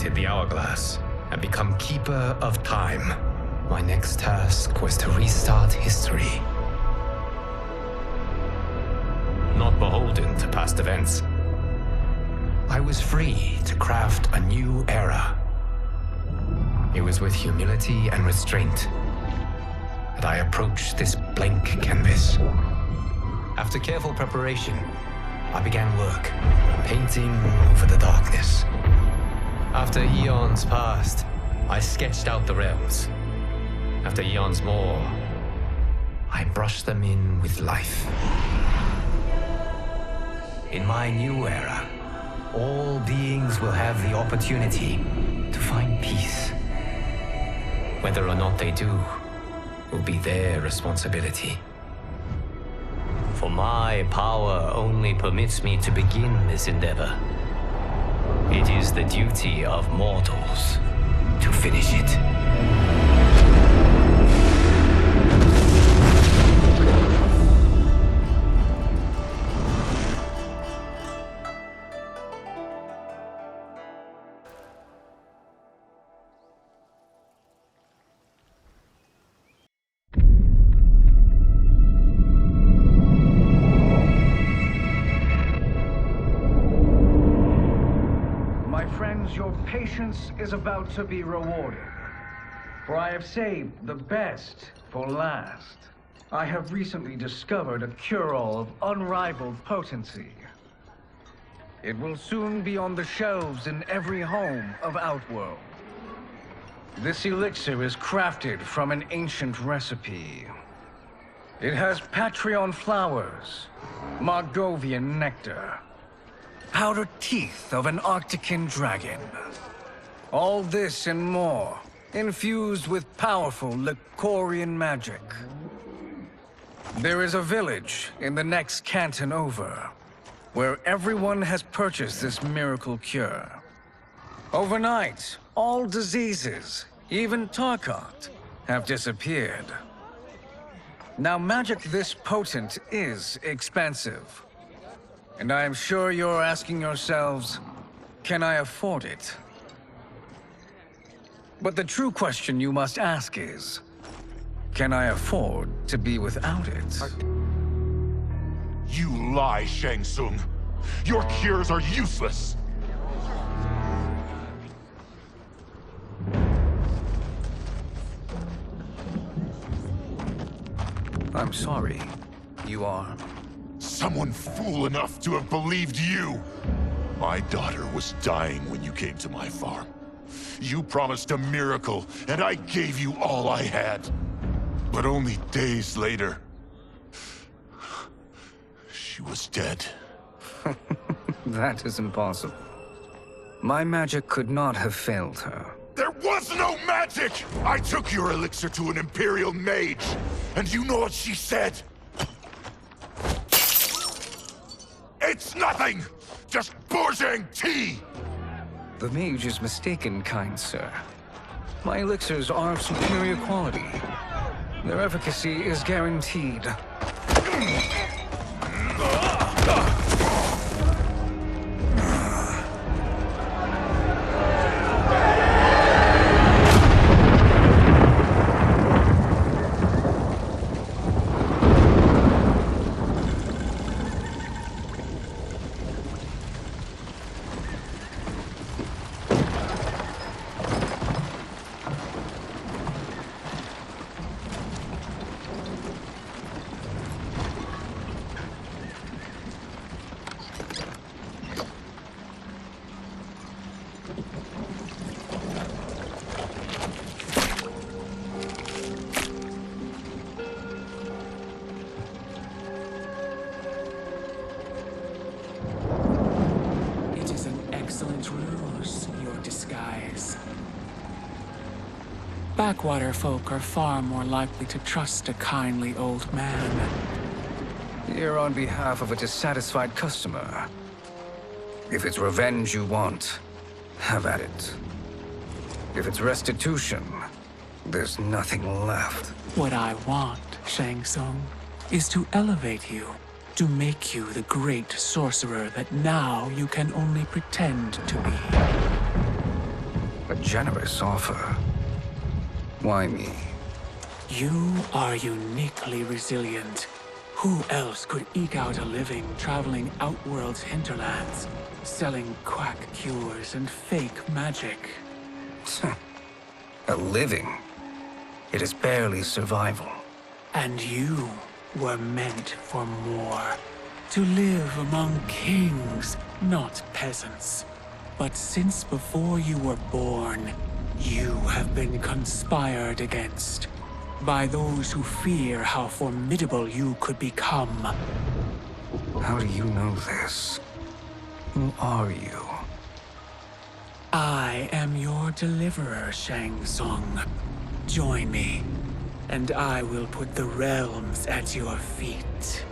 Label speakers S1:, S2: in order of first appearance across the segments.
S1: inherited the hourglass and become Keeper of Time. My next task was to restart history. Not beholden to past events, I was free to craft a new era. It was with humility and restraint that I approached this blank canvas. After careful preparation, I began work, painting over the darkness. After eons passed, I sketched out the realms. After eons more, I brushed them in with life. In my new era, all beings will have the opportunity to find peace. Whether or not they do will be their responsibility. For my power only permits me to begin this endeavor. It is the duty of mortals to finish it.
S2: Your patience is about to be rewarded, for I have saved the best for last. I have recently discovered a cure-all of unrivaled potency. It will soon be on the shelves in every home of Outworld. This elixir is crafted from an ancient recipe. It has Patreon flowers, Margovian nectar, powdered teeth of an Arctican dragon. All this and more, infused with powerful Lycorian magic. There is a village in the next canton over, where everyone has purchased this miracle cure. Overnight, all diseases, even Tarkat, have disappeared. Now, magic this potent is expensive. And I am sure you're asking yourselves, can I afford it? But the true question you must ask is, can I afford to be without it?
S3: You lie, Shang Tsung. Your cures are useless.
S2: I'm sorry. You are?
S3: Someone fool enough to have believed you. My daughter was dying when you came to my farm. You promised a miracle, and I gave you all I had. But only days later, she was dead.
S2: That is impossible. My magic could not have failed her.
S3: There was no magic! I took your elixir to an Imperial mage, and you know what she said? It's nothing! Just bourgeois tea!
S2: The mage is mistaken, kind sir. My elixirs are of superior quality. Their efficacy is guaranteed.
S4: Backwater folk are far more likely to trust a kindly old man.
S2: Here on behalf of a dissatisfied customer. If it's revenge you want, have at it. If it's restitution, there's nothing left.
S4: What I want, Shang Tsung, is to elevate you, to make you the great sorcerer that now you can only pretend to be.
S2: A generous offer. Why me?
S4: You are uniquely resilient. Who else could eke out a living traveling Outworld's hinterlands, selling quack cures and fake magic?
S2: A living? It is barely survival.
S4: And you were meant for more. To live among kings, not peasants. But since before you were born, you have been conspired against by those who fear how formidable you could become.
S2: How do you know this? Who are you?
S4: I am your deliverer, Shang Tsung. Join me, and I will put the realms at your feet.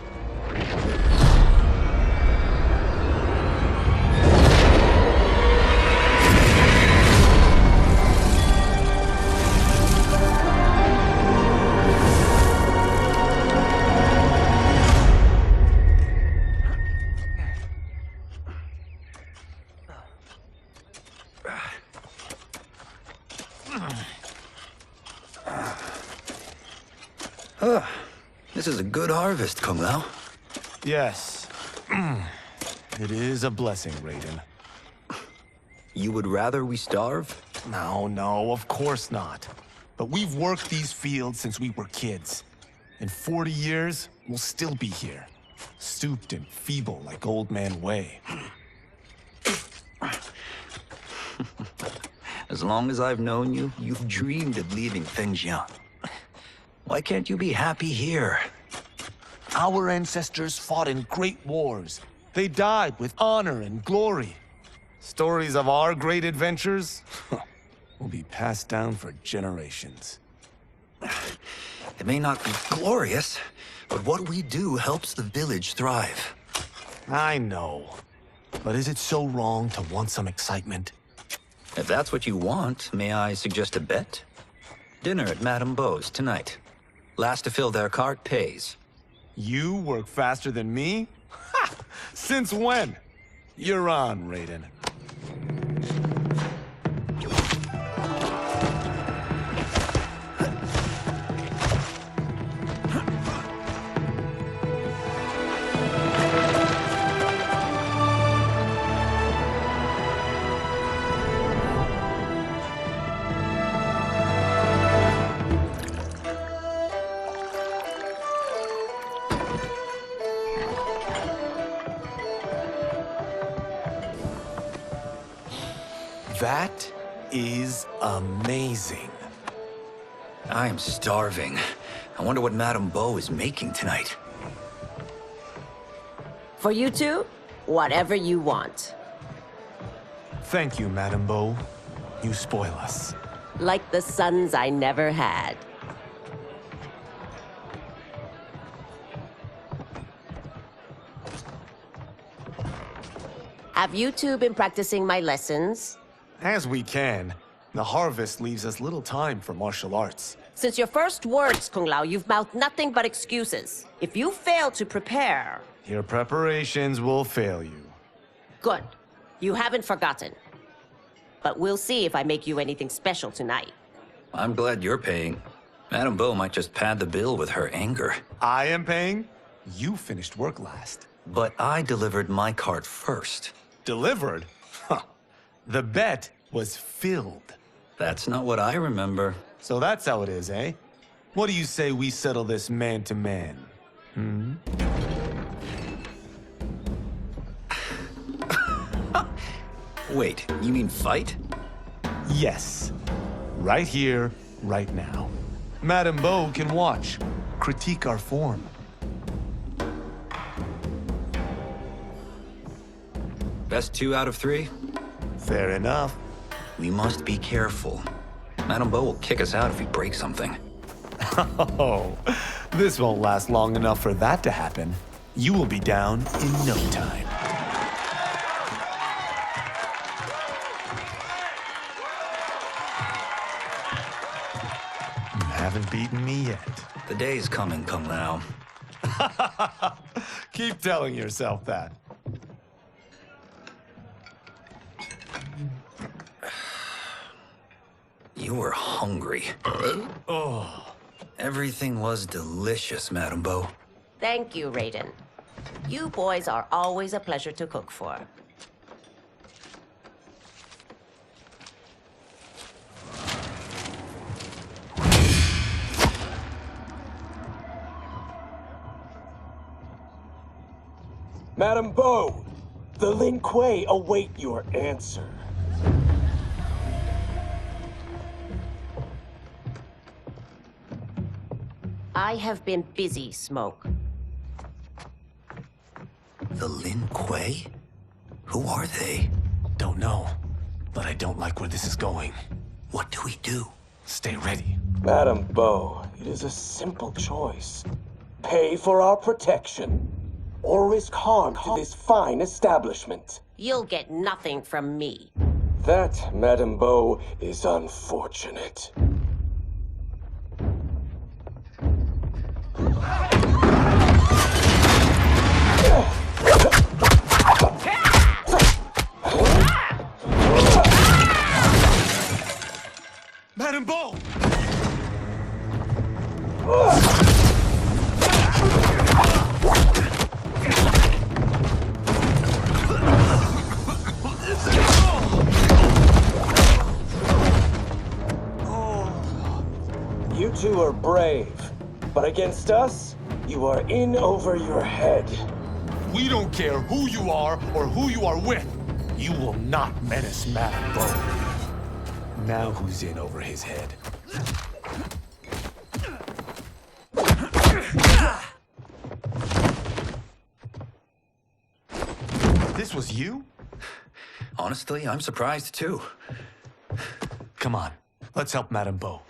S5: This is a good harvest, Kung Lao.
S6: Yes. It is a blessing, Raiden.
S5: You would rather we starve?
S6: No, of course not. But we've worked these fields since we were kids. In 40 years, we'll still be here. Stooped and feeble like Old Man Wei.
S5: As long as I've known you, you've dreamed of leaving Fengjiang. Why can't you be happy here?
S6: Our ancestors fought in great wars. They died with honor and glory. Stories of our great adventures will be passed down for generations.
S5: It may not be glorious, but what we do helps the village thrive.
S6: I know. But is it so wrong to want some excitement?
S5: If that's what you want, may I suggest a bet? Dinner at Madame Beau's tonight. Last to fill their cart pays.
S6: You work faster than me? Ha! Since when? You're on, Raiden. That is amazing.
S5: I am starving. I wonder what Madame Beau is making tonight.
S7: For you two, whatever you want.
S6: Thank you, Madame Beau. You spoil us.
S7: Like the sons I never had. Have you two been practicing my lessons?
S6: As we can. The harvest leaves us little time for martial arts.
S7: Since your first words, Kung Lao, you've mouthed nothing but excuses. If you fail to prepare...
S6: Your preparations will fail you.
S7: Good. You haven't forgotten. But we'll see if I make you anything special tonight.
S5: I'm glad you're paying. Madame Beau might just pad the bill with her anger.
S6: I am paying? You finished work last.
S5: But I delivered my cart first.
S6: Delivered? Huh. The bet was filled.
S5: That's not what I remember.
S6: So that's how it is, eh? What do you say we settle this man to man? Hmm?
S5: Wait, you mean fight?
S6: Yes. Right here, right now. Madame Beau can watch, critique our form.
S5: Best 2 out of 3?
S6: Fair enough.
S5: We must be careful. Madame Beau will kick us out if we break something.
S6: Oh, this won't last long enough for that to happen. You will be down in no time. You haven't beaten me yet.
S5: The day's coming, Kung Lao.
S6: Keep telling yourself that.
S5: You were hungry. Oh, everything was delicious, Madame Beau.
S7: Thank you, Raiden. You boys are always a pleasure to cook for.
S8: Madame Beau, the Lin Kuei await your answer.
S7: I have been busy, Smoke.
S5: The Lin Kuei? Who are they?
S6: Don't know, but I don't like where this is going.
S5: What do we do?
S6: Stay ready.
S8: Madame Beau, it is a simple choice. Pay for our protection, or risk harm to this fine establishment.
S7: You'll get nothing from me.
S8: That, Madame Beau, is unfortunate.
S6: Madame Beau!
S8: You two are brave, but against us, you are in over your head.
S6: We don't care who you are or who you are with. You will not menace Madame Beau. Now who's in over his head? This was you?
S5: Honestly, I'm surprised too.
S6: Come on, let's help Madame Beau.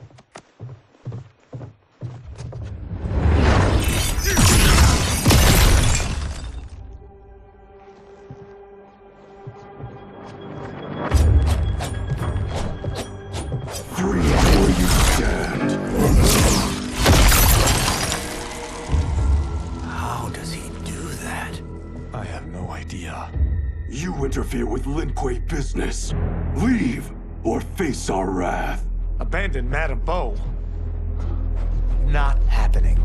S9: You interfere with Lin Kuei business. Leave, or face our wrath.
S6: Abandon Madame Beau? Not happening.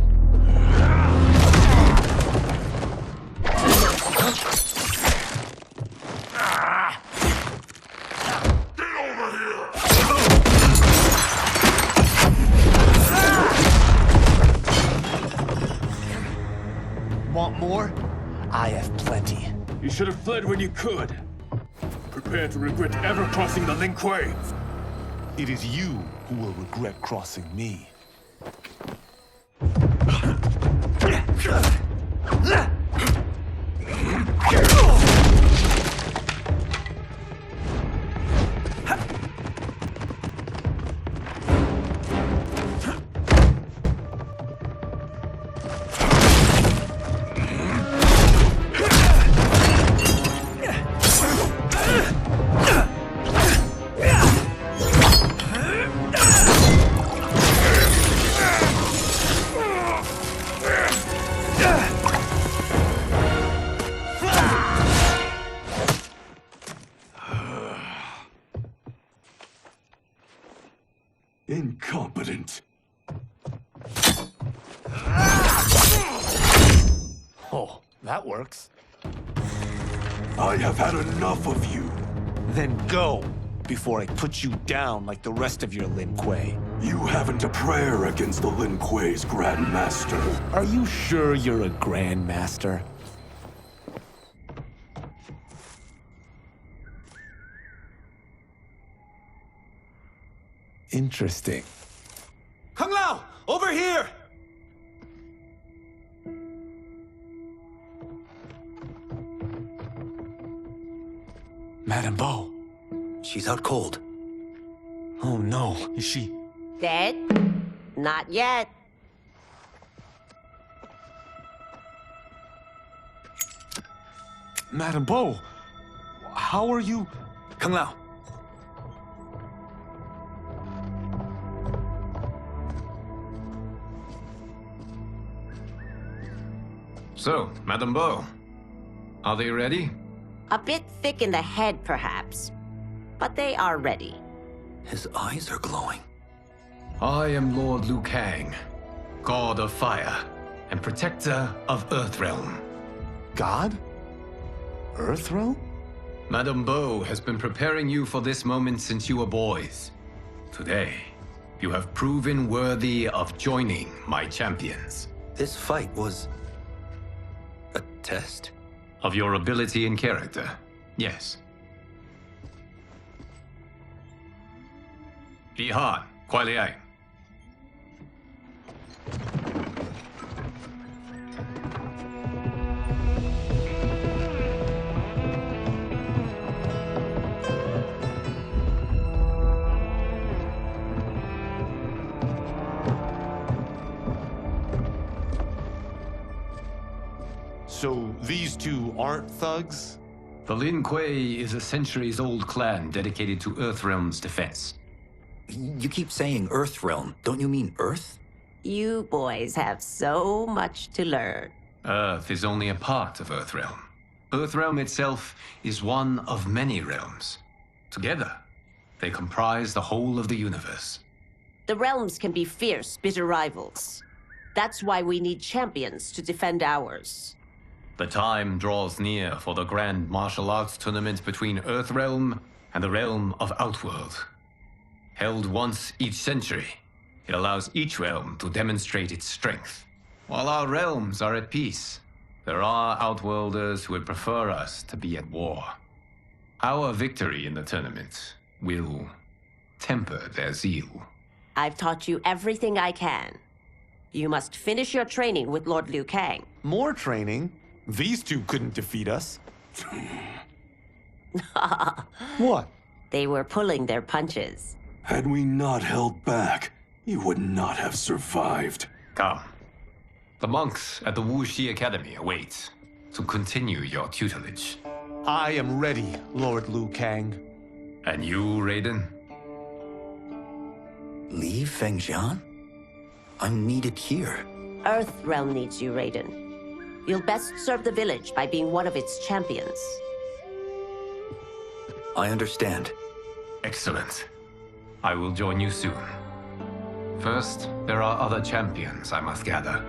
S3: Get over here!
S6: Want more? I have plenty.
S9: You should have fled when you could. Prepare to regret ever crossing the Lin Kuei.
S6: It is you who will regret crossing me.
S9: Incompetent.
S6: Oh, that works.
S9: I have had enough of you.
S6: Then go, before I put you down like the rest of your Lin Kuei.
S9: You haven't a prayer against the Lin Kuei's Grand Master.
S6: Are you sure you're a Grand Master? Interesting. Kung Lao! Over here! Madame Beau.
S5: She's out cold.
S6: Oh no, is she...
S7: Dead? Not yet.
S6: Madame Beau, how are you...
S5: Kung Lao.
S1: So, Madame Beau, are they ready?
S7: A bit thick in the head, perhaps. But they are ready.
S5: His eyes are glowing.
S1: I am Lord Liu Kang, God of Fire and Protector of Earthrealm.
S6: God? Earthrealm?
S1: Madame Bo has been preparing you for this moment since you were boys. Today, you have proven worthy of joining my champions.
S5: This fight was a test?
S1: Of your ability and character, yes. Bihan, Kuai Liang.
S6: So these two aren't thugs?
S1: The Lin Kuei is a centuries-old clan dedicated to Earthrealm's defense.
S5: You keep saying Earthrealm. Don't you mean Earth?
S7: You boys have so much to learn.
S1: Earth is only a part of Earthrealm. Earthrealm itself is one of many realms. Together, they comprise the whole of the universe.
S7: The realms can be fierce, bitter rivals. That's why we need champions to defend ours.
S1: The time draws near for the grand martial arts tournament between Earthrealm and the realm of Outworld. Held once each century, it allows each realm to demonstrate its strength. While our realms are at peace, there are Outworlders who would prefer us to be at war. Our victory in the tournament will temper their zeal.
S7: I've taught you everything I can. You must finish your training with Lord Liu Kang.
S6: More training? These two couldn't defeat us. What?
S7: They were pulling their punches.
S9: Had we not held back, you would not have survived.
S1: Come. The monks at the Wuxi Academy await to continue your tutelage.
S6: I am ready, Lord Liu Kang.
S1: And you, Raiden?
S5: Leave Fengjian? I'm needed here.
S7: Earthrealm needs you, Raiden. You'll best serve the village by being one of its champions.
S5: I understand.
S1: Excellent. I will join you soon. First, there are other champions I must gather.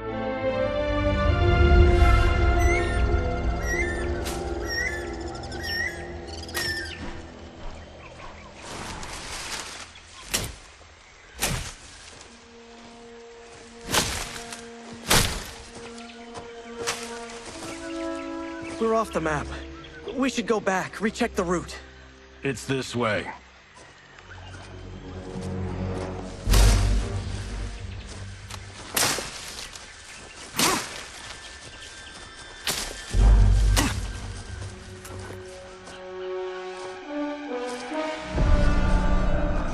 S10: We're off the map. We should go back, recheck the route.
S11: It's this way.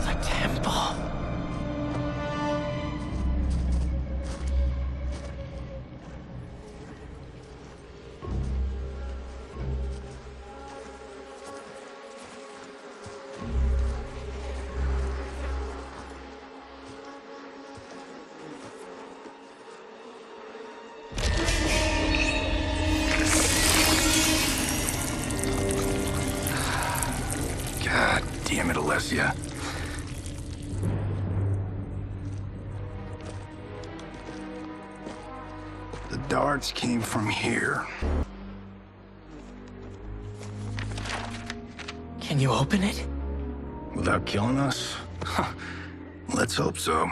S10: The temple.
S11: God damn it, Alessia. The darts came from here.
S10: Can you open it?
S11: Without killing us? Let's hope so.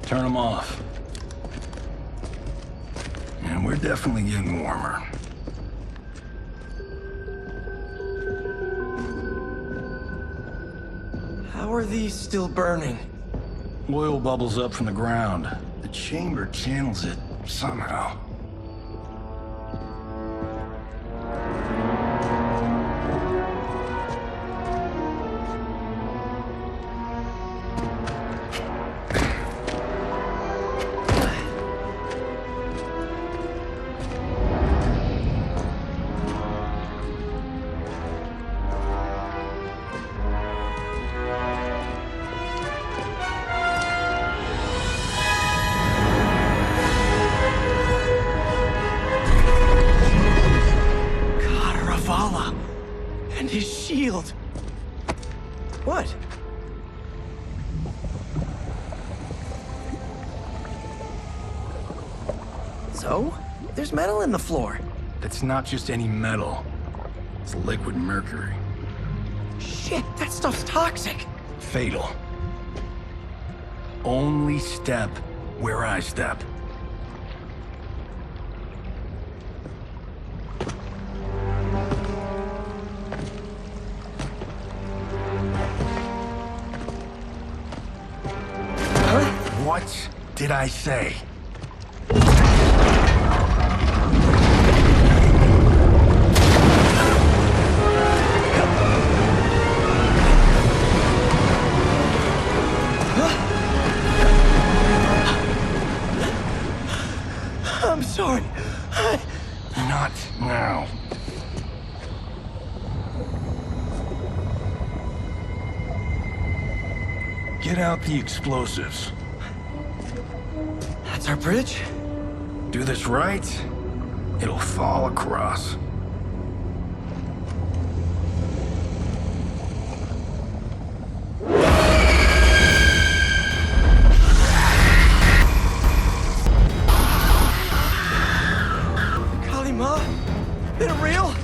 S11: Turn them off. And we're definitely getting warmer.
S10: How are these still burning?
S11: Oil bubbles up from the ground. The chamber channels it somehow.
S10: shield. What? So? There's metal in the floor.
S11: That's not just any metal. It's liquid mercury.
S10: Shit, that stuff's toxic.
S11: Fatal. Only step where I step. What did I say?
S10: I'm sorry.
S11: Not now. Get out the explosives.
S10: That's our bridge?
S11: Do this right, it'll fall across.
S10: Kalima? Been it real?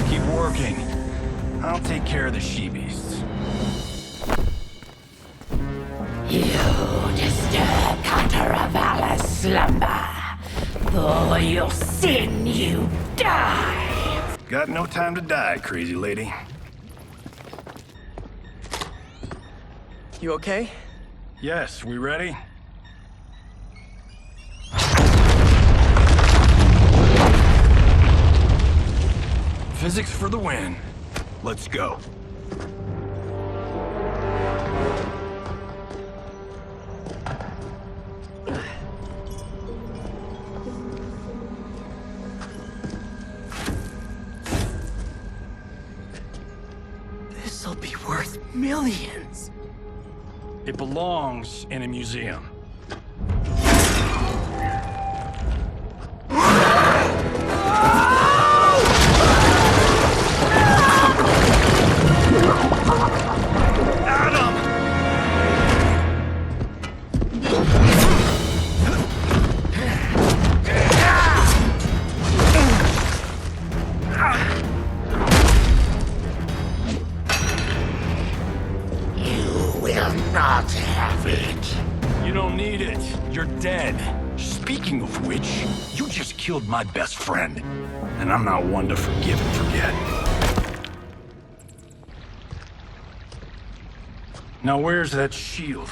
S11: Keep working. I'll take care of the she-beasts.
S12: You disturb Cantaravala's slumber. For your sin, you die.
S11: Got no time to die, crazy lady.
S10: You okay?
S11: Yes, we ready? Physics for the win. Let's go.
S10: This'll be worth millions.
S11: It belongs in a museum.
S12: Not have it.
S11: You don't need it. You're dead. Speaking of which, you just killed my best friend. And I'm not one to forgive and forget. Now where's that shield?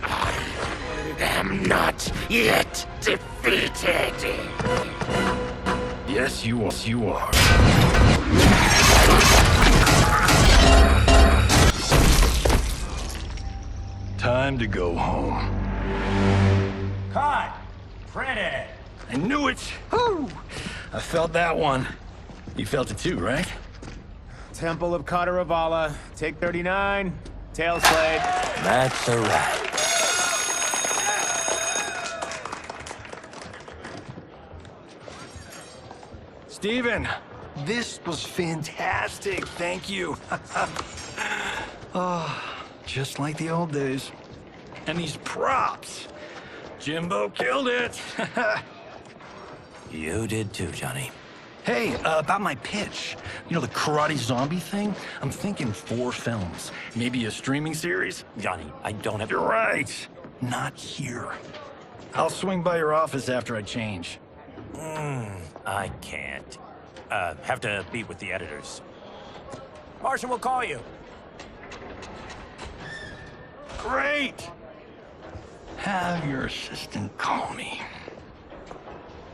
S12: I am not yet defeated.
S11: Yes, you are. You are. Time to go home.
S1: Cut! Printed!
S11: I knew it! Woo! I felt that one. You felt it too, right?
S13: Temple of Kataravala, take 39, tail slate.
S5: That's a wrap.
S11: Steven, this was fantastic. Thank you. Oh, just like the old days. And these props. Jimbo killed it.
S5: You did too, Johnny.
S11: Hey, about my pitch. You know, the karate zombie thing? I'm thinking 4 films. Maybe a streaming series?
S5: Johnny, I don't have...
S11: You're right. Not here. I'll swing by your office after I change.
S14: I can't. Have to meet with the editors. Martian will call you.
S11: Great! Have your assistant call me.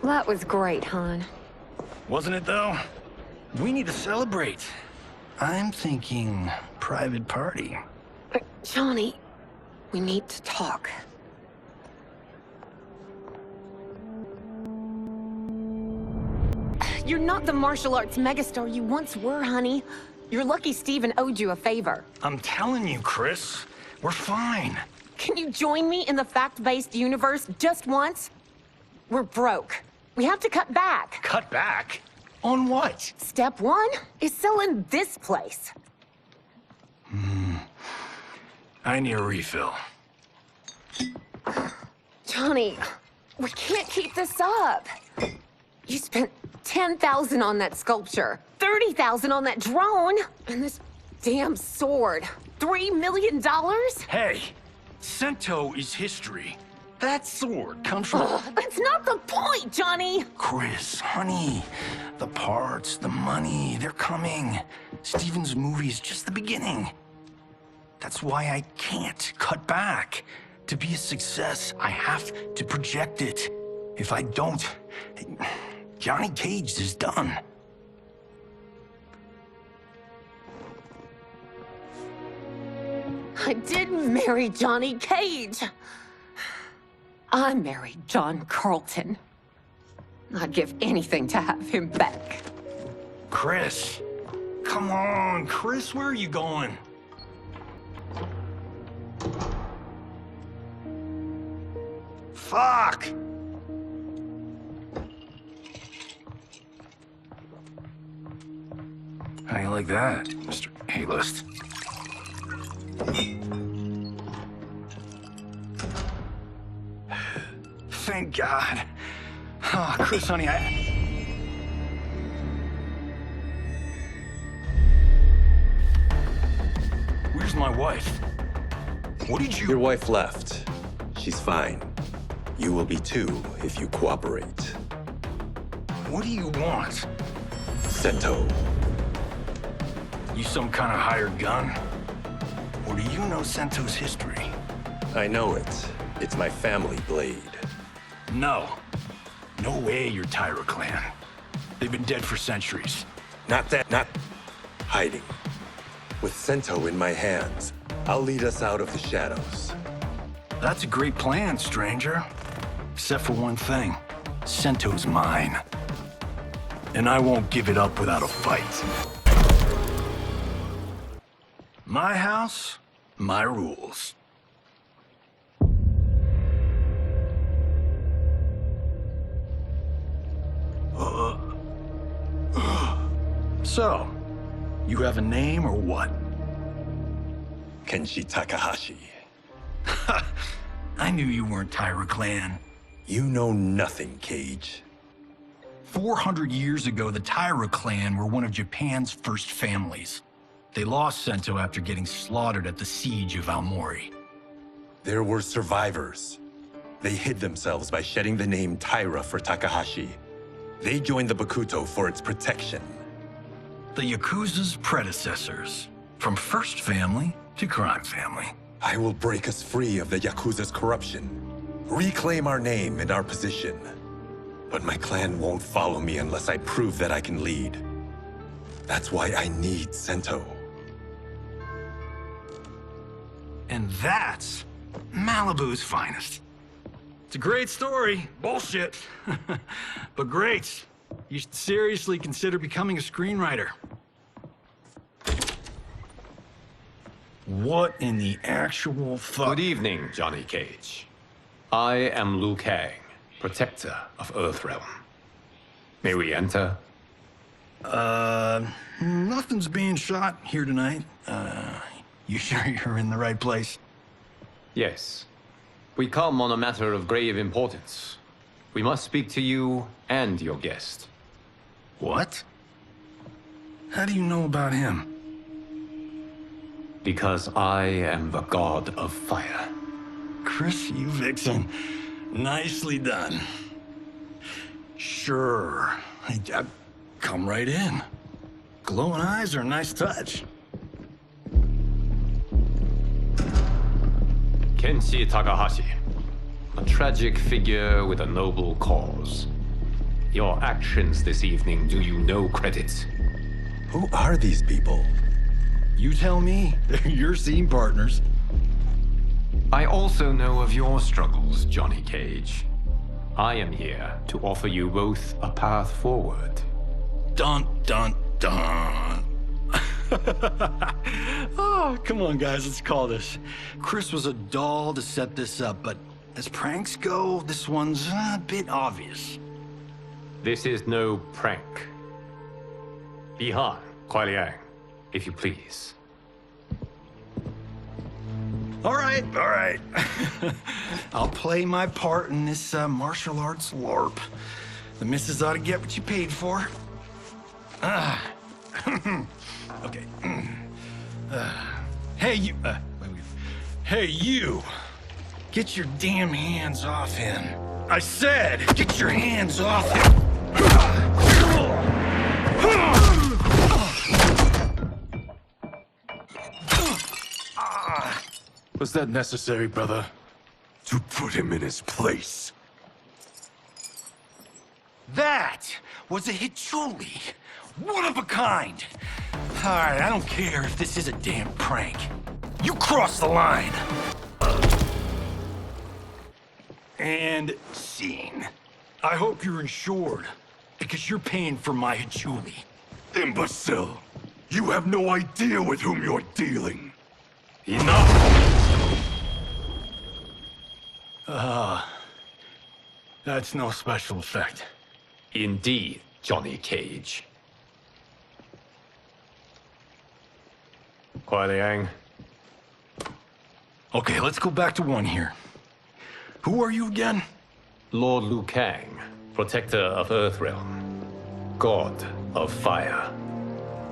S15: That was great, hon.
S11: Wasn't it, though? We need to celebrate. I'm thinking private party.
S15: Johnny, we need to talk. You're not the martial arts megastar you once were, honey. You're lucky Steven owed you a favor.
S11: I'm telling you, Chris. We're fine.
S15: Can you join me in the fact-based universe just once? We're broke. We have to cut back.
S11: Cut back? On what?
S15: Step one is selling this place.
S11: I need a refill.
S15: Johnny, we can't keep this up. You spent $10,000 on that sculpture, $30,000 on that drone, and this damn sword. $3 million?
S11: Hey, Sento is history. That sword comes from...
S15: That's not the point, Johnny!
S11: Chris, honey, the parts, the money, they're coming. Steven's movie is just the beginning. That's why I can't cut back. To be a success, I have to project it. If I don't, Johnny Cage is done.
S15: I didn't marry Johnny Cage. I married John Carlton. I'd give anything to have him back.
S11: Chris, come on, Chris, where are you going? Fuck! How you like that, Mr. A-list? Thank God. Oh, Chris, honey, Where's my wife? What did you...
S16: Your wife left. She's fine. You will be too, if you cooperate.
S11: What do you want?
S16: Sento.
S11: You some kind of hired gun? Or do you know Sento's history?
S16: I know it. It's my family blade.
S11: No. No way you're Tyra clan. They've been dead for centuries.
S16: Not hiding. With Sento in my hands, I'll lead us out of the shadows.
S11: That's a great plan, stranger. Except for one thing. Sento's mine. And I won't give it up without a fight. My house, my rules. So, you have a name or what?
S16: Kenshi Takahashi.
S11: I knew you weren't Tyra clan.
S16: You know nothing, Cage.
S11: 400 years ago, the Tyra clan were one of Japan's first families. They lost Sento after getting slaughtered at the siege of Aomori.
S16: There were survivors. They hid themselves by shedding the name Tyra for Takahashi. They joined the Bakuto for its protection.
S11: The Yakuza's predecessors. From first family to crime family.
S16: I will break us free of the Yakuza's corruption. Reclaim our name and our position. But my clan won't follow me unless I prove that I can lead. That's why I need Sento.
S11: And that's Malibu's finest. It's a great story. Bullshit. But great. You should seriously consider becoming a screenwriter. What in the actual fuck?
S1: Good evening, Johnny Cage. I am Liu Kang, protector of Earthrealm. May we enter?
S11: Nothing's being shot here tonight. You sure you're in the right place?
S1: Yes. We come on a matter of grave importance. We must speak to you and your guest.
S11: What? How do you know about him?
S1: Because I am the god of fire.
S11: Chris, you vixen. Nicely done. Sure. Come right in. Glowing eyes are a nice touch.
S1: Kenshi Takahashi. A tragic figure with a noble cause. Your actions this evening do you no credit.
S16: Who are these people?
S11: You tell me. They're your scene partners.
S1: I also know of your struggles, Johnny Cage. I am here to offer you both a path forward.
S11: Dun, dun, dun. Oh, come on, guys, let's call this. Chris was a doll to set this up, but As pranks go, this one's a bit obvious.
S1: This is no prank. Bihan, Kuai Liang, if you please.
S11: All right. I'll play my part in this martial arts LARP. The missus ought to get what you paid for. Okay. Hey, you. Hey, you. Get your damn hands off him. I said, get your hands off him.
S9: Was that necessary, brother? To put him in his place.
S11: That was a Hichuli. One of a kind. All right, I don't care if this is a damn prank. You crossed the line. And scene. I hope you're insured, because you're paying for my Hichuli.
S9: Imbecile! You have no idea with whom you're dealing.
S11: Enough! That's no special effect.
S1: Indeed, Johnny Cage. Kuai Liang.
S11: Okay, let's go back to one here. Who are you again?
S1: Lord Liu Kang, protector of Earthrealm, god of fire.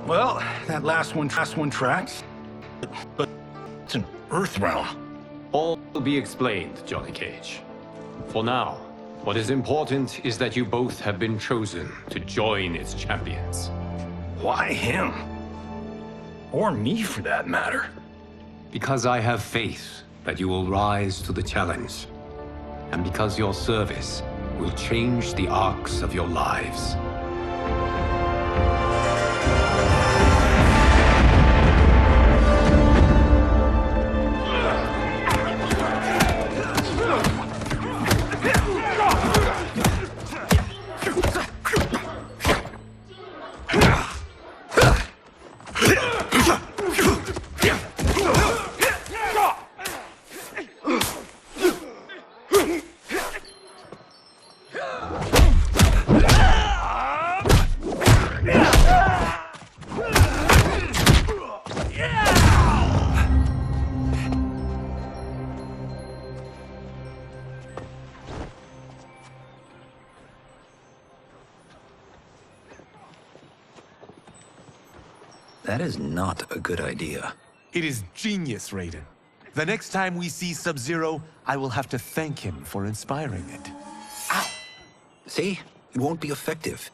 S11: Well, that last one tracks. But it's an Earthrealm.
S1: All will be explained, Johnny Cage. For now, what is important is that you both have been chosen to join its champions.
S11: Why him? Or me, for that matter.
S1: Because I have faith that you will rise to the challenge. And because your service will change the arcs of your lives.
S5: That is not a good idea.
S6: It is genius, Raiden. The next time we see Sub-Zero, I will have to thank him for inspiring it.
S5: Ow! See? It won't be effective.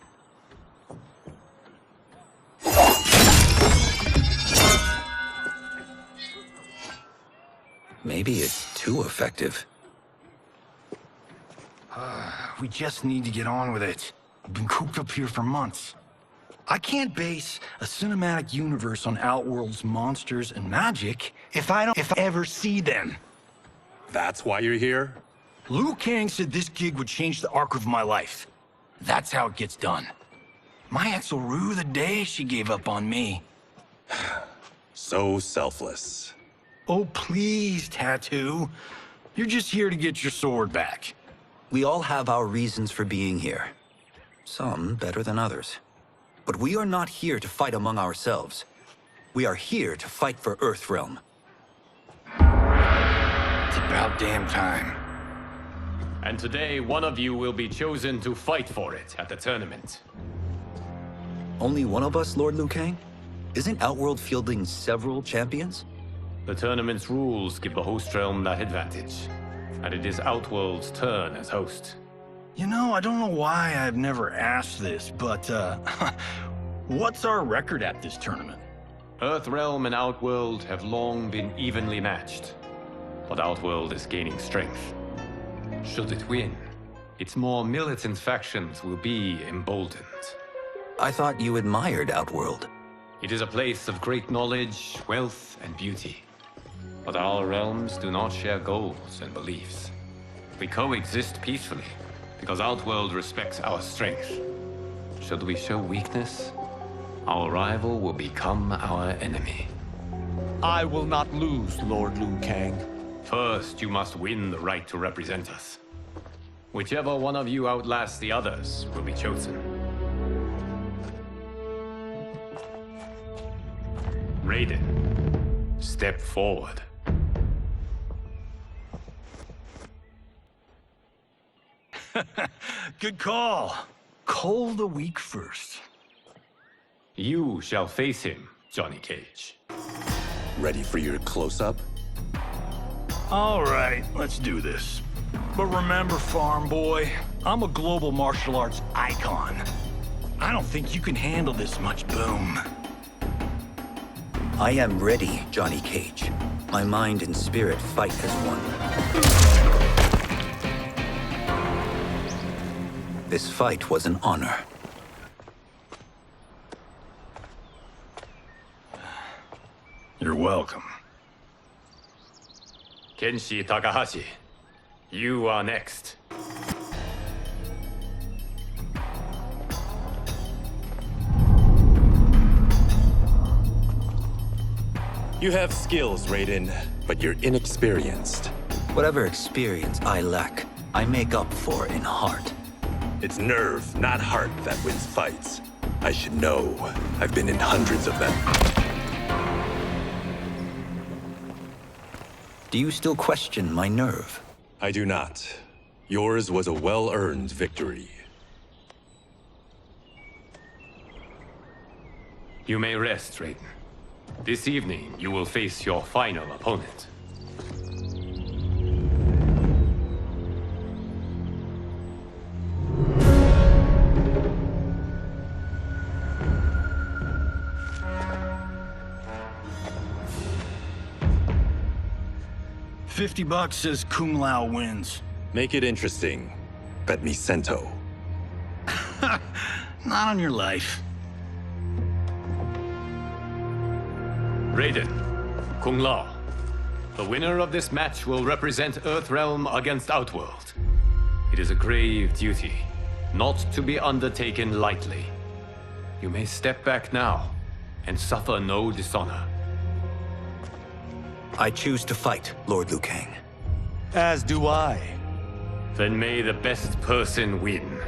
S5: Maybe it's too effective.
S11: We just need to get on with it. I've been cooped up here for months. I can't base a cinematic universe on Outworld's monsters and magic if I ever see them.
S16: That's why you're here?
S11: Liu Kang said this gig would change the arc of my life. That's how it gets done. My ex will rue the day she gave up on me.
S16: So selfless.
S11: Oh, please, Tattoo. You're just here to get your sword back.
S5: We all have our reasons for being here. Some better than others. But we are not here to fight among ourselves. We are here to fight for Earthrealm.
S11: It's about damn time.
S1: And today, one of you will be chosen to fight for it at the tournament.
S5: Only one of us, Lord Liu Kang? Isn't Outworld fielding several champions?
S1: The tournament's rules give the host realm that advantage. And it is Outworld's turn as host.
S11: You know, I don't know why I've never asked this, but, what's our record at this tournament?
S1: Earthrealm and Outworld have long been evenly matched. But Outworld is gaining strength. Should it win, its more militant factions will be emboldened.
S5: I thought you admired Outworld.
S1: It is a place of great knowledge, wealth, and beauty. But our realms do not share goals and beliefs. We coexist peacefully, because Outworld respects our strength. Should we show weakness, our rival will become our enemy.
S6: I will not lose, Lord Liu Kang.
S1: First, you must win the right to represent us. Whichever one of you outlasts the others will be chosen. Raiden, step forward.
S11: Good call. Call the weak first.
S1: You shall face him, Johnny Cage.
S16: Ready for your close-up?
S11: All right, let's do this. But remember, farm boy, I'm a global martial arts icon. I don't think you can handle this much boom.
S5: I am ready, Johnny Cage. My mind and spirit fight as one. This fight was an honor.
S11: You're welcome.
S1: Kenshi Takahashi, you are next.
S16: You have skills, Raiden, but you're inexperienced.
S5: Whatever experience I lack, I make up for in heart.
S16: It's nerve, not heart, that wins fights. I should know. I've been in hundreds of them.
S5: Do you still question my nerve?
S16: I do not. Yours was a well-earned victory.
S1: You may rest, Raiden. This evening, you will face your final opponent.
S11: $50 says Kung Lao wins.
S16: Make it interesting. Bet me cento.
S11: Not on your life.
S1: Raiden, Kung Lao. The winner of this match will represent Earthrealm against Outworld. It is a grave duty, not to be undertaken lightly. You may step back now and suffer no dishonor.
S5: I choose to fight, Lord Liu Kang.
S6: As do I.
S1: Then may the best person win.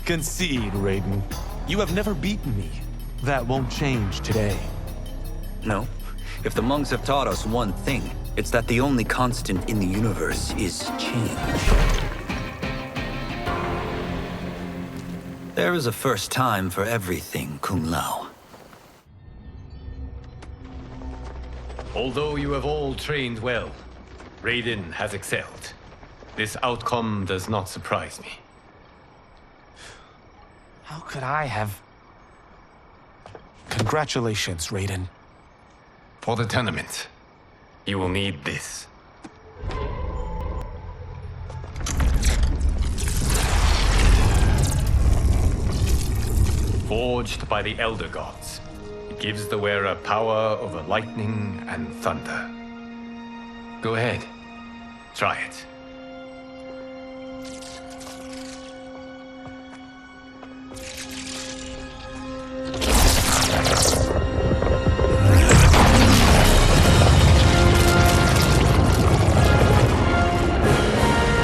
S6: Concede, Raiden. You have never beaten me. That won't change today.
S5: No. If the monks have taught us one thing, it's that the only constant in the universe is change. There is a first time for everything, Kung Lao.
S1: Although you have all trained well, Raiden has excelled. This outcome does not surprise me.
S6: How could I have... Congratulations, Raiden.
S1: For the tournament, you will need this. Forged by the Elder Gods, it gives the wearer power over lightning and thunder. Go ahead, try it.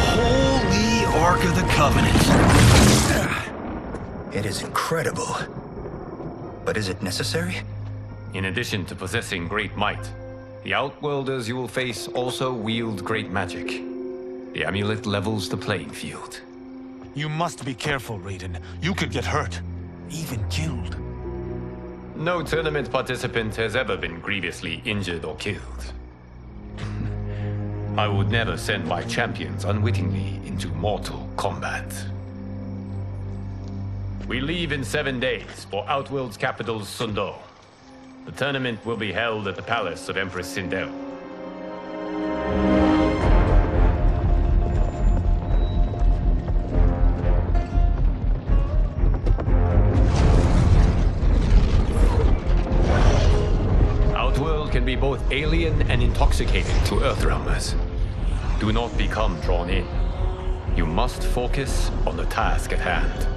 S11: Holy Ark of the Covenant.
S5: It is incredible. But is it necessary?
S1: In addition to possessing great might, the Outworlders you will face also wield great magic. The amulet levels the playing field.
S6: You must be careful, Raiden. You could get hurt. Even killed.
S1: No tournament participant has ever been grievously injured or killed. I would never send my champions unwittingly into mortal combat. We leave in 7 days for Outworld's capital, Sindel. The tournament will be held at the palace of Empress Sindel. Outworld can be both alien and intoxicating to Earthrealmers. Do not become drawn in. You must must focus on the task at hand.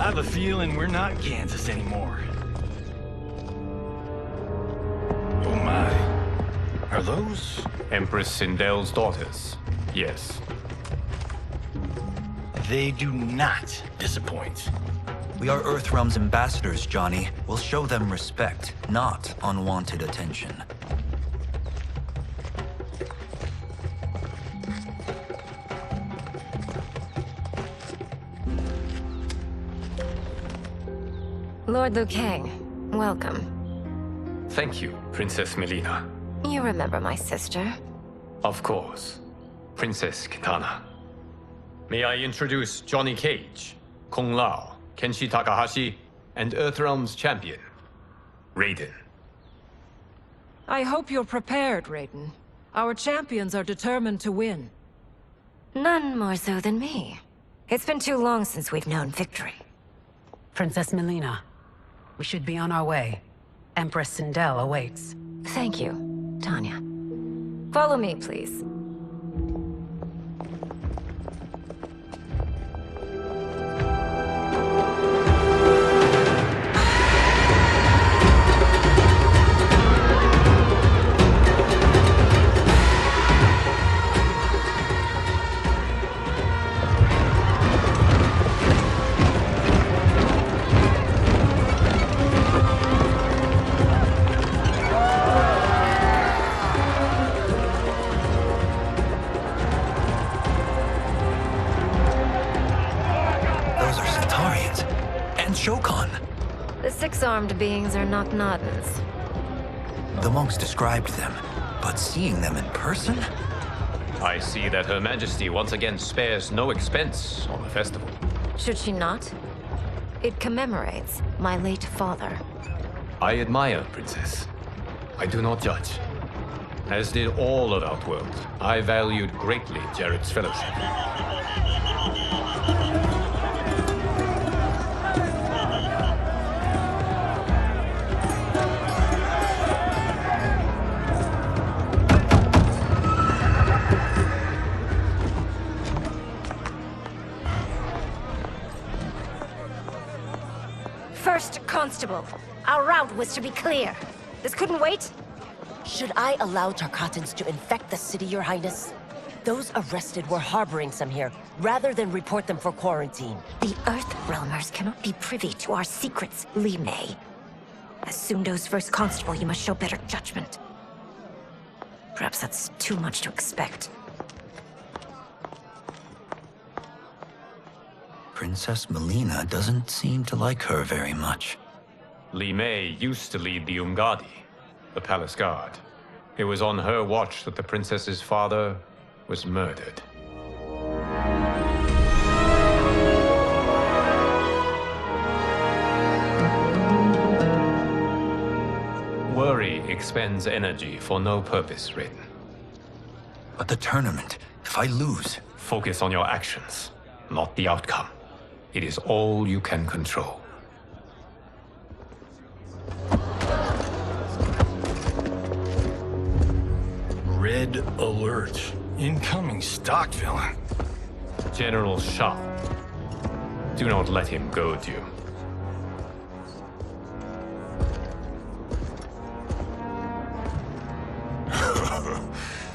S11: I have a feeling we're not Kansas anymore. Oh my. Are those?
S1: Empress Sindel's daughters, yes.
S11: They do not disappoint.
S5: We are Earthrealm's ambassadors, Johnny. We'll show them respect, not unwanted attention.
S17: Lord Liu Kang, welcome.
S1: Thank you, Princess Mileena.
S17: You remember my sister?
S1: Of course. Princess Kitana. May I introduce Johnny Cage, Kung Lao, Kenshi Takahashi, and Earthrealm's champion, Raiden.
S18: I hope you're prepared, Raiden. Our champions are determined to win.
S17: None more so than me. It's been too long since we've known victory.
S19: Princess Mileena, we should be on our way. Empress Sindel awaits.
S17: Thank you, Tanya. Follow me, please. The six-armed beings are Knock-Noddins.
S5: The monks described them, but seeing them in person?
S1: I see that Her Majesty once again spares no expense on the festival.
S17: Should she not? It commemorates my late father.
S1: I admire, Princess. I do not judge. As did all of Outworld, I valued greatly Jared's fellowship.
S17: First Constable, our route was to be clear. This couldn't wait?
S20: Should I allow Tarkatans to infect the city, Your Highness? Those arrested were harboring some here, rather than report them for quarantine.
S17: The Earthrealmers cannot be privy to our secrets, Li Mei. As Sundo's first constable, you must show better judgment. Perhaps that's too much to expect.
S5: Princess Mileena doesn't seem to like her very much.
S1: Li Mei used to lead the Umgadi, the palace guard. It was on her watch that the princess's father was murdered. Worry expends energy for no purpose, Raiden.
S5: But the tournament, if I lose...
S1: Focus on your actions, not the outcome. It is all you can control.
S11: Red alert. Incoming stock villain.
S1: General Shang. Do not let him goad you.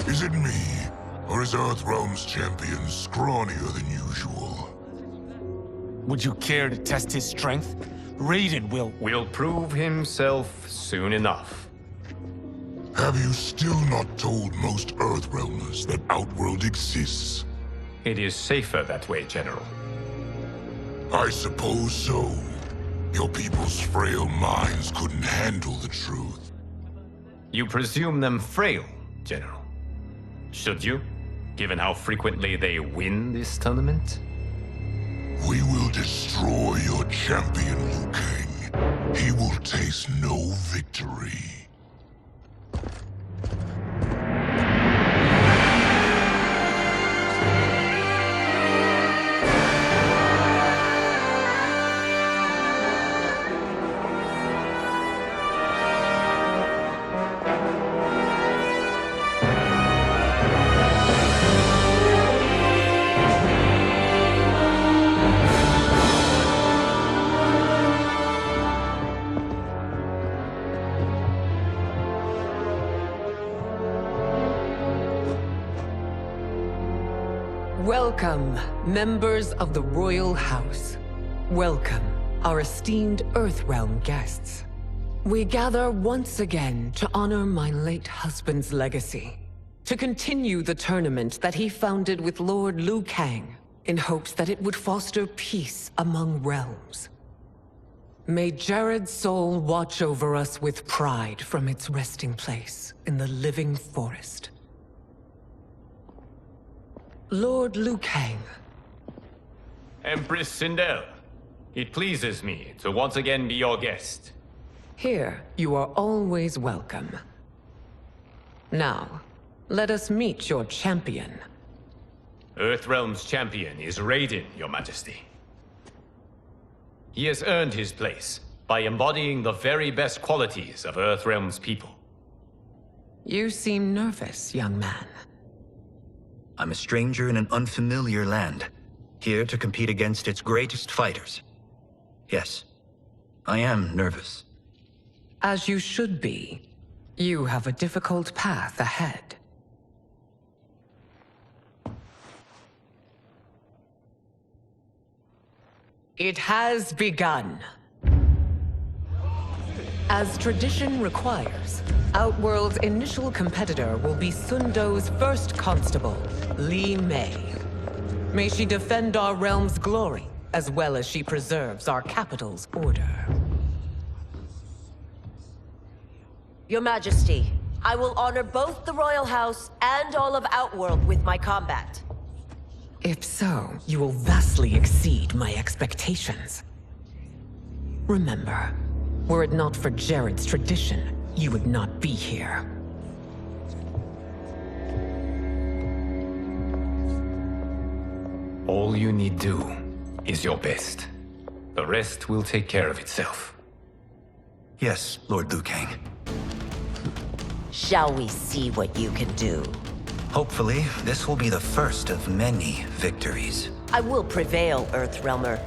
S3: Is it me? Or is Earthrealm's champion scrawnier than usual?
S6: Would you care to test his strength? Raiden
S1: will prove himself soon enough.
S3: Have you still not told most Earthrealmers that Outworld exists?
S1: It is safer that way, General.
S3: I suppose so. Your people's frail minds couldn't handle the truth.
S1: You presume them frail, General. Should you, given how frequently they win this tournament?
S3: We will destroy your champion, Liu Kang. He will taste no victory.
S21: Welcome, members of the Royal House. Welcome, our esteemed Earthrealm guests. We gather once again to honor my late husband's legacy, to continue the tournament that he founded with Lord Liu Kang, in hopes that it would foster peace among realms. May Jared's soul watch over us with pride from its resting place in the living forest. Lord Liu Kang.
S1: Empress Sindel, it pleases me to once again be your guest.
S21: Here, you are always welcome. Now, let us meet your champion.
S1: Earthrealm's champion is Raiden, Your Majesty. He has earned his place by embodying the very best qualities of Earthrealm's people.
S21: You seem nervous, young man.
S5: I'm a stranger in an unfamiliar land, here to compete against its greatest fighters. Yes, I am nervous.
S21: As you should be. You have a difficult path ahead. It has begun. As tradition requires, Outworld's initial competitor will be Sundo's first constable, Li Mei. May she defend our realm's glory, as well as she preserves our capital's order.
S20: Your Majesty, I will honor both the Royal House and all of Outworld with my combat.
S21: If so, you will vastly exceed my expectations. Remember, were it not for Jared's tradition, you would not be here.
S1: All you need do is your best. The rest will take care of itself.
S5: Yes, Lord Liu Kang.
S20: Shall we see what you can do?
S5: Hopefully, this will be the first of many victories.
S20: I will prevail, Earthrealmer.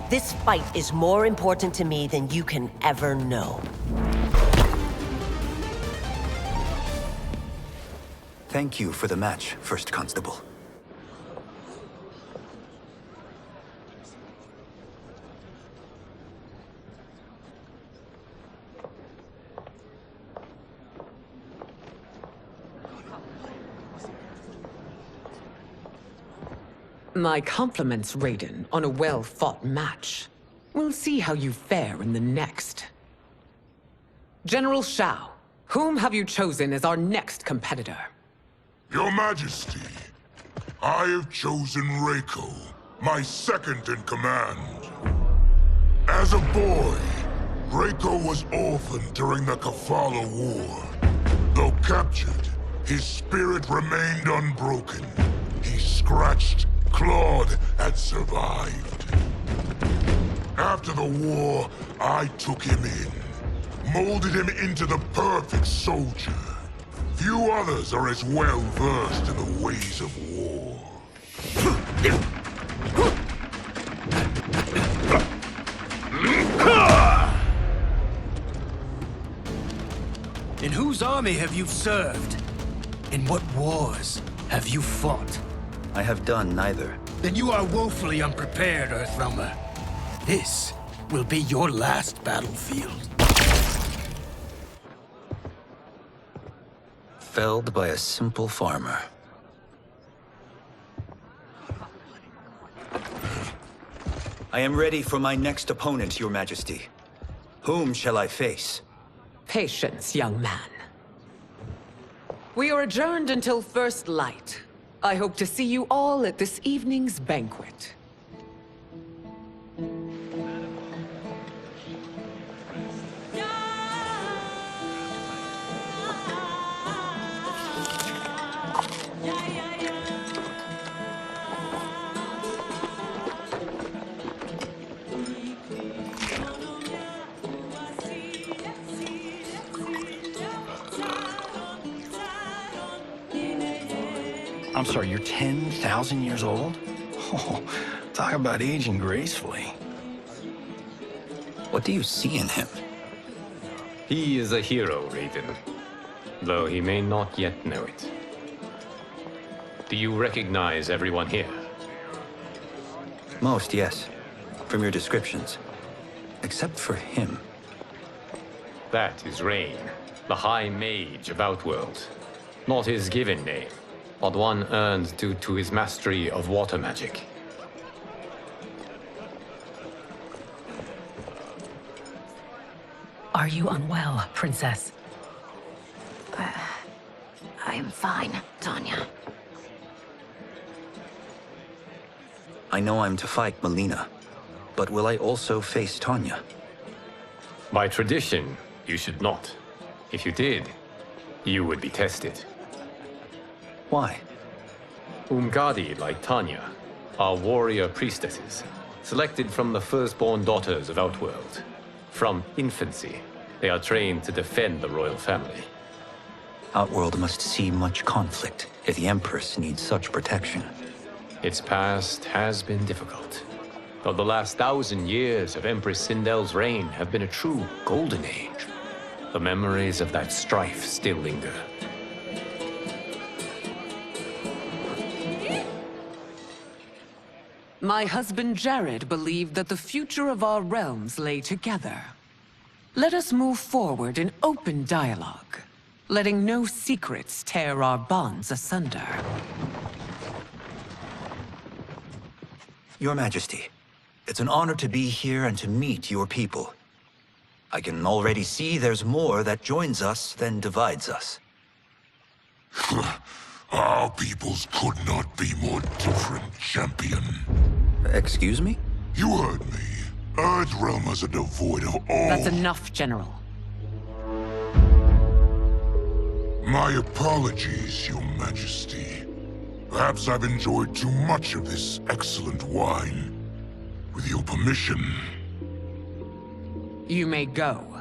S20: This fight is more important to me than you can ever know.
S5: Thank you for the match, First Constable.
S21: My compliments, Raiden, on a well-fought match. We'll see how you fare in the next. General Shao, whom have you chosen as our next competitor?
S3: Your Majesty, I have chosen Reiko, my second in command. As a boy, Reiko was orphaned during the Kafala War. Though captured, his spirit remained unbroken. He scratched, clawed, and survived. After the war, I took him in, molded him into the perfect soldier. Few others are as well versed in the ways of war.
S11: In whose army have you served? In what wars have you fought?
S5: I have done neither.
S11: Then you are woefully unprepared, Earthrealmer. This will be your last battlefield.
S5: Felled by a simple farmer. I am ready for my next opponent, Your Majesty. Whom shall I face?
S21: Patience, young man. We are adjourned until first light. I hope to see you all at this evening's banquet.
S11: I'm sorry, you're 10,000 years old? Oh, talk about aging gracefully.
S5: What do you see in him?
S1: He is a hero, Raiden, though he may not yet know it. Do you recognize everyone here?
S5: Most, yes. From your descriptions. Except for him.
S1: That is Rain, the High Mage of Outworld. Not his given name, but one earned due to his mastery of water magic.
S19: Are you unwell, Princess?
S17: I am fine, Tanya.
S5: I know I'm to fight Mileena, but will I also face Tanya?
S1: By tradition, you should not. If you did, you would be tested.
S5: Why?
S1: Umgadi, like Tanya, are warrior priestesses, selected from the firstborn daughters of Outworld. From infancy, they are trained to defend the royal family.
S5: Outworld must see much conflict if the Empress needs such protection.
S1: Its past has been difficult, though the last 1,000 years of Empress Sindel's reign have been a true golden age. The memories of that strife still linger.
S21: My husband Jared believed that the future of our realms lay together. Let us move forward in open dialogue, letting no secrets tear our bonds asunder.
S5: Your Majesty, it's an honor to be here and to meet your people. I can already see there's more that joins us than divides us.
S3: Our peoples could not be more different, champion.
S5: Excuse me?
S3: You heard me. Earthrealm is devoid of all...
S21: That's enough, General.
S3: My apologies, Your Majesty. Perhaps I've enjoyed too much of this excellent wine. With your permission...
S21: You may go.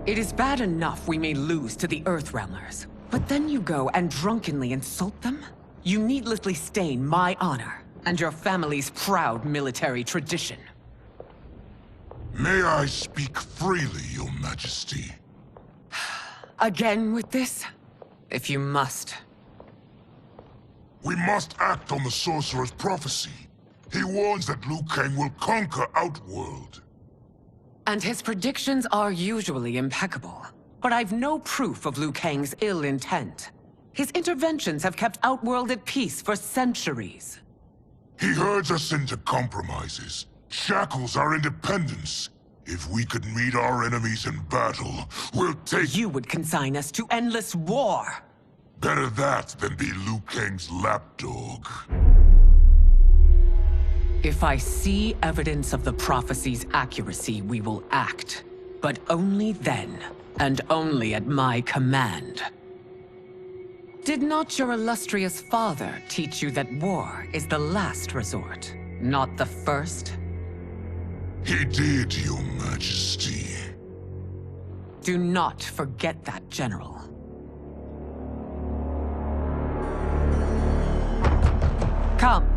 S21: It is bad enough we may lose to the Earthrealmers, but then you go and drunkenly insult them? You needlessly stain my honor and your family's proud military tradition.
S3: May I speak freely, Your Majesty?
S21: Again with this? If you must.
S3: We must act on the Sorcerer's prophecy. He warns that Liu Kang will conquer Outworld.
S21: And his predictions are usually impeccable. But I've no proof of Liu Kang's ill intent. His interventions have kept Outworld at peace for centuries.
S3: He herds us into compromises, shackles our independence. If we could meet our enemies in battle, we'll take—
S21: You would consign us to endless war!
S3: Better that than be Liu Kang's lapdog.
S21: If I see evidence of the prophecy's accuracy, we will act. But only then, and only at my command. Did not your illustrious father teach you that war is the last resort, not the first?
S3: He did, Your Majesty.
S21: Do not forget that, General. Come.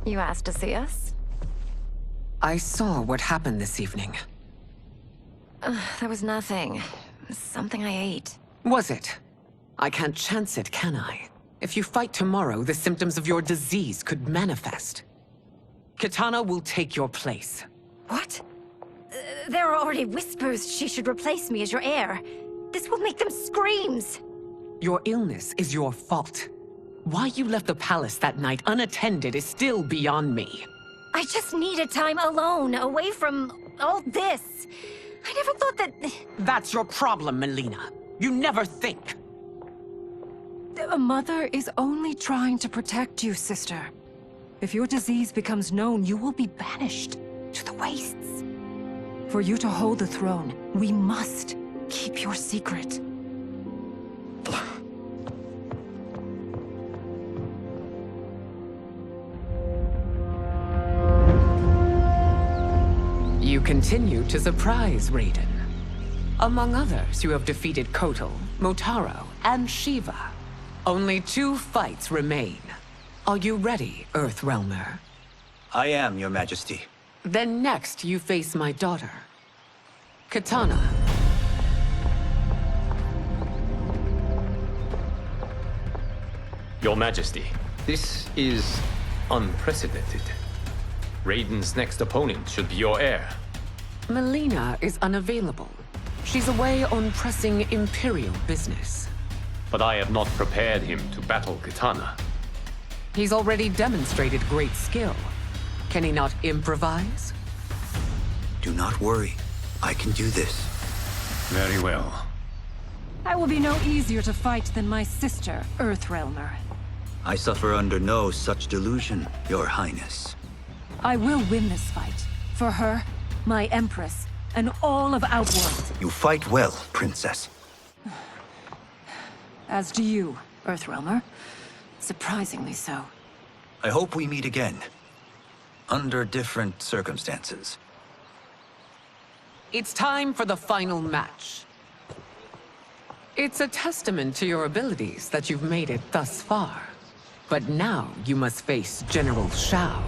S17: You asked to see us?
S21: I saw what happened this evening.
S17: There was nothing. Something I ate.
S21: Was it? I can't chance it, can I? If you fight tomorrow, the symptoms of your disease could manifest. Kitana will take your place.
S17: What? There are already whispers she should replace me as your heir. This will make them screams.
S21: Your illness is your fault. Why you left the palace that night unattended is still beyond me.
S17: I just needed time alone, away from all this. I never thought that...
S21: That's your problem, Mileena. You never think.
S18: A mother is only trying to protect you, sister. If your disease becomes known, you will be banished to the wastes. For you to hold the throne, we must keep your secret.
S21: You continue to surprise Raiden. Among others, you have defeated Kotal, Motaro, and Shiva. Only 2 fights remain. Are you ready, Earthrealmer?
S5: I am, Your Majesty.
S21: Then next, you face my daughter, Kitana.
S1: Your Majesty, this is unprecedented. Raiden's next opponent should be your heir.
S21: Mileena is unavailable. She's away on pressing Imperial business.
S1: But I have not prepared him to battle Kitana.
S21: He's already demonstrated great skill. Can he not improvise?
S5: Do not worry. I can do this.
S1: Very well.
S18: I will be no easier to fight than my sister, Earthrealmer.
S5: I suffer under no such delusion, Your Highness.
S18: I will win this fight. For her, my Empress, and all of Outworld.
S5: You fight well, Princess.
S18: As do you, Earthrealmer. Surprisingly so.
S5: I hope we meet again. Under different circumstances.
S21: It's time for the final match. It's a testament to your abilities that you've made it thus far. But now you must face General Shao.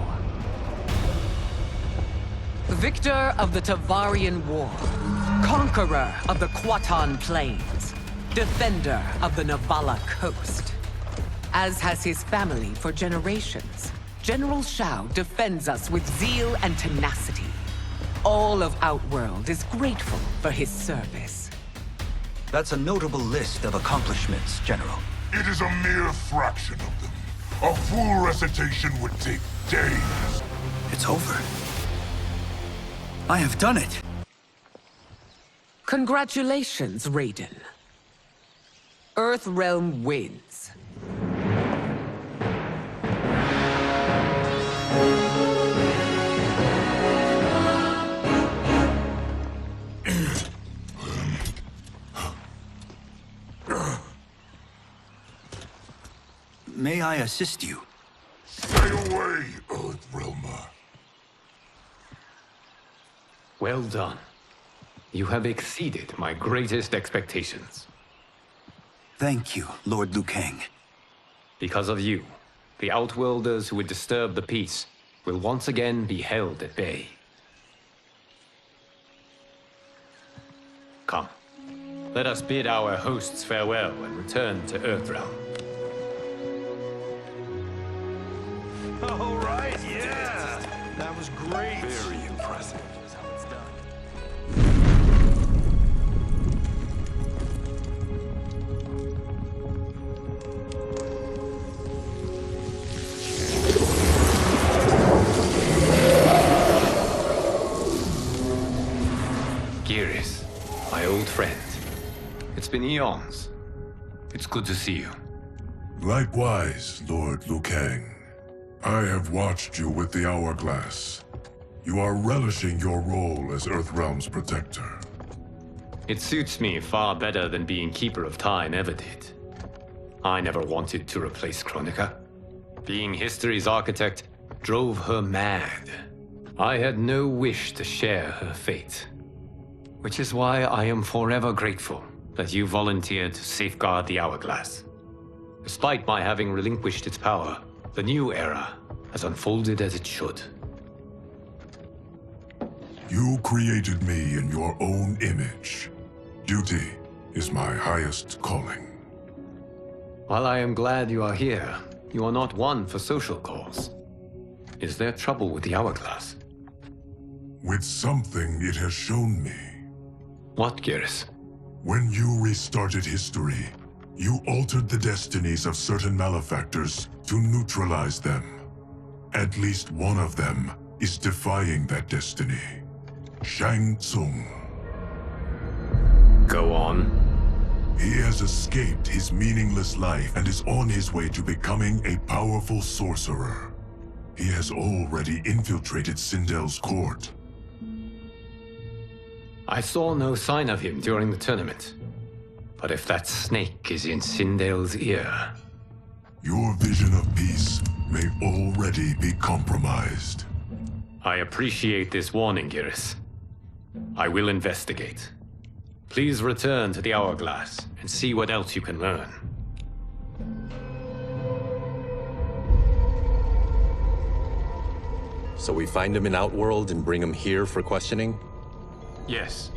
S21: Victor of the Tavarian War. Conqueror of the Kwatan Plains. Defender of the Navala Coast. As has his family for generations, General Shao defends us with zeal and tenacity. All of Outworld is grateful for his service.
S5: That's a notable list of accomplishments, General.
S3: It is a mere fraction of them. A full recitation would take days.
S5: It's over. I have done it.
S21: Congratulations, Raiden. Earthrealm wins.
S5: May I assist you?
S3: Stay away, Earthrealmer.
S1: Well done. You have exceeded my greatest expectations.
S5: Thank you, Lord Liu Kang.
S1: Because of you, the Outworlders who would disturb the peace will once again be held at bay. Come, let us bid our hosts farewell and return to Earthrealm.
S11: All right, yeah! That was great!
S16: Very impressive.
S1: Geras, my old friend. It's been eons. It's good to see you.
S2: Likewise, Lord Liu Kang. I have watched you with the Hourglass. You are relishing your role as Earthrealm's protector.
S1: It suits me far better than being Keeper of Time ever did. I never wanted to replace Chronica. Being history's architect drove her mad. I had no wish to share her fate. Which is why I am forever grateful that you volunteered to safeguard the Hourglass. Despite my having relinquished its power, the new era has unfolded as it should.
S2: You created me in your own image. Duty is my highest calling.
S1: While I am glad you are here, you are not one for social calls. Is there trouble with the Hourglass?
S2: With something it has shown me.
S1: What, Geras?
S2: When you restarted history, You altered the destinies of certain malefactors to neutralize them. At least one of them is defying that destiny. Shang Tsung.
S1: Go on.
S2: He has escaped his meaningless life and is on his way to becoming a powerful sorcerer. He has already infiltrated Sindel's court.
S1: I saw no sign of him during the tournament. But if that snake is in Sindel's ear...
S2: Your vision of peace may already be compromised.
S1: I appreciate this warning, Giris. I will investigate. Please return to the Hourglass and see what else you can learn.
S16: So we find him in Outworld and bring him here for questioning?
S1: Yes.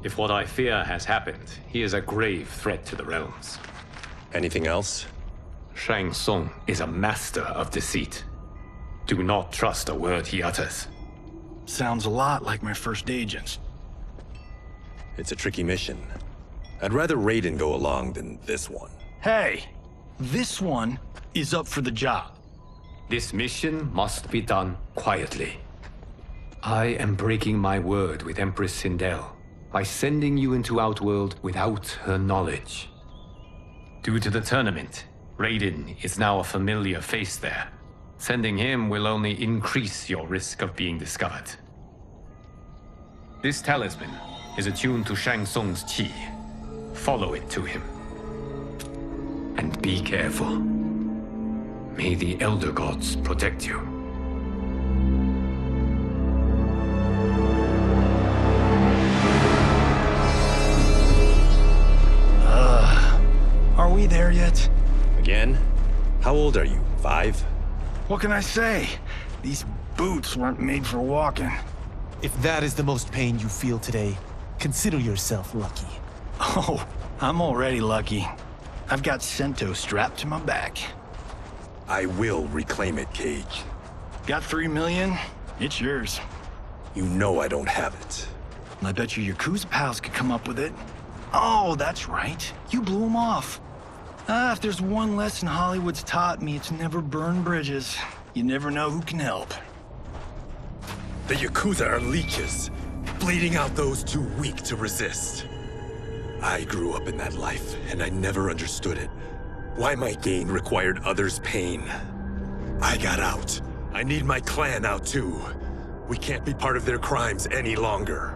S1: If what I fear has happened, he is a grave threat to the realms.
S16: Anything else?
S1: Shang Tsung is a master of deceit. Do not trust a word he utters.
S11: Sounds a lot like my first agents.
S16: It's a tricky mission. I'd rather Raiden go along than this one.
S11: Hey! This one is up for the job.
S1: This mission must be done quietly. I am breaking my word with Empress Sindel by sending you into Outworld without her knowledge. Due to the tournament, Raiden is now a familiar face there. Sending him will only increase your risk of being discovered. This talisman is attuned to Shang Tsung's chi. Follow it to him. And be careful. May the Elder Gods protect you.
S11: Are we there yet?
S16: Again? How old are you? 5?
S11: What can I say? These boots weren't made for walking.
S6: If that is the most pain you feel today, consider yourself lucky.
S11: Oh, I'm already lucky. I've got Sento strapped to my back.
S16: I will reclaim it, Cage.
S11: Got 3 million? It's yours.
S16: You know I don't have it.
S11: I bet your Yakuza pals could come up with it. Oh, that's right. You blew them off. If there's one lesson Hollywood's taught me, it's never burn bridges. You never know who can help.
S16: The Yakuza are leeches, bleeding out those too weak to resist. I grew up in that life, and I never understood it. Why my gain required others' pain. I got out. I need my clan out too. We can't be part of their crimes any longer.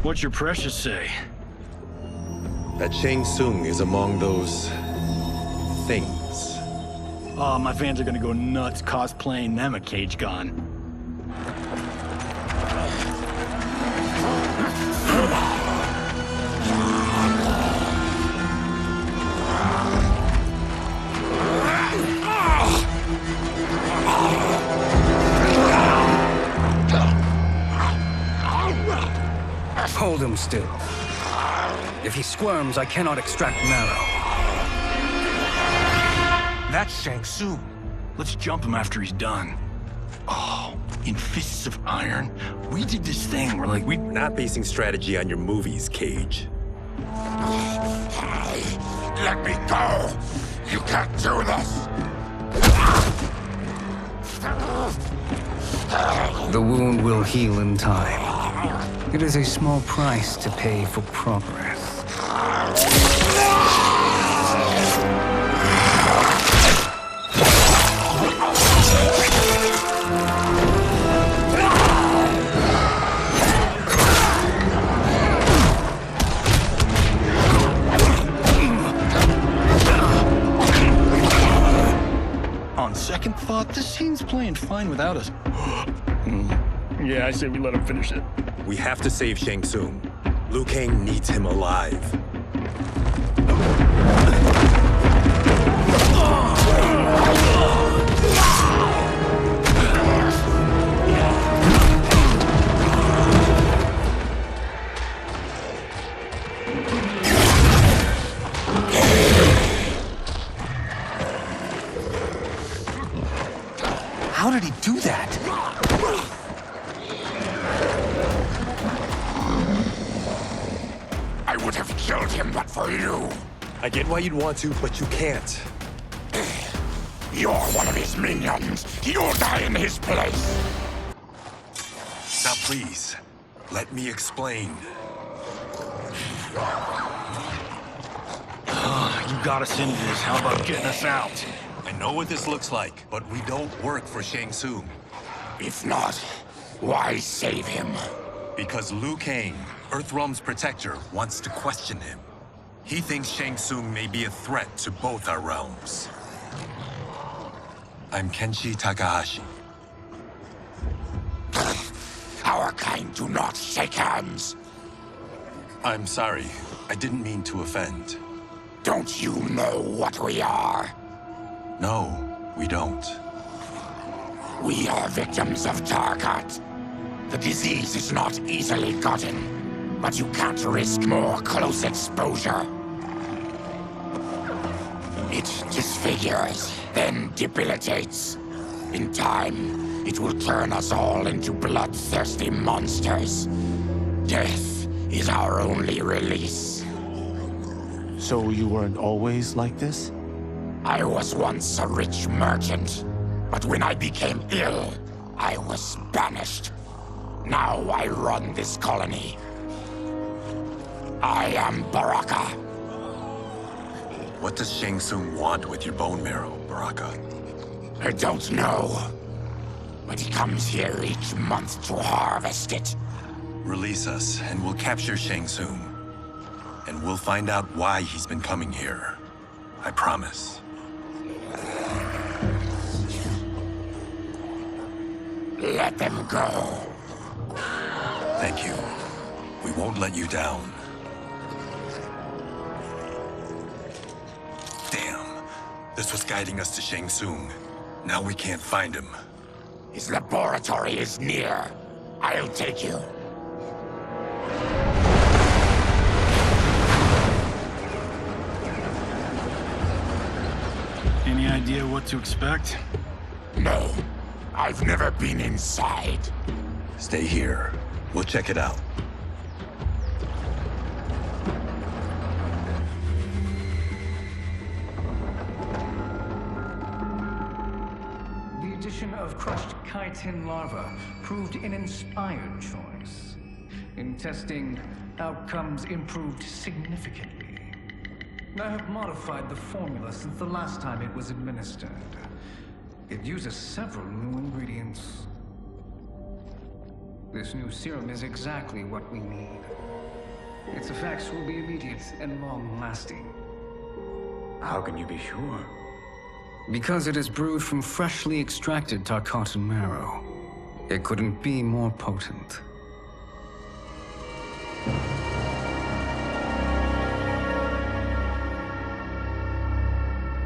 S11: What's your precious say?
S16: That Shang Tsung is among those... things.
S11: Oh, my fans are gonna go nuts cosplaying them a Cage Gun.
S4: Hold him still. If he squirms, I cannot extract marrow.
S11: That's Shang Tsung. Let's jump him after he's done. Oh, in Fists of Iron, we did this thing where we're
S16: not basing strategy on your movies, Cage.
S12: Let me go! You can't do this!
S4: The wound will heal in time. It is a small price to pay for progress.
S11: On second thought, this scene's playing fine without us. Yeah, I say we let him finish it.
S16: We have to save Shang Tsung. Liu Kang needs him alive.
S6: How did he do that?
S12: I would have killed him but for you.
S16: I get why you'd want to, but you can't.
S12: You're one of his minions. You'll die in his place.
S16: Now please, let me explain.
S11: You got us into this. How about getting us out?
S16: I know what this looks like, but we don't work for Shang Tsung.
S12: If not, why save him?
S16: Because Liu Kang, Earthrealm's protector, wants to question him. He thinks Shang Tsung may be a threat to both our realms. I'm Kenshi Takahashi.
S12: Our kind do not shake hands.
S16: I'm sorry. I didn't mean to offend.
S12: Don't you know what we are?
S16: No, we don't.
S12: We are victims of Tarkat. The disease is not easily gotten, but you can't risk more close exposure. It disfigures, then debilitates. In time, it will turn us all into bloodthirsty monsters. Death is our only release.
S6: So you weren't always like this?
S12: I was once a rich merchant, but when I became ill, I was banished. Now I run this colony. I am Baraka.
S16: What does Shang Tsung want with your bone marrow, Baraka?
S12: I don't know, but he comes here each month to harvest it.
S16: Release us, and we'll capture Shang Tsung. And we'll find out why he's been coming here. I promise.
S12: Let them go.
S16: Thank you. We won't let you down. Damn. This was guiding us to Shang Tsung. Now we can't find him.
S12: His laboratory is near. I'll take you.
S11: Any idea what to expect?
S12: No. I've never been inside.
S16: Stay here. We'll check it out.
S8: The addition of crushed chitin larva proved an inspired choice. In testing, outcomes improved significantly. I have modified the formula since the last time it was administered. It uses several new ingredients. This new serum is exactly what we need. Its effects will be immediate and long-lasting.
S4: How can you be sure? Because it is brewed from freshly extracted Tarkatan marrow. It couldn't be more potent.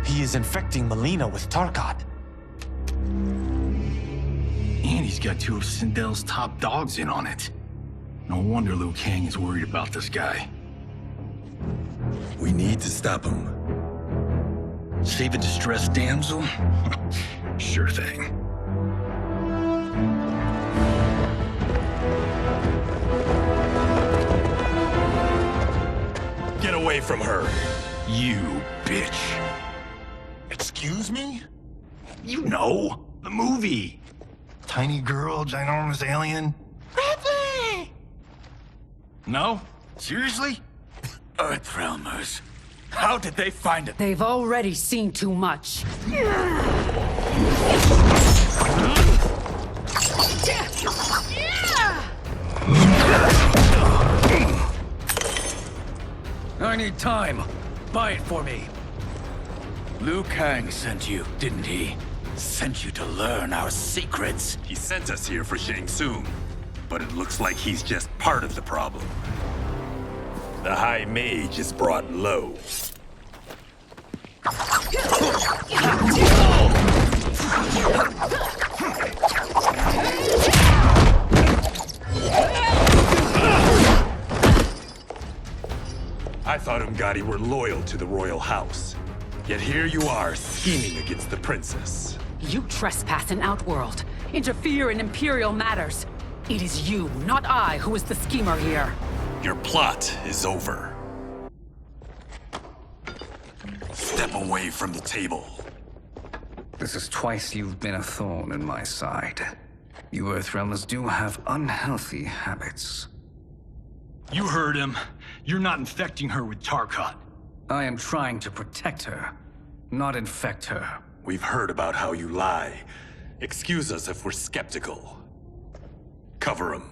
S6: He is infecting Mileena with Tarkat.
S11: And he's got two of Sindel's top dogs in on it. No wonder Liu Kang is worried about this guy.
S16: We need to stop him.
S11: Save a distressed damsel? Sure thing.
S16: Get away from her!
S11: You bitch.
S3: Excuse me?
S11: You know, the movie. Tiny girl, ginormous alien.
S12: Ripley!
S11: No? Seriously?
S8: Earthrealmers. How did they find it?
S19: They've already seen too much.
S8: I need time. Buy it for me. Liu Kang sent you, didn't he? Sent you to learn our secrets.
S16: He sent us here for Shang Tsung, but it looks like he's just part of the problem. The High Mage is brought low. I thought Ungadi were loyal to the royal house. Yet here you are, scheming against the princess.
S19: You trespass in Outworld, interfere in Imperial matters. It is you, not I, who is the schemer here.
S16: Your plot is over. Step away from the table.
S4: This is twice you've been a thorn in my side. You Earthrealmers do have unhealthy habits.
S11: You heard him. You're not infecting her with Tarkat.
S4: I am trying to protect her, not infect her.
S16: We've heard about how you lie. Excuse us if we're skeptical. Cover him.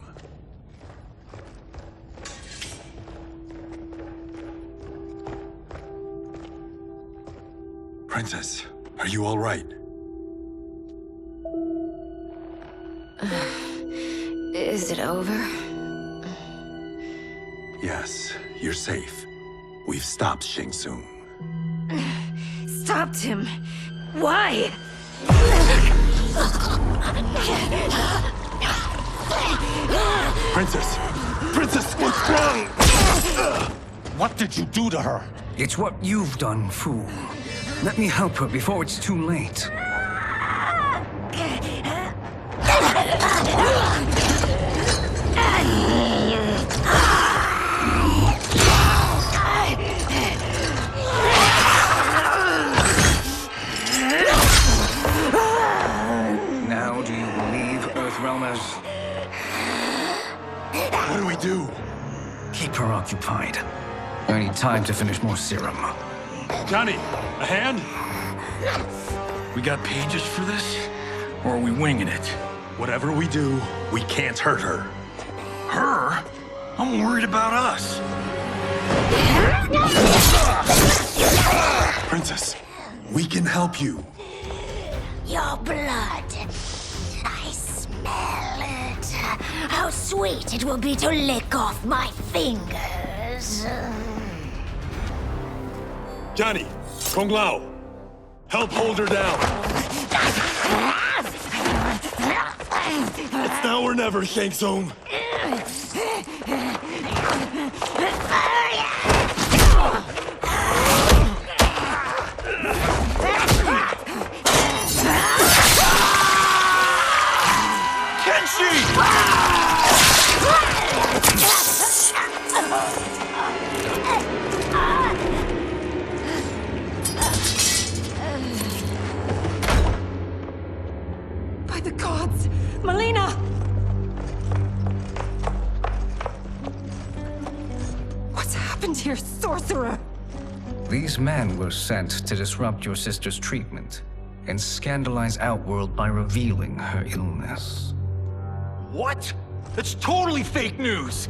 S16: Princess, are you all right?
S17: Is it over?
S16: Yes, you're safe. We've stopped Shang Tsung.
S17: Stopped him? Why?
S16: Princess! Princess, what's wrong?
S11: What did you do to her?
S4: It's what you've done, fool. Let me help her before it's too late. Now do you believe, Earthrealmers?
S16: What do we do?
S4: Keep her occupied. I need time to finish more serum.
S16: Johnny, a hand?
S11: We got pages for this? Or are we winging it?
S16: Whatever we do, we can't hurt her.
S11: Her? I'm worried about us.
S16: Princess, we can help you.
S17: Your blood. I smell it. How sweet it will be to lick off my fingers.
S16: Johnny, Kung Lao, help hold her down. It's now or never, Shang Tsung.
S18: By the gods! Mileena! What's happened here, sorcerer?
S4: These men were sent to disrupt your sister's treatment and scandalize Outworld by revealing her illness.
S11: What? That's totally fake news!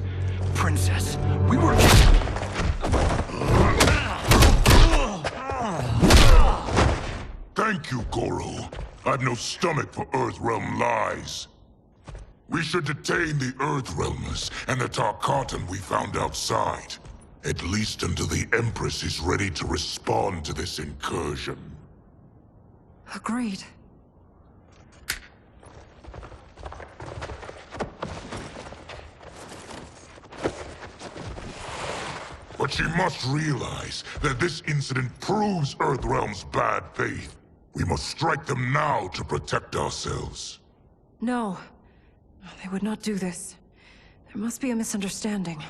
S11: Princess, we were...
S2: Thank you, Goro. I've no stomach for Earthrealm lies. We should detain the Earthrealmers and the Tarkatan we found outside. At least until the Empress is ready to respond to this incursion.
S18: Agreed.
S2: But she must realize that this incident proves Earthrealm's bad faith. We must strike them now to protect ourselves.
S18: No. They would not do this. There must be a misunderstanding.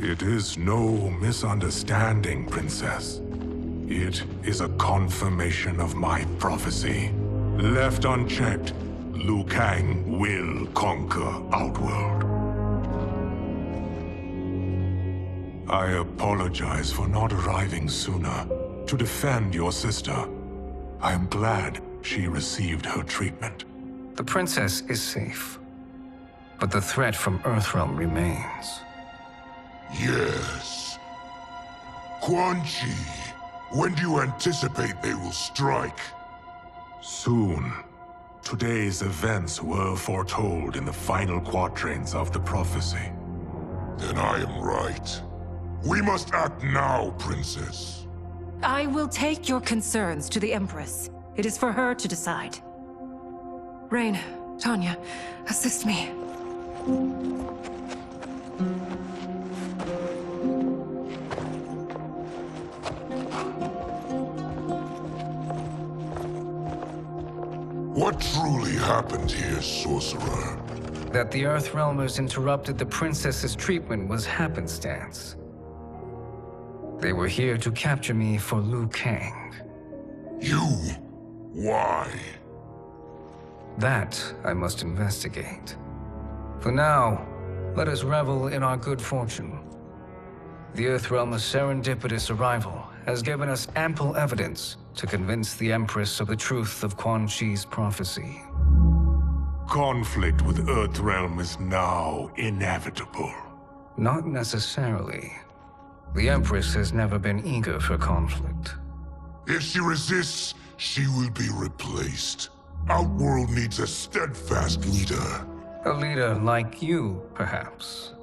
S2: It is no misunderstanding, Princess. It is a confirmation of my prophecy. Left unchecked, Liu Kang will conquer Outworld. I apologize for not arriving sooner to defend your sister. I am glad she received her treatment.
S4: The princess is safe, but the threat from Earthrealm remains.
S2: Yes. Quan Chi, when do you anticipate they will strike?
S9: Soon. Today's events were foretold in the final quatrains of the prophecy.
S2: Then I am right. We must act now, Princess.
S18: I will take your concerns to the Empress. It is for her to decide. Rain, Tanya, assist me.
S2: What truly happened here, Sorcerer?
S4: That the Earthrealmers interrupted the princess's treatment was happenstance. They were here to capture me for Liu Kang.
S2: You? Why?
S4: That I must investigate. For now, let us revel in our good fortune. The Earthrealm's serendipitous arrival has given us ample evidence to convince the Empress of the truth of Quan Chi's prophecy.
S9: Conflict with Earthrealm is now inevitable.
S4: Not necessarily. The Empress has never been eager for conflict.
S2: If she resists, she will be replaced. Outworld needs a steadfast leader.
S4: A leader like you, perhaps.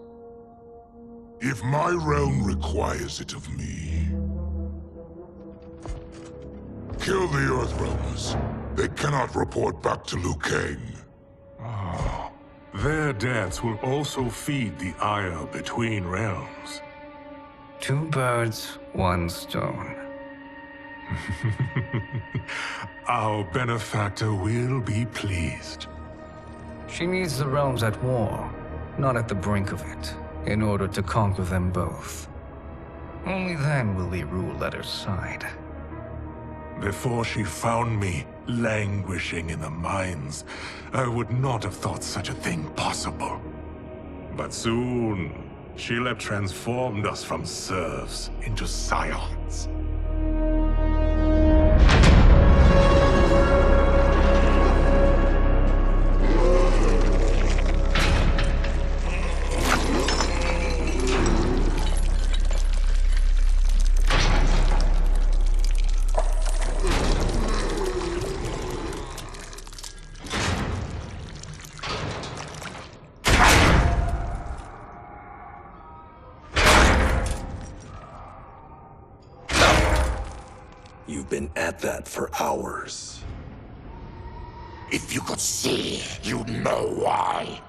S2: If my realm requires it of me. Kill the Earthrealmers. They cannot report back to Liu Kang.
S9: Their deaths will also feed the ire between realms.
S4: 2 birds, 1 stone.
S9: Our benefactor will be pleased.
S4: She needs the realms at war, not at the brink of it, in order to conquer them both. Only then will we rule at her side.
S9: Before she found me languishing in the mines, I would not have thought such a thing possible. But soon, she'll have transformed us from serfs into scions.
S16: You've been at that for hours.
S12: If you could see, you'd know why.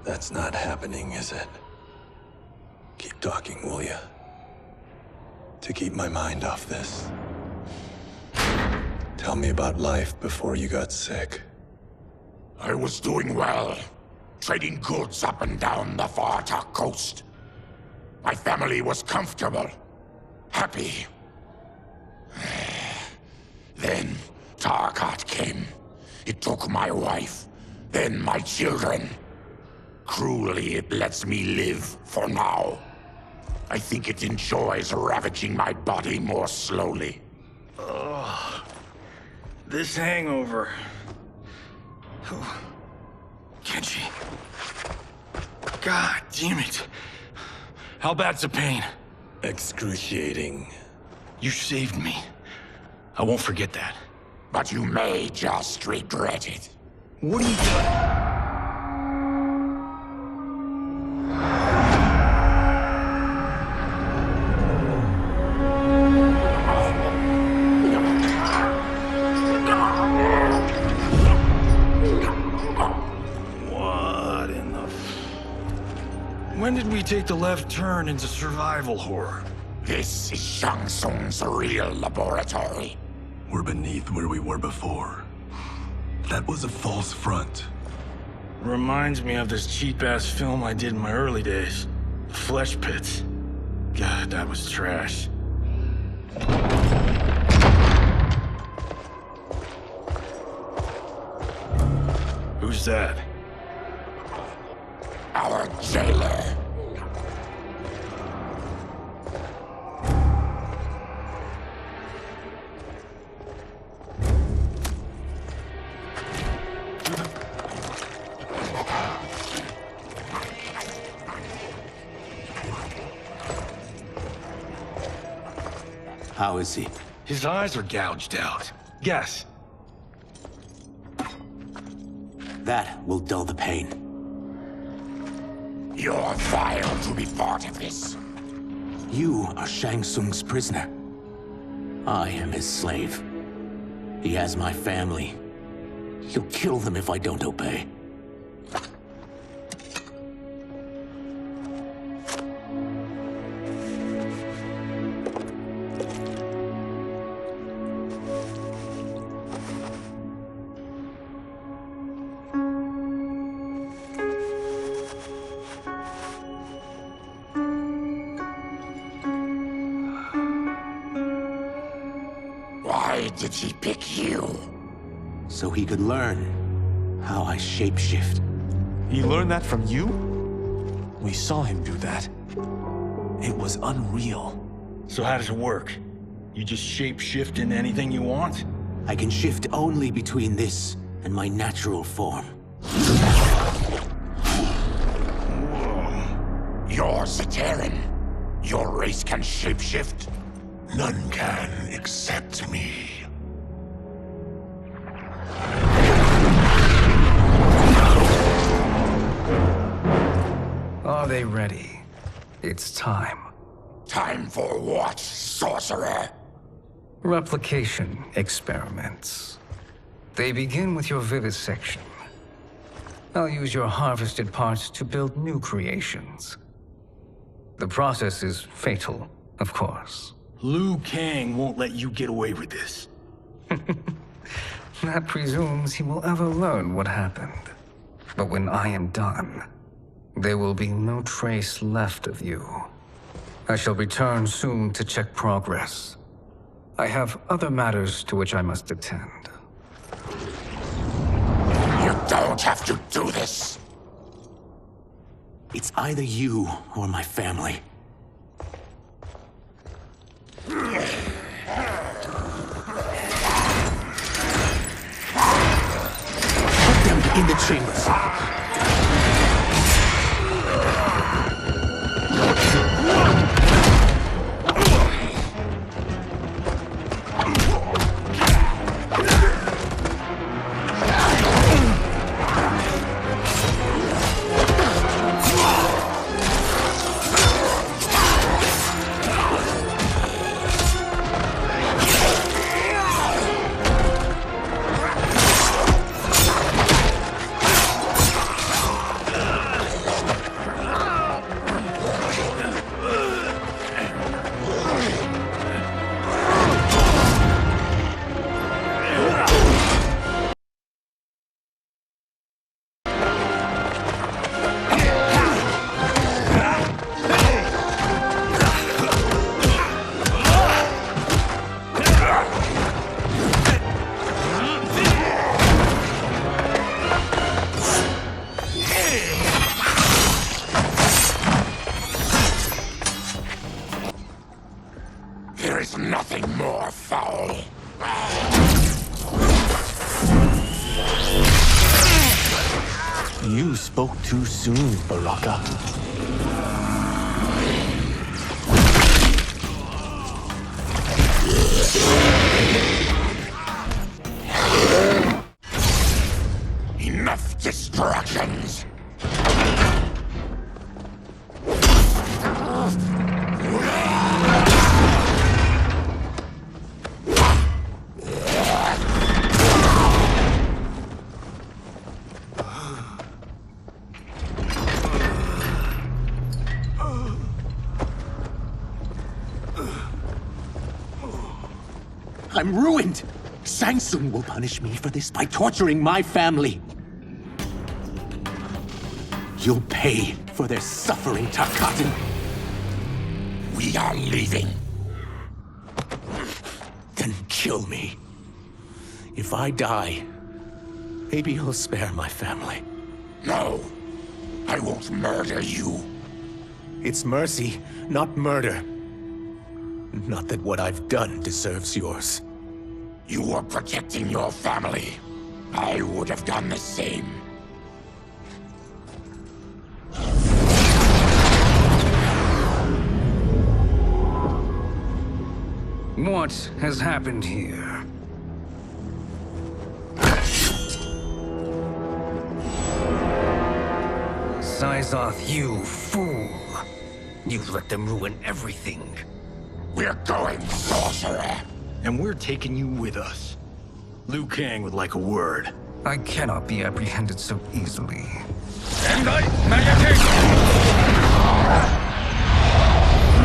S16: That's not happening, is it? Keep talking, will ya? To keep my mind off this. Tell me about life before you got sick.
S12: I was doing well, trading goods up and down the Varta coast. My family was comfortable, happy. Then Tarkat came. It took my wife, then my children. Cruelly, it lets me live for now. I think it enjoys ravaging my body more slowly.
S11: Ugh. This hangover. Kenshi. God damn it. How bad's the pain?
S16: Excruciating.
S11: You saved me. I won't forget that.
S12: But you may just regret it.
S11: What are you doing? When did we take the left turn into survival horror?
S12: This is Shang Tsung's real laboratory.
S9: We're beneath where we were before. That was a false front.
S11: Reminds me of this cheap-ass film I did in my early days. Flesh Pits. God, that was trash. Who's that?
S12: Our jailer.
S7: How is he?
S11: His eyes are gouged out. Guess.
S7: That will dull the pain.
S12: You're vile to be part of this.
S7: You are Shang Tsung's prisoner. I am his slave. He has my family. He'll kill them if I don't obey.
S12: Why did he pick you?
S7: So he could learn how I shapeshift.
S6: He learned that from you? We saw him do that. It was unreal.
S11: So how does it work? You just shape-shift into anything you want?
S7: I can shift only between this and my natural form.
S12: You're Zateran. Your race can shapeshift.
S2: None can except me.
S4: Are they ready? It's time.
S12: Time for what, sorcerer?
S4: Replication experiments. They begin with your vivisection. I'll use your harvested parts to build new creations. The process is fatal, of course.
S11: Liu Kang won't let you get away with this.
S4: That presumes he will ever learn what happened. But when I am done, there will be no trace left of you. I shall return soon to check progress. I have other matters to which I must attend.
S12: You don't have to do this.
S7: It's either you or my family. Put them in the chambers.
S12: There is nothing more foul.
S6: You spoke too soon, Baraka.
S12: Enough distractions.
S7: I'm ruined! Shang Tsung will punish me for this by torturing my family. You'll pay for their suffering, Tarkatan.
S12: We are leaving.
S7: Then kill me. If I die, maybe you'll spare my family.
S12: No, I won't murder you.
S7: It's mercy, not murder. Not that what I've done deserves yours.
S12: You were protecting your family. I would have done the same.
S4: What has happened here? Syzoth, you fool! You let them ruin everything.
S12: We're going, sorcerer.
S11: And we're taking you with us. Liu Kang would like a word.
S4: I cannot be apprehended so easily.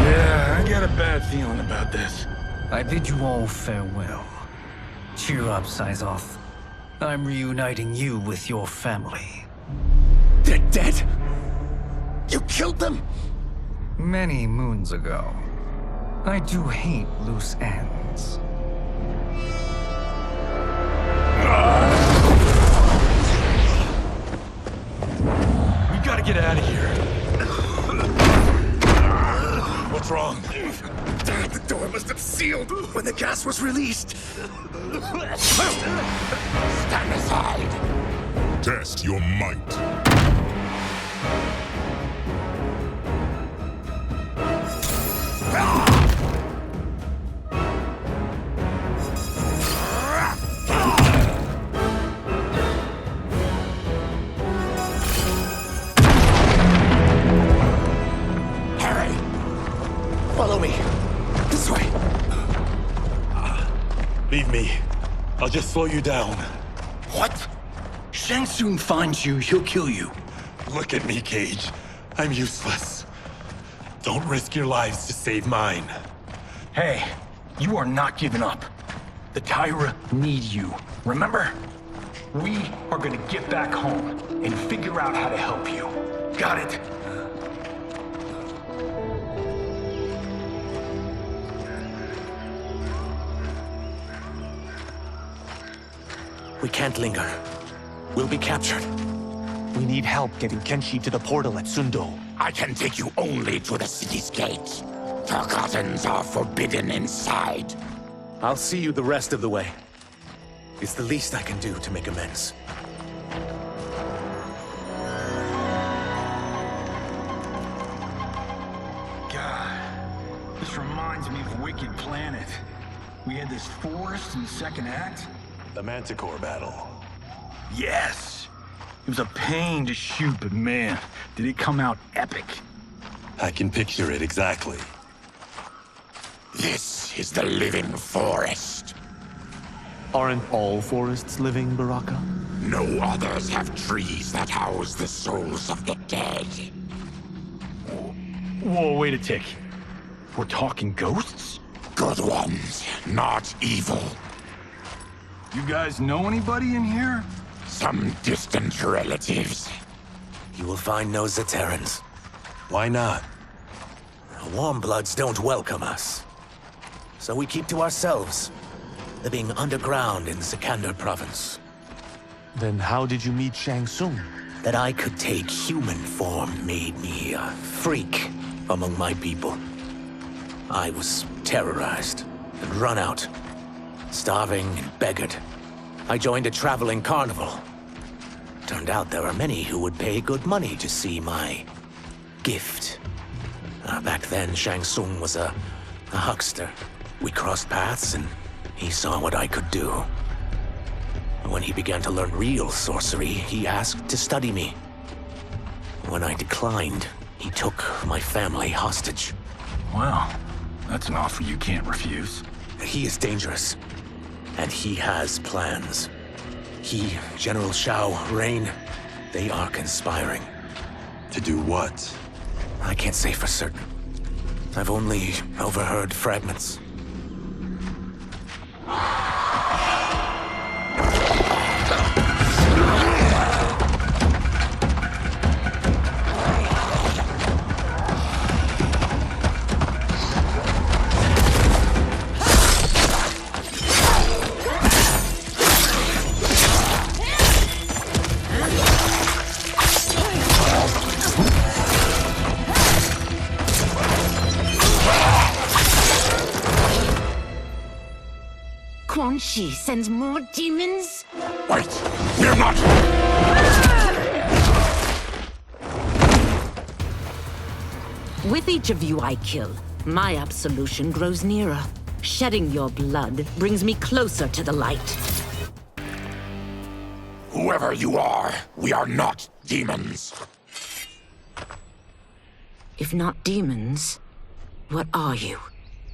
S11: Yeah, I got a bad feeling about this.
S4: I bid you all farewell. Cheer up, Syzoth. I'm reuniting you with your family.
S11: They're dead? You killed them?
S4: Many moons ago. I do hate loose ends.
S11: We gotta get out of here.
S3: What's wrong?
S11: The door must have sealed when the gas was released.
S12: Stand aside.
S2: Test your might.
S11: Follow me. This way.
S3: Leave me. I'll just slow you down.
S11: What? Shang soon finds you, he'll kill you.
S3: Look at me, Cage. I'm useless. Don't risk your lives to save mine.
S11: Hey, you are not giving up. The Tyra need you, remember? We are gonna get back home and figure out how to help you. Got it?
S7: We can't linger. We'll be captured.
S6: We need help getting Kenshi to the portal at Sindel.
S12: I can take you only to the city's gate. Tarkatans are forbidden inside.
S7: I'll see you the rest of the way. It's the least I can do to make amends.
S11: God, this reminds me of Wicked Planet. We had this forest in the second act.
S3: The Manticore battle.
S11: Yes! It was a pain to shoot, but man, did it come out epic.
S3: I can picture it exactly.
S12: This is the living forest.
S6: Aren't all forests living, Baraka?
S12: No others have trees that house the souls of the dead.
S11: Whoa, wait a tick. We're talking ghosts?
S12: Good ones, not evil.
S11: You guys know anybody in here?
S12: Some distant relatives.
S7: You will find no Zaterrans. Why not? Warm bloods don't welcome us. So we keep to ourselves, living underground in Sikander province.
S6: Then how did you meet Shang Tsung?
S7: That I could take human form made me a freak among my people. I was terrorized and run out, starving and beggared. I joined a traveling carnival. Turned out there are many who would pay good money to see my gift. Back then, Shang Tsung was a huckster. We crossed paths and he saw what I could do. When he began to learn real sorcery, he asked to study me. When I declined, he took my family hostage.
S11: Well, that's an offer you can't refuse.
S7: He is dangerous, and he has plans. He, General Shao, Rain, they are conspiring.
S3: To do what?
S7: I can't say for certain. I've only overheard fragments.
S17: Kenshi sends more demons?
S12: Wait! We're not!
S10: With each of you I kill, my absolution grows nearer. Shedding your blood brings me closer to the light.
S12: Whoever you are, we are not demons.
S10: If not demons, what are you?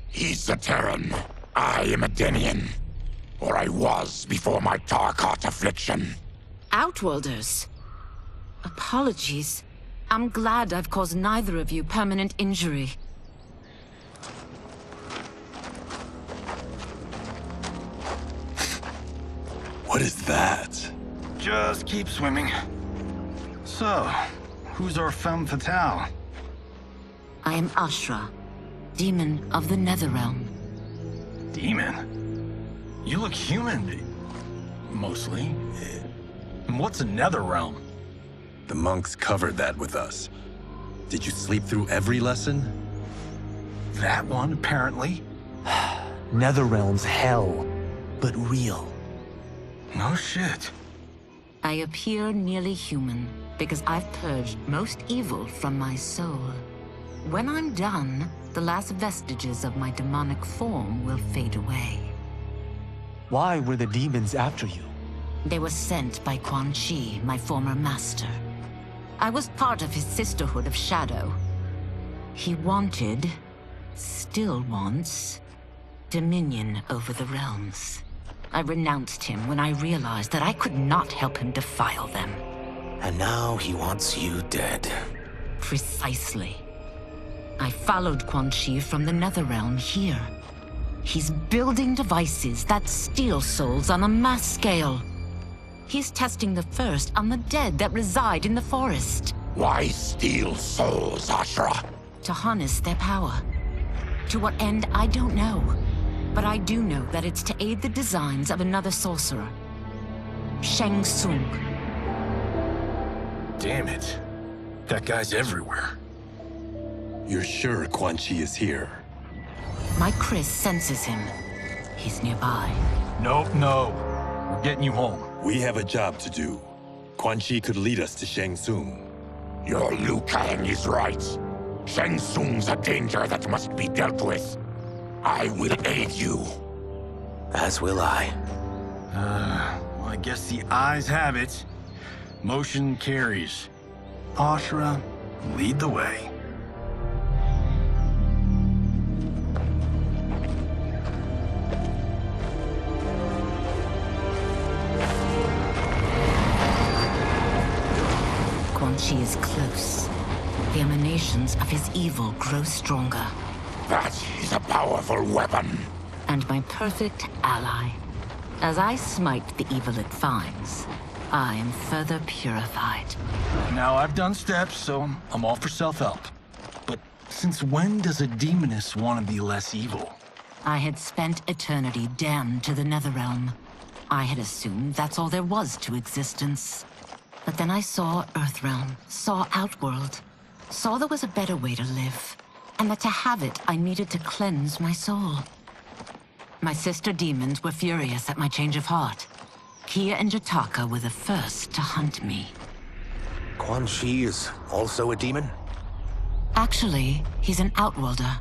S12: He's a Terran. I am a Denian. Or I was before my Tarkat affliction.
S10: Outworlders. Apologies. I'm glad I've caused neither of you permanent injury.
S16: What is that?
S11: Just keep swimming. So, who's our femme fatale?
S10: I am Ashrah, demon of the Netherrealm.
S11: Demon? You look human. Mostly. And what's a Netherrealm?
S16: The monks covered that with us. Did you sleep through every lesson?
S11: That one, apparently.
S6: Netherrealm's hell, but real.
S11: No shit.
S10: I appear nearly human because I've purged most evil from my soul. When I'm done, the last vestiges of my demonic form will fade away.
S6: Why were the demons after you?
S10: They were sent by Quan Chi, my former master. I was part of his Sisterhood of Shadow. He wanted, still wants, dominion over the realms. I renounced him when I realized that I could not help him defile them.
S7: And now he wants you dead.
S10: Precisely. I followed Quan Chi from the Netherrealm here. He's building devices that steal souls on a mass scale. He's testing the first on the dead that reside in the forest.
S12: Why steal souls, Ashrah?
S10: To harness their power. To what end, I don't know. But I do know that it's to aid the designs of another sorcerer. Shang Tsung.
S11: Damn it. That guy's everywhere.
S16: You're sure Quan Chi is here?
S10: My Chris senses him. He's nearby.
S11: Nope, no. We're getting you home.
S16: We have a job to do. Quan Chi could lead us to Shang Tsung.
S12: Your Liu Kang is right. Shang Tsung's a danger that must be dealt with. I will aid you.
S7: As will I.
S11: Well, I guess the eyes have it. Motion carries. Ashrah, lead the way.
S10: Quan Chi is close. The emanations of his evil grow stronger.
S12: That is a powerful weapon.
S10: And my perfect ally. As I smite the evil it finds, I am further purified.
S11: Now, I've done steps, so I'm all for self-help. But since when does a demoness want to be less evil?
S10: I had spent eternity damned to the Netherrealm. I had assumed that's all there was to existence. But then I saw Earthrealm, saw Outworld, saw there was a better way to live, and that to have it, I needed to cleanse my soul. My sister demons were furious at my change of heart. Kia and Jataka were the first to hunt me.
S7: Quan Chi is also a demon?
S10: Actually, he's an Outworlder.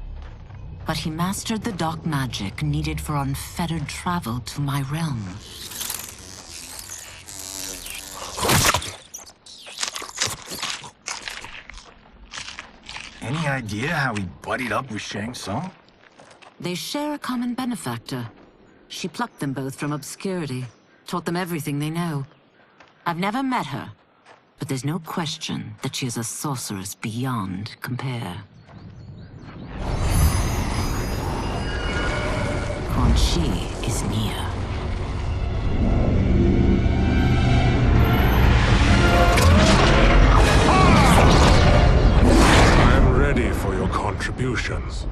S10: But he mastered the dark magic needed for unfettered travel to my realm.
S11: Any idea how he buddied up with Shang Tsung?
S10: They share a common benefactor. She plucked them both from obscurity, taught them everything they know. I've never met her, but there's no question that she is a sorceress beyond compare. Quan Chi is near.
S9: I'm ready for your contributions.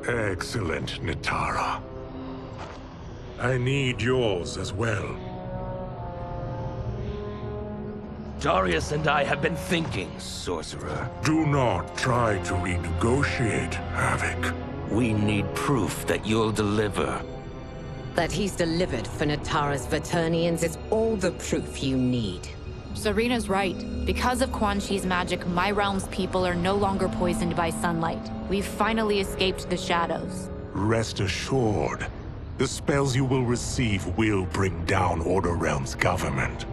S9: Excellent, Nitara. I need yours as well.
S22: Darius and I have been thinking, Sorcerer.
S9: Do not try to renegotiate, Havoc.
S22: We need proof that you'll deliver.
S15: That he's delivered for Natara's Vaternians is all the proof you need.
S13: Serena's right. Because of Quan Chi's magic, my realm's people are no longer poisoned by sunlight. We've finally escaped the shadows.
S9: Rest assured, the spells you will receive will bring down Order Realm's government.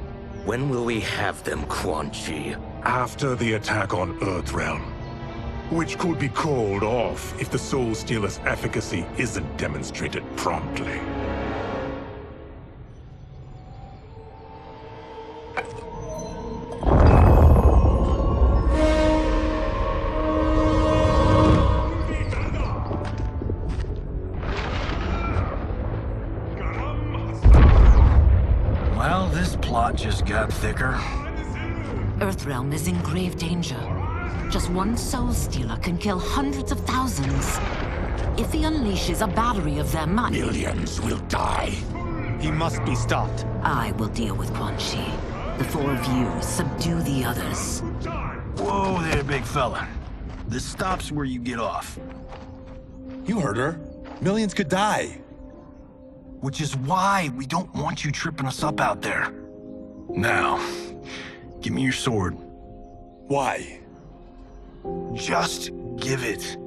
S7: When will we have them, Quan Chi?
S9: After the attack on Earthrealm, which could be called off if the Soul Stealer's efficacy isn't demonstrated promptly.
S11: Well, this plot just got thicker.
S10: Earthrealm is in grave danger. Just one Soul Stealer can kill hundreds of thousands. If he unleashes a battery of them,
S12: millions will die.
S6: He must be stopped.
S10: I will deal with Quan Chi. The four of you subdue the others.
S11: Whoa there, big fella. This stops where you get off.
S16: You heard her. Millions could die.
S11: Which is why we don't want you tripping us up out there. Now, give me your sword.
S16: Why?
S11: Just give it.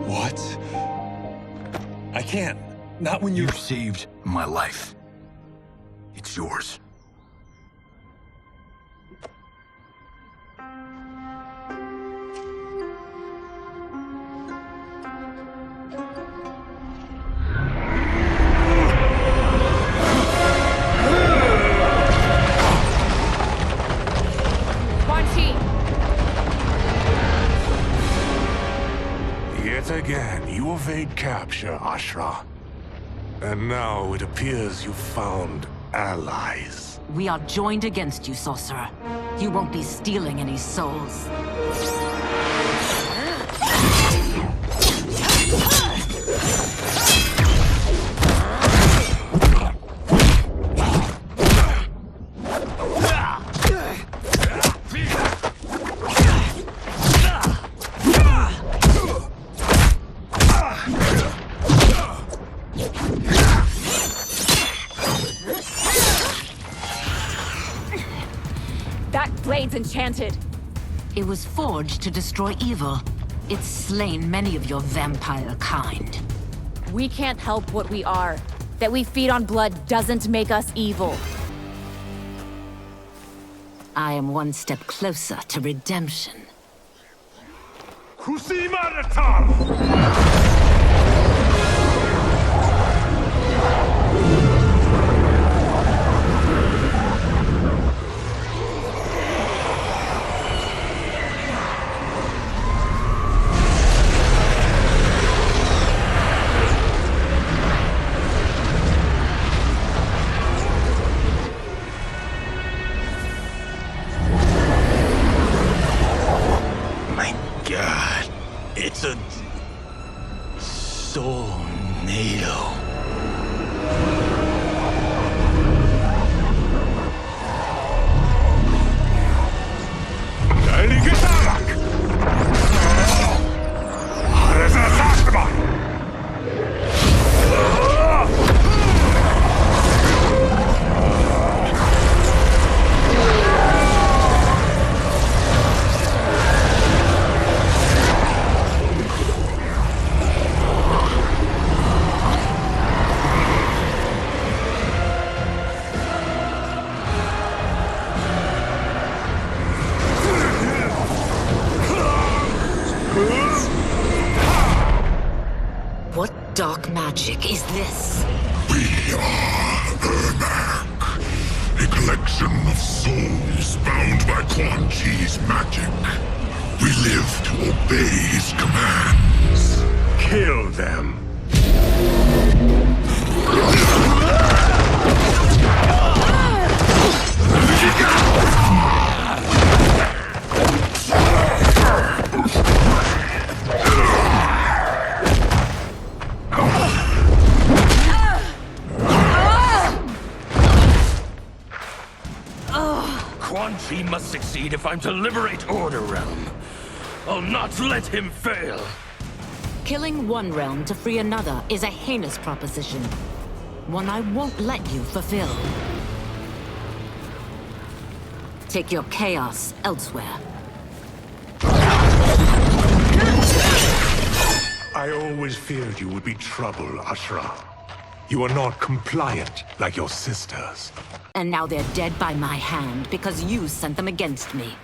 S16: What? I can't. Not when
S11: You've saved my life. It's yours.
S9: Yet again, you evade capture, Ashrah. And now it appears you've found allies.
S10: We are joined against you, sorcerer. You won't be stealing any souls.
S13: Blade's enchanted.
S10: It was forged to destroy evil. It's slain many of your vampire kind.
S13: We can't help what we are. That we feed on blood doesn't make us evil.
S10: I am one step closer to redemption.
S11: It's a soul-nado.
S10: Dark magic is this?
S2: We are Ermac, a collection of souls bound by Quan Chi's magic. We live to obey his commands.
S9: Kill them.
S11: Quan
S22: He must succeed if I'm to liberate Order Realm. I'll not let him fail.
S10: Killing one realm to free another is a heinous proposition. One I won't let you fulfill. Take your chaos elsewhere.
S9: I always feared you would be trouble, Ashrah. You are not compliant like your sisters.
S10: And now they're dead by my hand because you sent them against me.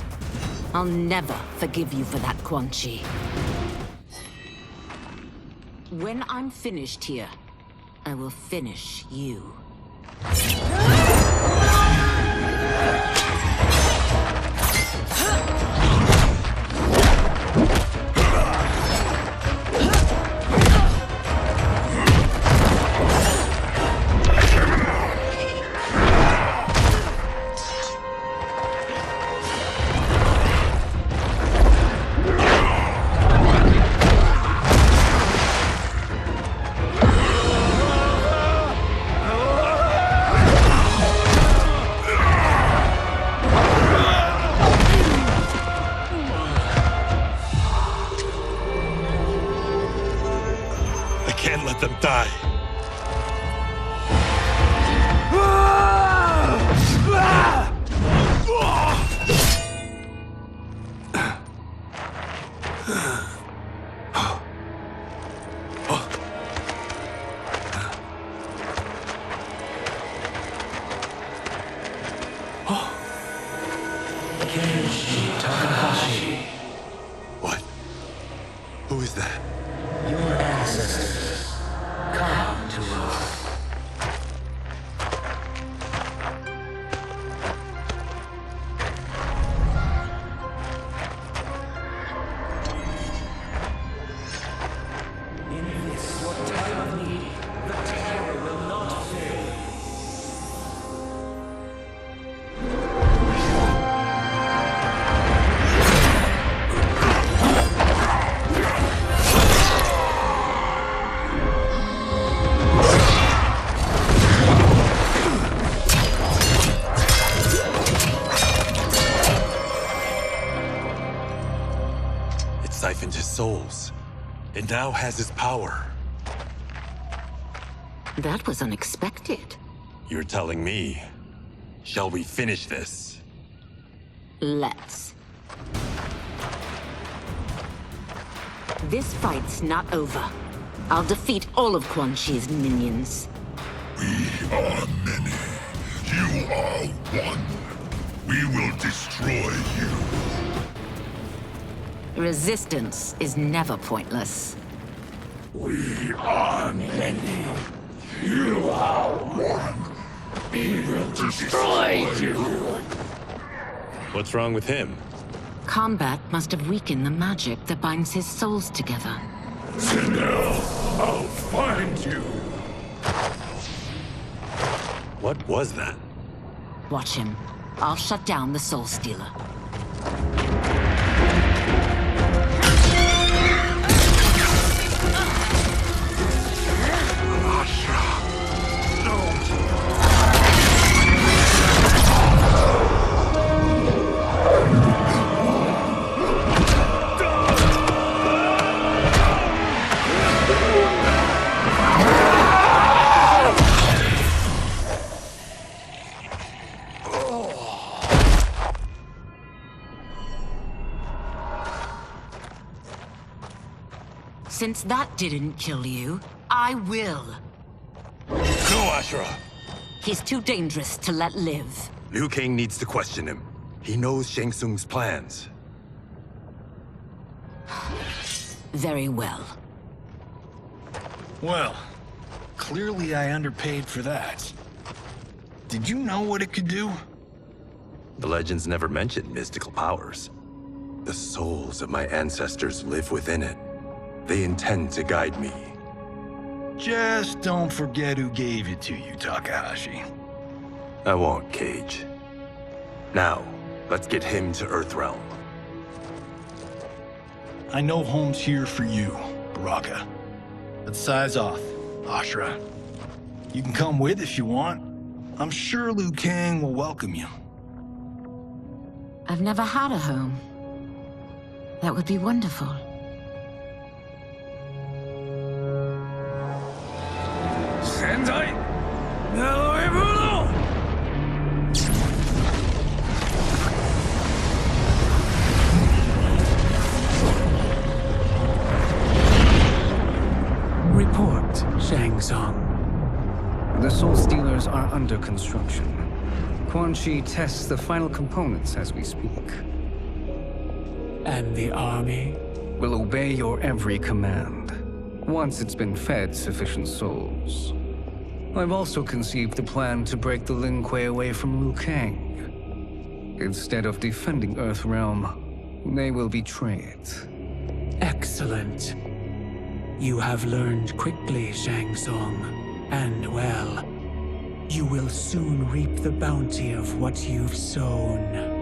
S10: I'll never forgive you for that, Quan Chi. When I'm finished here, I will finish you.
S16: What? Who is that?
S14: Your ancestors. Come to us. In this, your time of need, the terror will not fail.
S16: Siphoned his souls. It now has his power.
S10: That was unexpected.
S16: You're telling me. Shall we finish this?
S10: Let's. This fight's not over. I'll defeat all of Quan Chi's minions.
S2: We are many. You are one. We will destroy you.
S10: Resistance is never pointless.
S2: We are many. You are one. We will destroy you.
S16: What's wrong with him?
S10: Combat must have weakened the magic that binds his souls together.
S2: Sindel, I'll find you.
S16: What was that?
S10: Watch him. I'll shut down the Soul Stealer. Since that didn't kill you, I will.
S16: No, Ashrah!
S10: He's too dangerous to let live.
S16: Liu Kang needs to question him. He knows Shang Tsung's plans.
S10: Very well.
S11: Well, clearly I underpaid for that. Did you know what it could do?
S16: The legends never mentioned mystical powers. The souls of my ancestors live within it. They intend to guide me.
S11: Just don't forget who gave it to you, Takahashi.
S16: I won't, Cage. Now, let's get him to Earthrealm.
S11: I know home's here for you, Baraka. Let's size off, Ashrah. You can come with if you want. I'm sure Liu Kang will welcome you.
S10: I've never had a home. That would be wonderful.
S22: Sendai! Naoibuno!
S4: Report, Shang Tsung. The Soul Stealers are under construction. Quan Chi tests the final components as we speak.
S14: And the army?
S4: Will obey your every command, once it's been fed sufficient souls. I've also conceived a plan to break the Lin Kuei away from Liu Kang. Instead of defending Earthrealm, they will betray it.
S14: Excellent. You have learned quickly, Shang Tsung. And well, you will soon reap the bounty of what you've sown.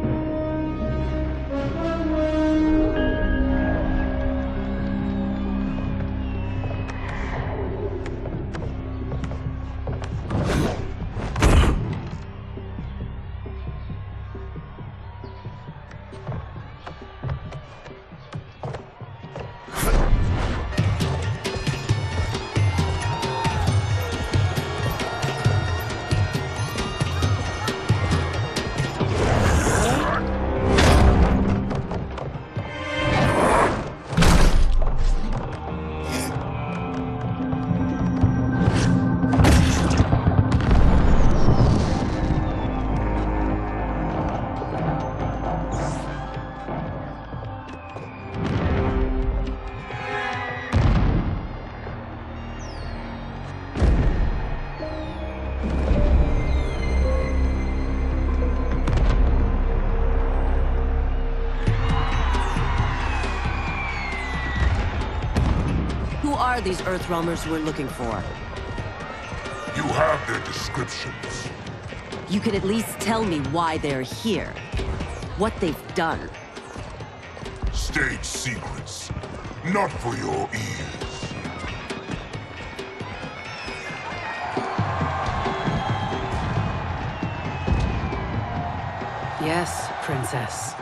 S20: These Earthrealmers we're looking for.
S2: You have their descriptions.
S20: You could at least tell me why they're here. What they've done.
S2: State secrets. Not for your ears.
S19: Yes, Princess.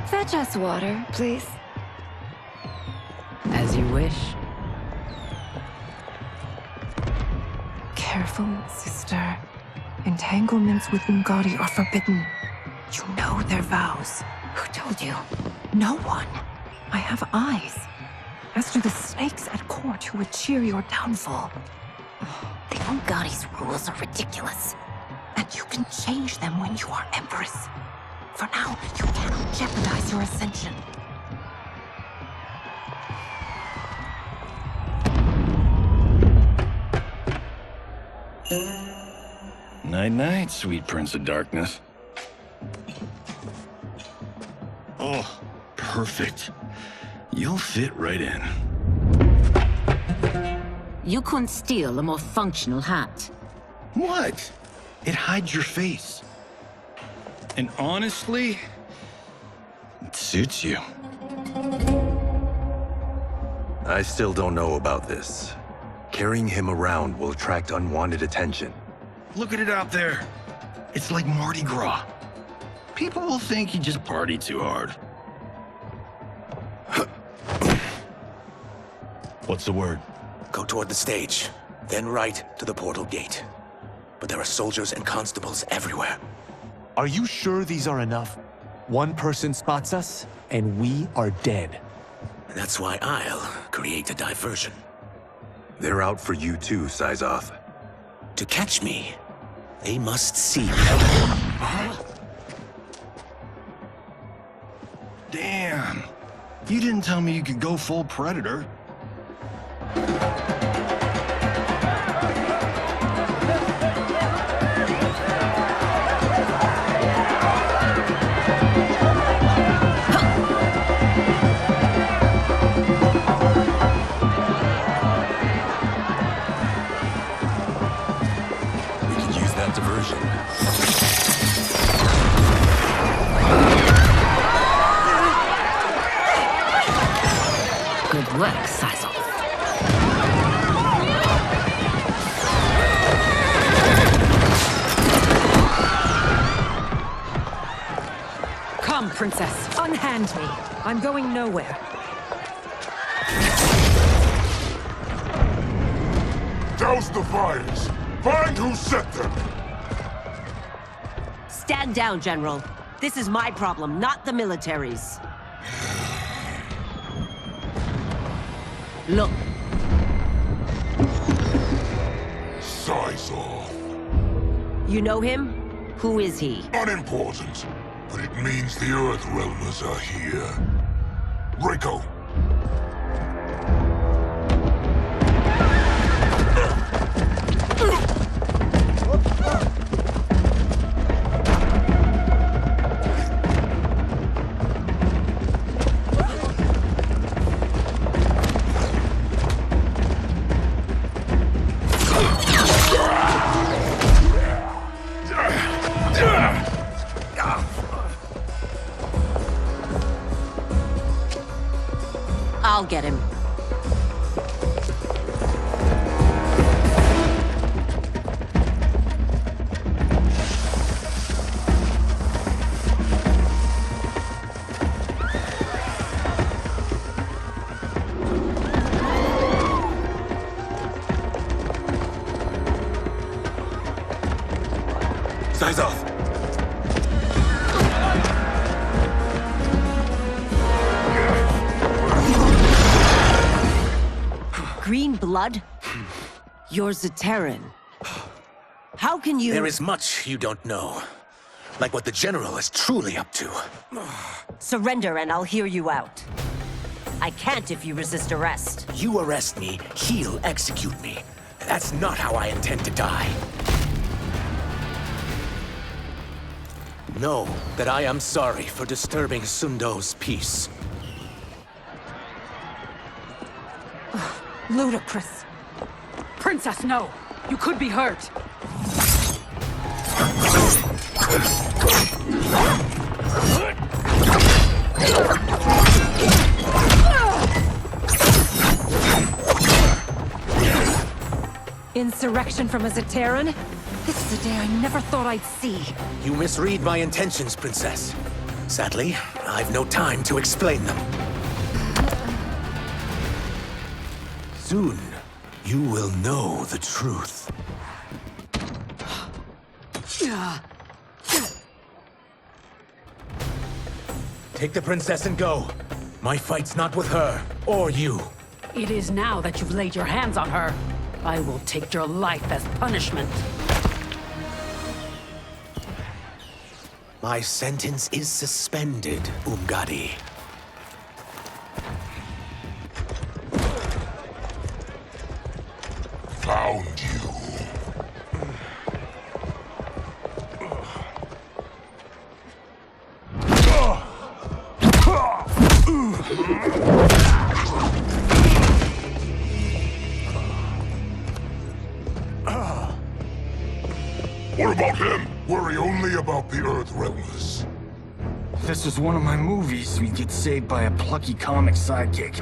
S18: Fetch us water, please.
S19: As you wish.
S18: Careful, sister. Entanglements with Ungadi are forbidden. You know their vows. Who told you? No one. I have eyes. As do the snakes at court who would cheer your downfall.
S17: The Ungadi's rules are ridiculous.
S18: And you can change them when you are Empress. For now, you cannot jeopardize your ascension.
S11: Night-night, sweet Prince of Darkness. Oh, perfect. You'll fit right in.
S10: You couldn't steal a more functional hat.
S11: What? It hides your face. And honestly, it suits you.
S16: I still don't know about this. Carrying him around will attract unwanted attention.
S11: Look at it out there. It's like Mardi Gras. People will think you just party too hard.
S7: What's the word? Go toward the stage, then right to the portal gate. But there are soldiers and constables everywhere.
S6: Are you sure these are enough? One person spots us, and we are dead.
S7: That's why I'll create a diversion.
S16: They're out for you too, Syzoth.
S7: To catch me, they must see me.
S11: Damn. You didn't tell me you could go full Predator.
S10: Good work,
S19: Come, princess.
S18: Unhand me. I'm going nowhere.
S2: Douse the fires! Find who set them!
S20: Stand down, General. This is my problem, not the military's. Look.
S2: Size off.
S20: You know him? Who is he?
S2: Unimportant, but it means the Earth Realmers are here. Rico.
S20: I'll get him.
S16: Size off.
S20: Green blood? You're Zaterran. How can you—
S7: There is much you don't know. Like what the General is truly up to.
S20: Surrender and I'll hear you out. I can't if you resist arrest.
S7: You arrest me, he'll execute me. That's not how I intend to die. Know that I am sorry for disturbing Sundo's peace.
S18: Ludicrous.
S19: Princess, no! You could be hurt!
S18: Insurrection from a Zaterran? This is a day I never thought I'd see.
S7: You misread my intentions, Princess. Sadly, I've no time to explain them. Soon, you will know the truth. Take the princess and go. My fight's not with her, or you.
S19: It is now that you've laid your hands on her. I will take your life as punishment.
S7: My sentence is suspended, Umgadi.
S2: Found you. What about him? Worry only about the Earth Realmers.
S11: If this was one of my movies, we'd get saved by a plucky comic sidekick.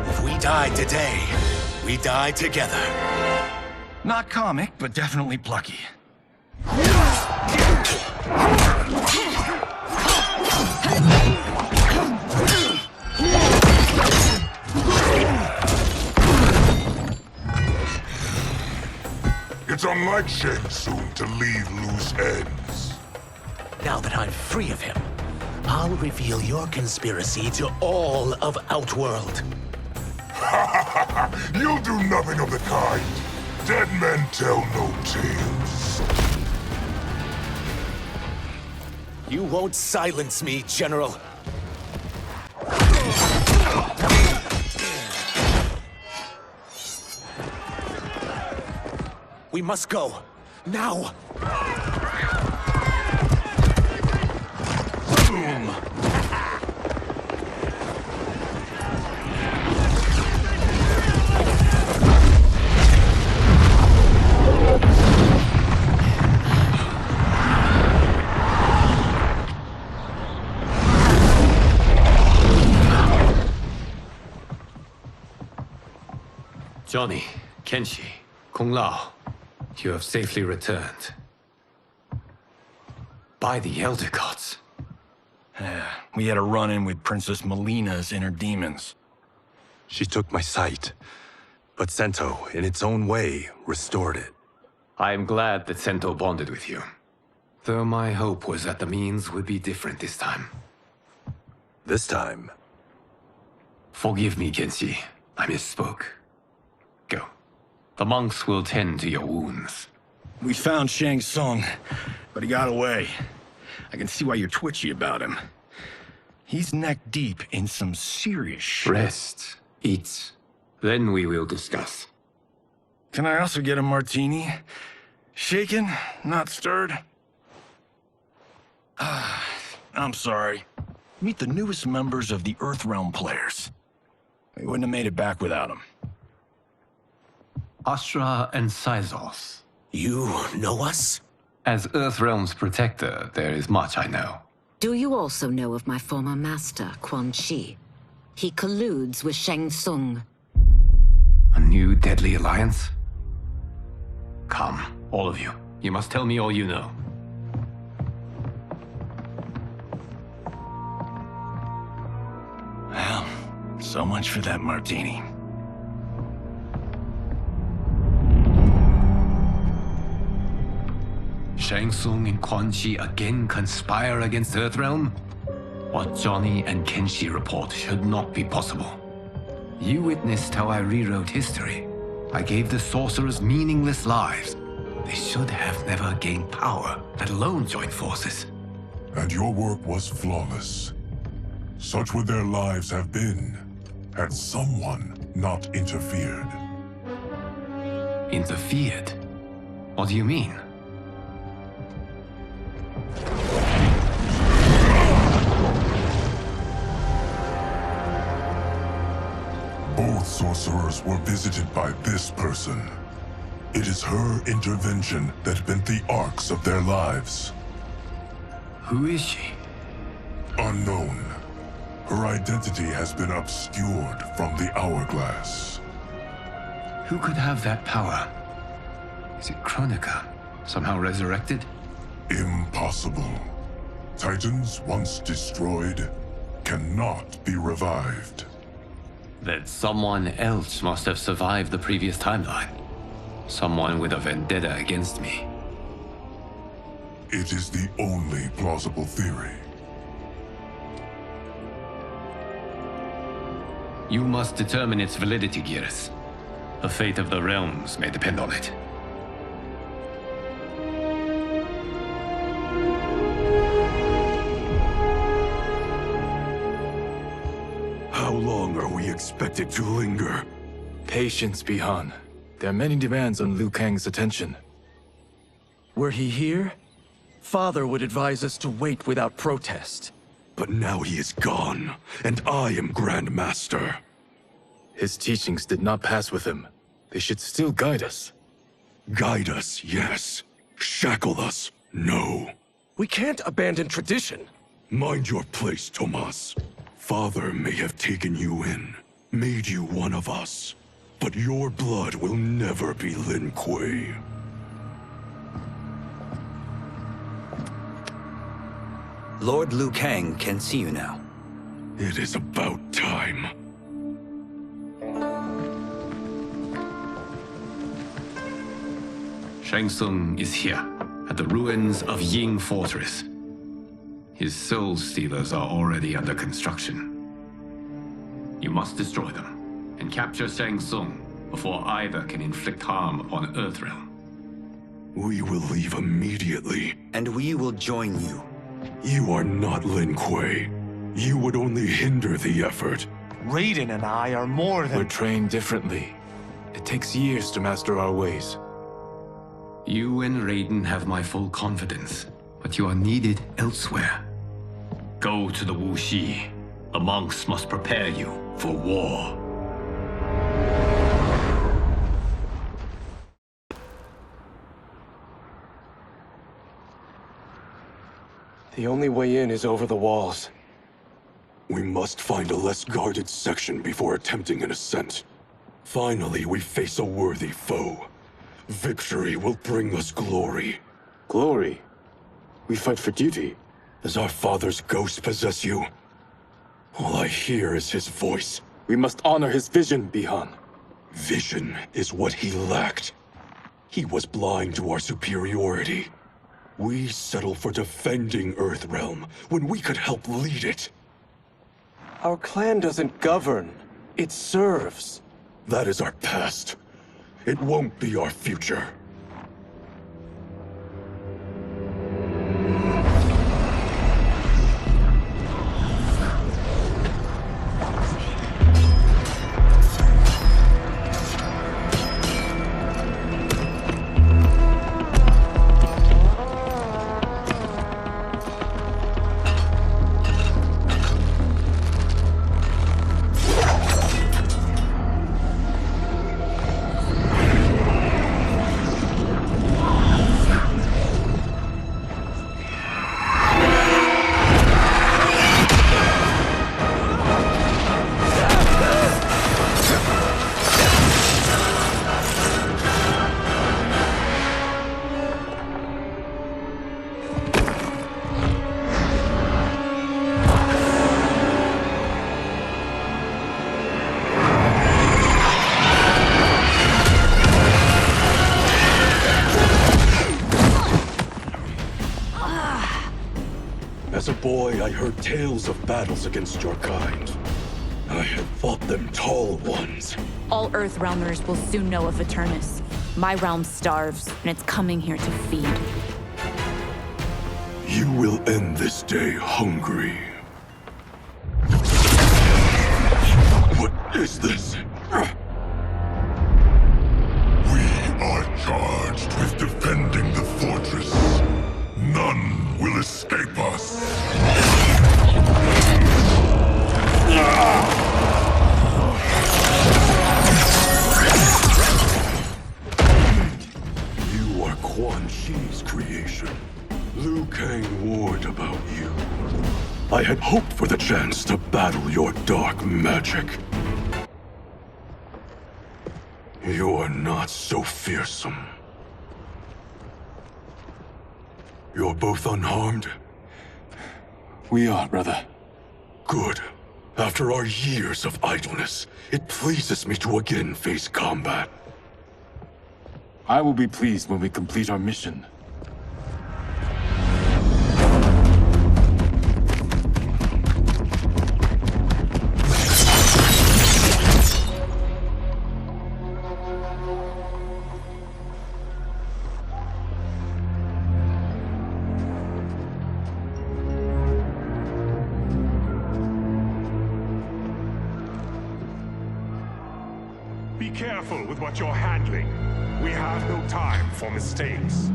S7: If we die today, we die together.
S11: Not comic, but definitely plucky.
S2: It's unlike Shang to leave loose ends.
S7: Now that I'm free of him, I'll reveal your conspiracy to all of Outworld.
S2: You'll do nothing of the kind. Dead men tell no tales.
S7: You won't silence me, General. We must go. Now! Boom!
S1: Johnny, Kenshi, Kung Lao, you have safely returned. By the Elder Gods.
S11: We had a run-in with Princess Milena's inner demons.
S16: She took my sight, but Sento, in its own way, restored it.
S1: I am glad that Sento bonded with you. Though my hope was that the means would be different this time.
S16: This time?
S1: Forgive me, Kenshi. I misspoke. Go. The monks will tend to your wounds.
S11: We found Shang Tsung, but he got away. I can see why you're twitchy about him. He's neck deep in some serious shit.
S1: Rest. Eat. Then we will discuss.
S11: Can I also get a martini? Shaken, not stirred? I'm sorry. Meet the newest members of the Earthrealm players. We wouldn't have made it back without them.
S1: Ashrah and Sizos.
S7: You know us?
S1: As Earthrealm's protector, there is much I know.
S10: Do you also know of my former master, Quan Chi? He colludes with Shang Tsung.
S1: A new deadly alliance? Come, all of you. You must tell me all you know.
S11: Well, so much for that martini.
S1: Shang Tsung and Quan Chi again conspire against Earthrealm? What Johnny and Kenshi report should not be possible. You witnessed how I rewrote history. I gave the sorcerers meaningless lives. They should have never gained power, let alone joined forces.
S2: And your work was flawless. Such would their lives have been, had someone not interfered.
S1: Interfered? What do you mean?
S2: Both sorcerers were visited by this person. It is her intervention that bent the arcs of their lives.
S1: Who is she?
S2: Unknown. Her identity has been obscured from the hourglass.
S1: Who could have that power? Is it Kronika? Somehow resurrected?
S2: Impossible. Titans once destroyed cannot be revived.
S1: Then someone else must have survived the previous timeline. Someone with a vendetta against me.
S2: It is the only plausible theory.
S1: You must determine its validity, Geras. The fate of the realms may depend on it.
S5: How long are we expected to linger? Patience, Bihan. There are many demands on Liu Kang's attention.
S21: Were he here, Father would advise us to wait without protest.
S5: But now he is gone, and I am Grand Master. His teachings did not pass with him. They should still guide us. Guide us, yes. Shackle us, no.
S21: We can't abandon tradition.
S5: Mind your place, Tomas. Father may have taken you in, made you one of us. But your blood will never be Lin Kuei.
S23: Lord Liu Kang can see you now.
S5: It is about time.
S1: Shang Tsung is here, at the ruins of Ying Fortress. His soul stealers are already under construction. You must destroy them, and capture Shang Tsung before either can inflict harm upon Earthrealm.
S5: We will leave immediately.
S23: And we will join you.
S5: You are not Lin Kuei. You would only hinder the effort.
S6: Raiden and I are more than—
S5: We're trained differently. It takes years to master our ways.
S1: You and Raiden have my full confidence, but you are needed elsewhere. Go to the Wuxi. The monks must prepare you for war.
S5: The only way in is over the walls. We must find a less guarded section before attempting an ascent. Finally, we face a worthy foe. Victory will bring us glory. Glory? We fight for duty. Does our father's ghost possess you? All I hear is his voice. We must honor his vision, Bihan. Vision is what he lacked. He was blind to our superiority. We settle for defending Earthrealm when we could help lead it.
S21: Our clan doesn't govern. It serves.
S5: That is our past. It won't be our future. As a boy, I heard tales of battles against your kind. I had fought them tall ones.
S13: All Earthrealmers will soon know of Eternus. My realm starves, and it's coming here to feed.
S5: You will end this day hungry. What is this?
S2: We are charged with defending the fortress. None will escape us.
S5: You are Quan Chi's creation. Liu Kang warned about you. I had hoped for the chance to battle your dark magic. You are not so fearsome. You're both unharmed? We are, brother. Good. After our years of idleness, it pleases me to again face combat.
S3: I will be pleased when we complete our mission.
S9: Be careful with what you're handling. We have no time for mistakes.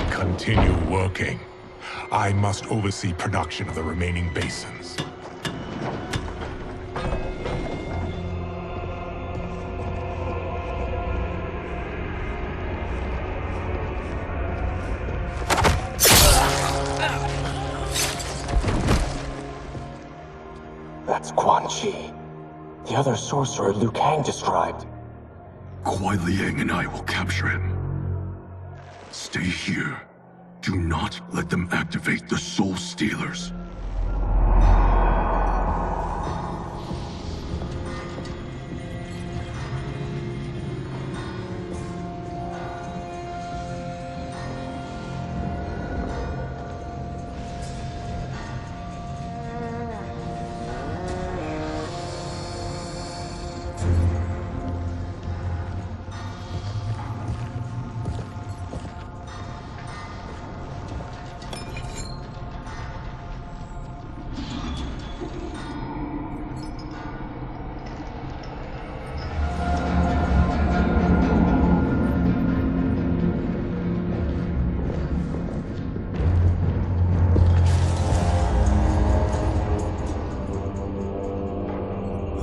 S9: Continue working. I must oversee production of the remaining basins.
S8: That's Quan Chi. The other sorcerer Liu Kang described.
S5: Kuai Liang and I will capture him. Stay here. Do not let them activate the Soul Stealers.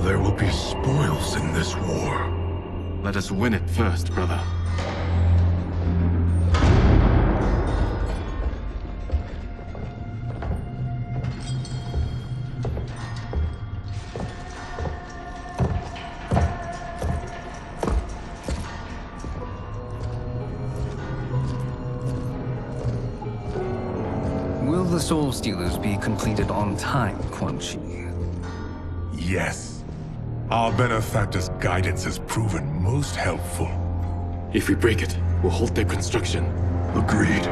S5: There will be spoils in this war.
S3: Let us win it first, brother.
S4: the Soul Stealers be completed on time, Quan Chi?
S9: Yes. Our benefactor's guidance has proven most helpful.
S5: If we break it, we'll halt their construction.
S9: Agreed.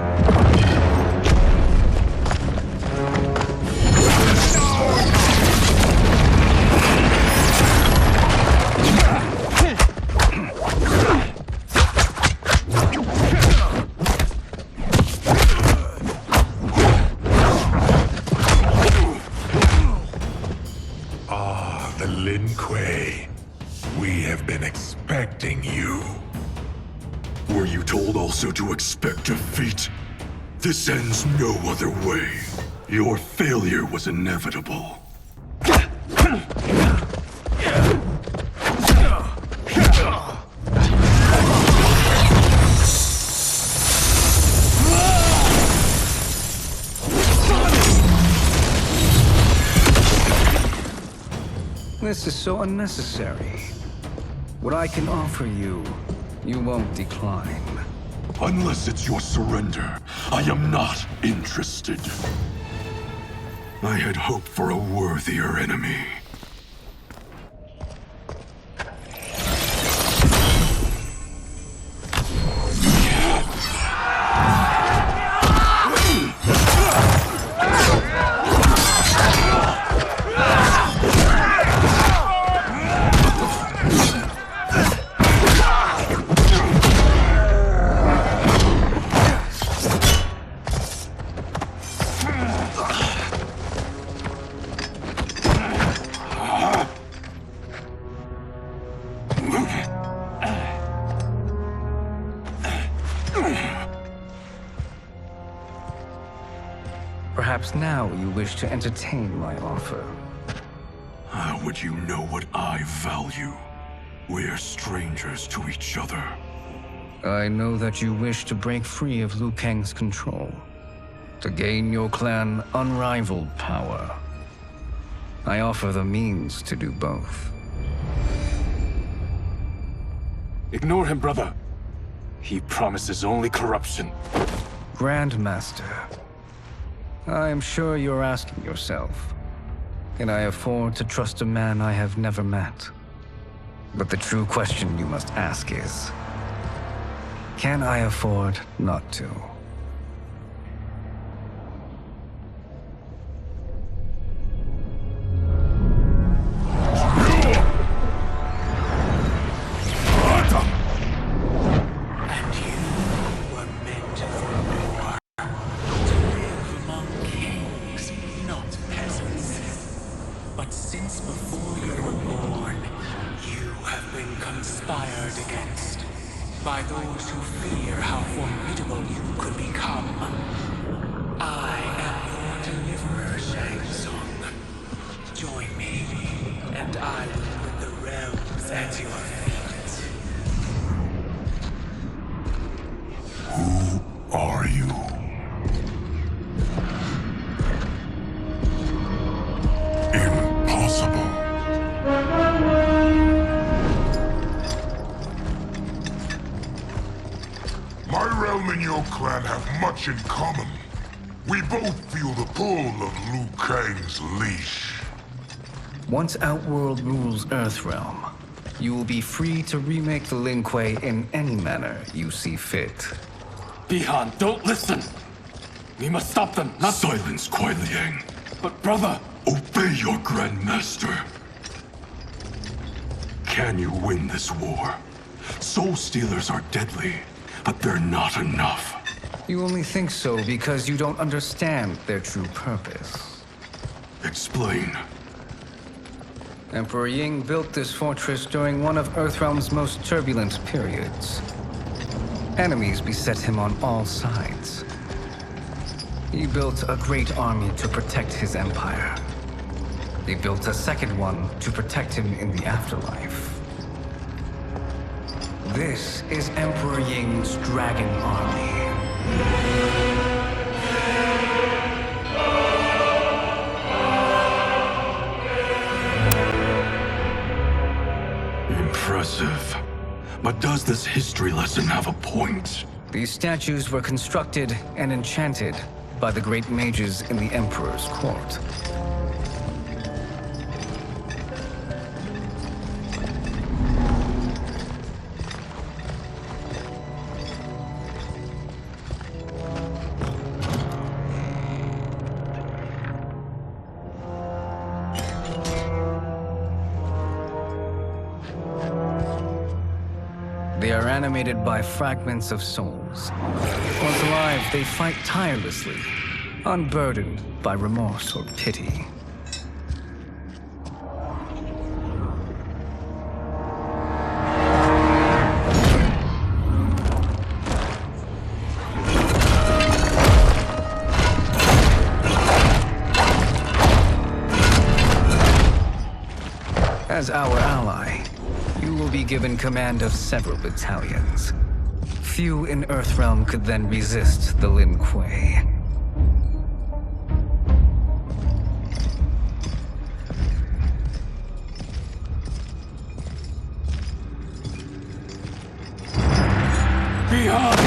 S12: Also to expect defeat. This ends no other way. Your failure was inevitable.
S4: This is so unnecessary. What I can offer you, you won't decline.
S12: Unless it's your surrender, I am not interested. I had hoped for a worthier enemy.
S4: Perhaps now you wish to entertain my offer.
S12: How would you know what I value? We're strangers to each other.
S4: I know that you wish to break free of Liu Kang's control, to gain your clan unrivaled power. I offer the means to do both.
S5: Ignore him, brother. He promises only corruption.
S4: Grandmaster, I am sure you're asking yourself, can I afford to trust a man I have never met? But the true question you must ask is, can I afford not to?
S14: By those who fear how formidable you could become. I am your deliverer, Shang Tsung. Join me, and I will put the realms at your feet.
S2: Who are you? Impossible. My realm and your clan have much in common. We both feel the pull of Liu Kang's leash.
S4: Once Outworld rules Earthrealm, you will be free to remake the Lin Kuei in any manner you see fit.
S5: Bihan, don't listen! We must stop them, not—
S12: Silence, Kuai Liang.
S5: But brother—
S12: Obey your Grandmaster. Can you win this war? Soul Stealers are deadly, but they're not enough.
S4: You only think so because you don't understand their true purpose.
S12: Explain.
S4: Emperor Ying built this fortress during one of Earthrealm's most turbulent periods. Enemies beset him on all sides. He built a great army to protect his empire. He built a second one to protect him in the afterlife. This is Emperor Ying's Dragon Army.
S12: Impressive. But does this history lesson have a point?
S4: These statues were constructed and enchanted by the great mages in the Emperor's court. They are animated by fragments of souls. Once alive, they fight tirelessly, unburdened by remorse or pity. As our ally, you will be given command of several battalions. Few in Earthrealm could then resist the Lin Kuei.
S12: Behind!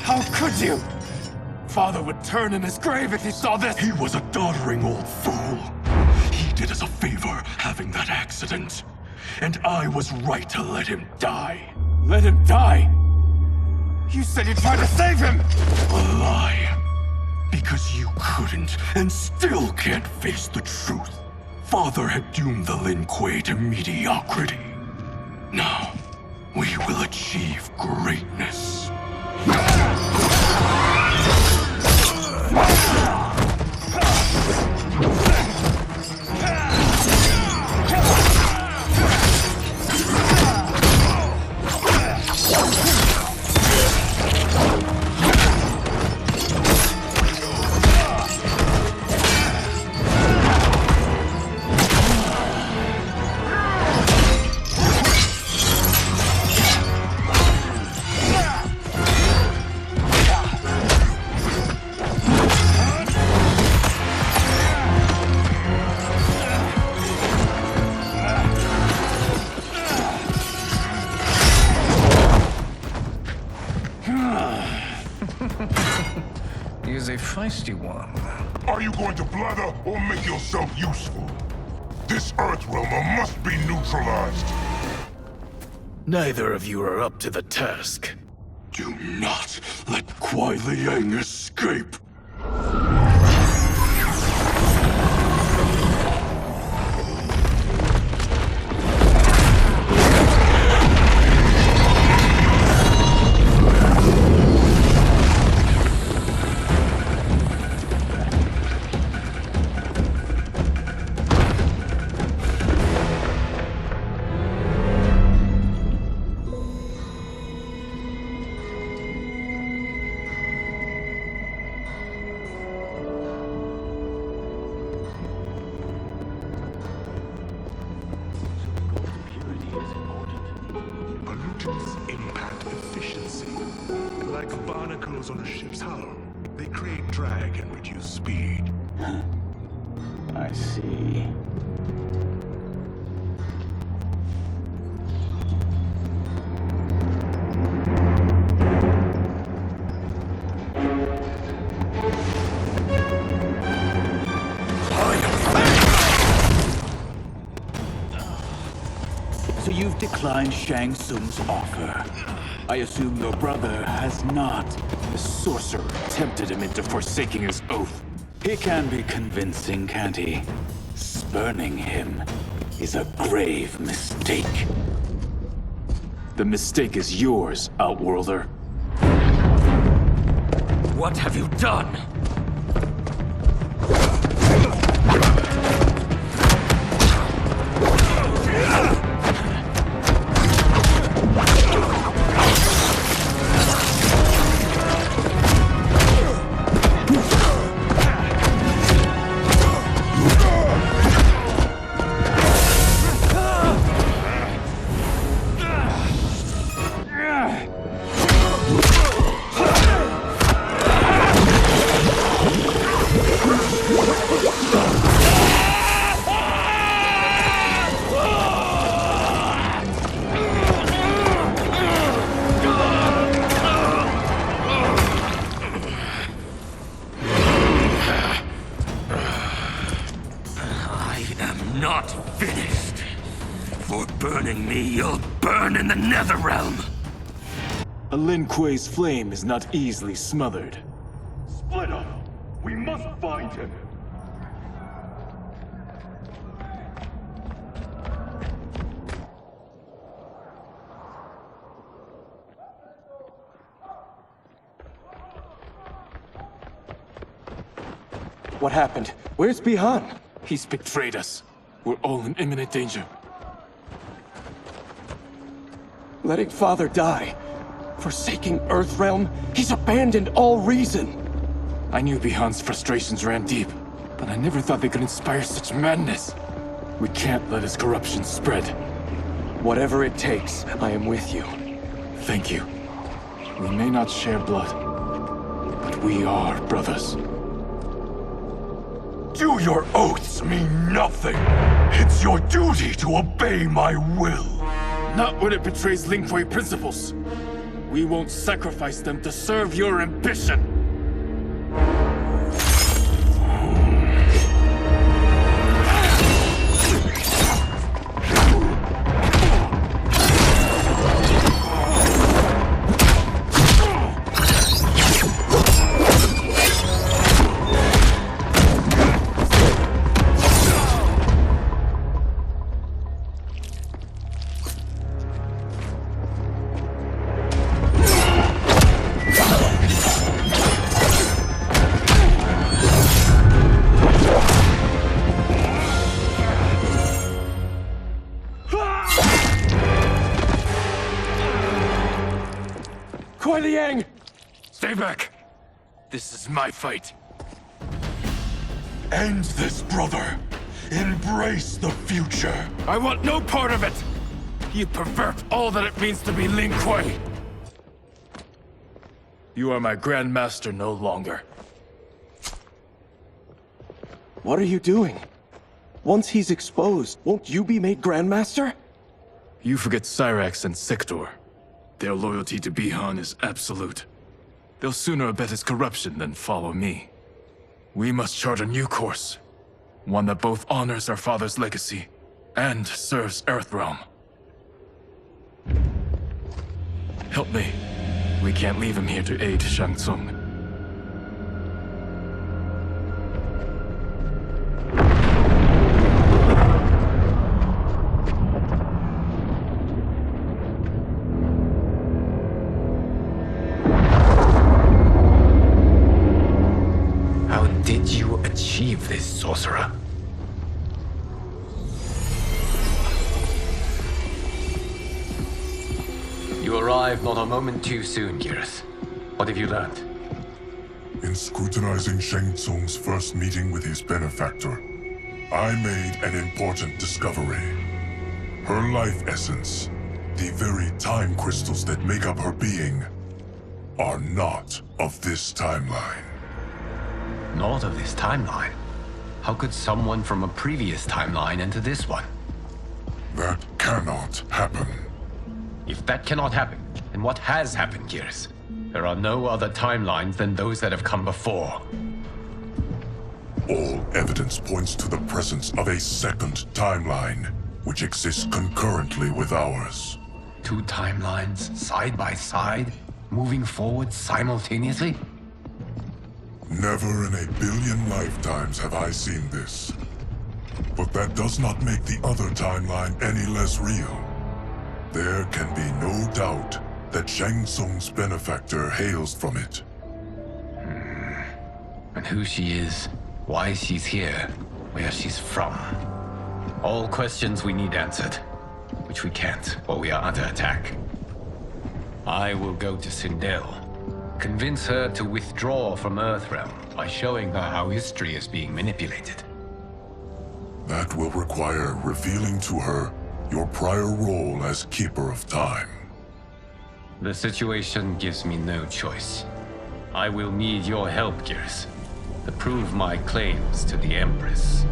S3: How could you? Father would turn in his grave if he saw this!
S12: He was a doddering old fool. He did us a favor having that accident. And I was right to let him die.
S3: Let him die? You said you tried to save him!
S12: A lie. Because you couldn't and still can't face the truth. Father had doomed the Lin Kuei to mediocrity. Now, we will achieve greatness.
S4: He is a feisty one.
S2: Are you going to blather or make yourself useful? This Earthrealmer must be neutralized.
S5: Neither of you are up to the task.
S12: Do not let Kuai Liang escape.
S9: Pollutants impact efficiency. Like barnacles on a ship's hull. They create drag and reduce speed.
S8: I see.
S11: So you've declined Shang Tsung's offer. I assume your brother has not. The sorcerer tempted him into forsaking his oath. He can be convincing, can't he? Spurning him is a grave mistake.
S5: The mistake is yours, Outworlder.
S11: What have you done?
S12: not finished. For burning me, you'll burn in the Netherrealm.
S15: A Lin Kuei's flame is not easily smothered.
S12: Split up! We must find him!
S15: What happened? Where's Bihan? He's betrayed us. We're all in imminent danger. Letting Father die. Forsaking Earthrealm, he's abandoned all reason. I knew Bihan's frustrations ran deep, but I never thought they could inspire such madness. We can't let his corruption spread. Whatever it takes, I am with you. Thank you. We may not share blood, but we are brothers.
S12: Do your oaths mean nothing? It's your duty to obey my will.
S15: Not when it betrays Lin Kuei principles. We won't sacrifice them to serve your ambition.
S12: Stay back!
S15: This is my fight.
S12: End this, brother! Embrace the future!
S15: I want no part of it! You pervert all that it means to be Lin Kuei! You are my Grand Master no longer.
S21: What are you doing? Once he's exposed, won't you be made Grandmaster?
S15: You forget Cyrax and Sector. Their loyalty to Bihan is absolute. They'll sooner abet his corruption than follow me. We must chart a new course. One that both honors our father's legacy and serves Earthrealm. Help me. We can't leave him here to aid Shang Tsung.
S1: Did you achieve this, sorcerer? You arrived not a moment too soon, Geras. What have you learned?
S2: In scrutinizing Shang Tsung's first meeting with his benefactor, I made an important discovery. Her life essence, the very time crystals that make up her being, are not of this timeline.
S1: Not of this timeline? How could someone from a previous timeline enter this one?
S2: That cannot happen.
S1: If that cannot happen, then what has happened, Geras? There are no other timelines than those that have come before.
S2: All evidence points to the presence of a second timeline, which exists concurrently with ours.
S1: Two timelines, side by side, moving forward simultaneously?
S2: Never in a billion lifetimes have I seen this. But that does not make the other timeline any less real. There can be no doubt that Shang Tsung's benefactor hails from it.
S1: And who she is, why she's here, where she's from. All questions we need answered, which we can't while we are under attack. I will go to Sindel. Convince her to withdraw from Earthrealm by showing her how history is being manipulated.
S2: That will require revealing to her your prior role as Keeper of Time.
S1: The situation gives me no choice. I will need your help, Geras, to prove my claims to the Empress.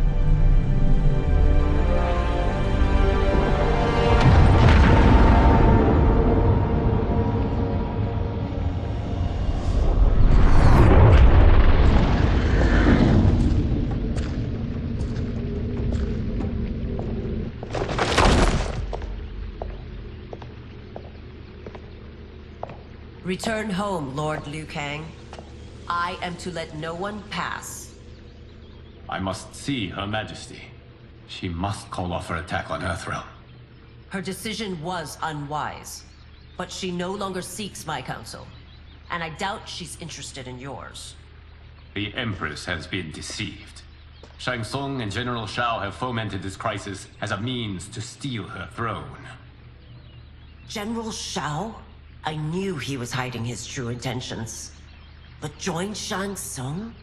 S17: Return home, Lord Liu Kang. I am to let no one pass.
S20: I must see Her Majesty. She must call off her attack on Earthrealm.
S17: Her decision was unwise, but she no longer seeks my counsel, and I doubt she's interested in yours.
S20: The Empress has been deceived. Shang Tsung and General Shao have fomented this crisis as a means to steal her throne.
S17: General Shao? I knew he was hiding his true intentions. But join Shang Tsung?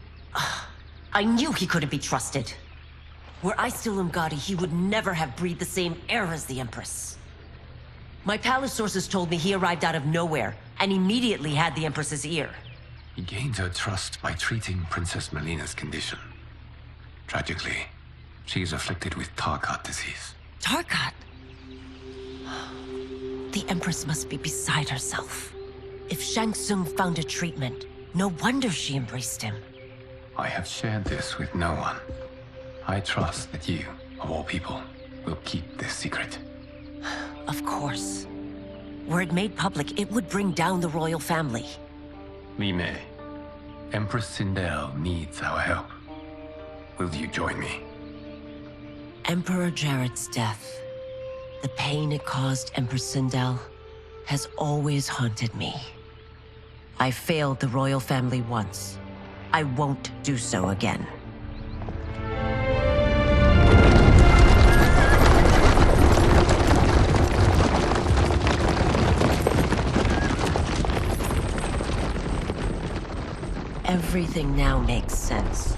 S17: I knew he couldn't be trusted. Were I still Umgadi, he would never have breathed the same air as the Empress. My palace sources told me he arrived out of nowhere, and immediately had the Empress's ear.
S1: He gained her trust by treating Princess Mileena's condition. Tragically, she is afflicted with Tarkat disease.
S17: Tarkat? The Empress must be beside herself. If Shang Tsung found a treatment, no wonder she embraced him.
S1: I have shared this with no one. I trust that you, of all people, will keep this secret.
S17: Of course. Were it made public, it would bring down the royal family.
S1: Li Mei, Empress Sindel needs our help. Will you join me?
S17: Emperor Jared's death, the pain it caused Empress Sindel, has always haunted me. I failed the royal family once. I won't do so again. Everything now makes sense.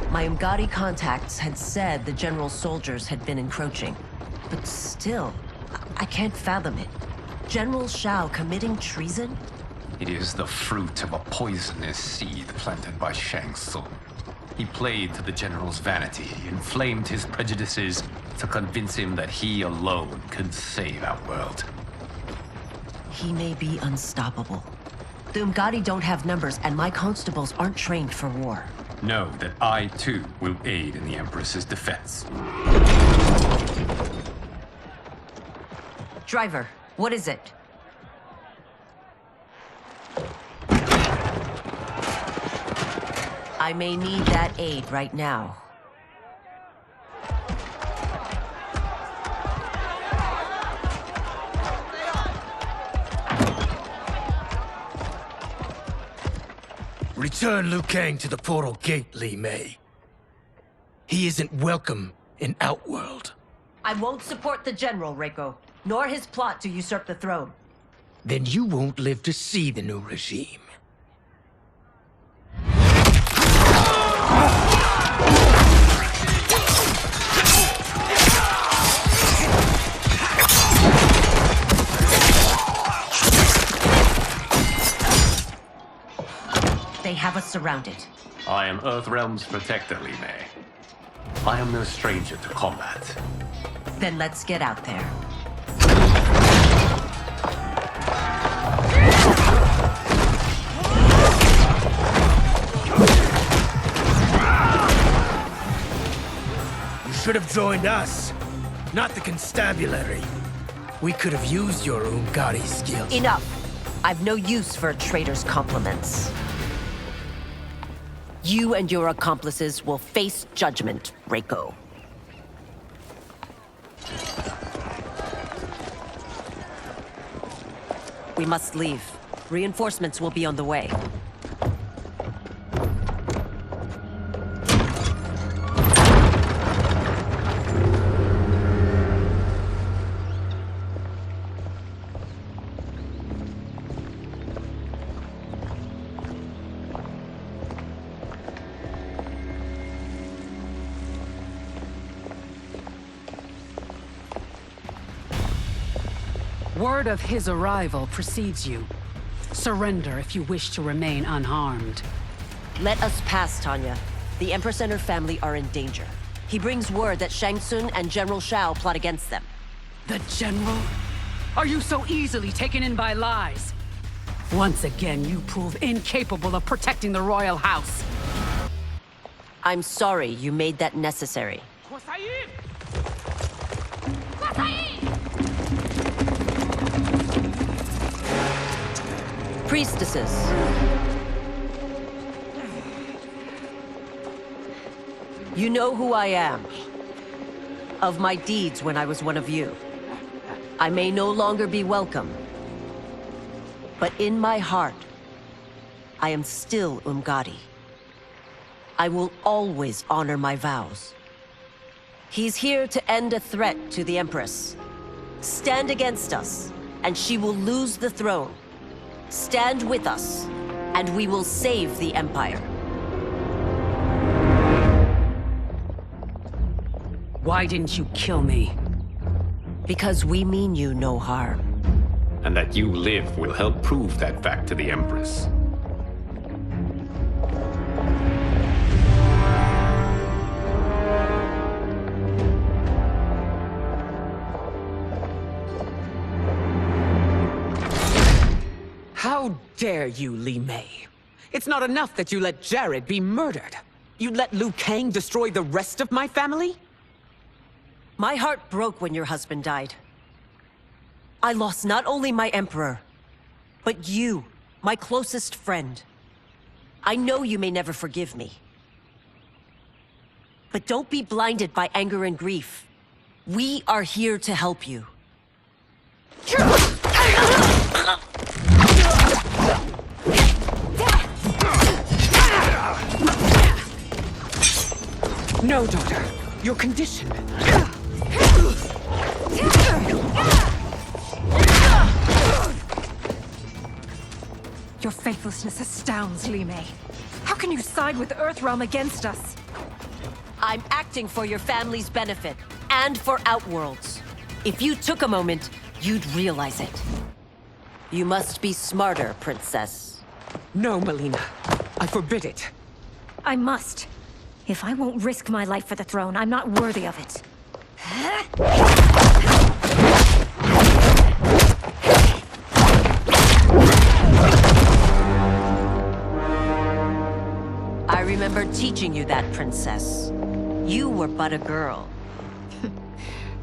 S17: My Umgadi contacts had said the general's soldiers had been encroaching. But still, I can't fathom it. General Shao committing treason?
S1: It is the fruit of a poisonous seed planted by Shang Tsung. He played to the general's vanity, inflamed his prejudices to convince him that he alone could save our world.
S17: He may be unstoppable. The Umgadi don't have numbers, and my constables aren't trained for war.
S1: Know that I, too, will aid in the Empress's defense.
S17: Driver, what is it? I may need that aid right now.
S11: Return Liu Kang to the portal gate, Li Mei. He isn't welcome in Outworld.
S17: I won't support the General, Reiko, nor his plot to usurp the throne.
S11: Then you won't live to see the new regime.
S17: They have us surrounded.
S20: I am Earthrealm's protector, Li Mei. I am no stranger to combat.
S17: Then let's get out there.
S11: You should have joined us, not the constabulary. We could have used your Umgadi skills.
S17: Enough! I've no use for a traitor's compliments. You and your accomplices will face judgment, Reiko. We must leave. Reinforcements will be on the way.
S19: Word of his arrival precedes you. Surrender if you wish to remain unharmed.
S17: Let us pass, Tanya. The Empress and her family are in danger. He brings word that Shang Tsung and General Shao plot against them.
S19: The General? Are you so easily taken in by lies? Once again, you prove incapable of protecting the royal house.
S17: I'm sorry you made that necessary. Priestesses. You know who I am. Of my deeds when I was one of you. I may no longer be welcome. But in my heart, I am still Umgadi. I will always honor my vows. He's here to end a threat to the Empress. Stand against us, and she will lose the throne. Stand with us, and we will save the Empire.
S19: Why didn't you kill me?
S17: Because we mean you no harm.
S20: And that you live will help prove that fact to the Empress.
S16: How dare you, Li Mei? It's not enough that you let Jared be murdered. You let Liu Kang destroy the rest of my family?
S17: My heart broke when your husband died. I lost not only my Emperor, but you, my closest friend. I know you may never forgive me. But don't be blinded by anger and grief. We are here to help you.
S16: No, daughter. Your condition.
S18: Your faithlessness astounds, Li Mei. How can you side with Earthrealm against us?
S17: I'm acting for your family's benefit, and for Outworld's. If you took a moment, you'd realize it. You must be smarter, Princess.
S16: No, Mileena. I forbid it.
S18: I must. If I won't risk my life for the throne, I'm not worthy of it.
S17: I remember teaching you that, Princess. You were but a girl.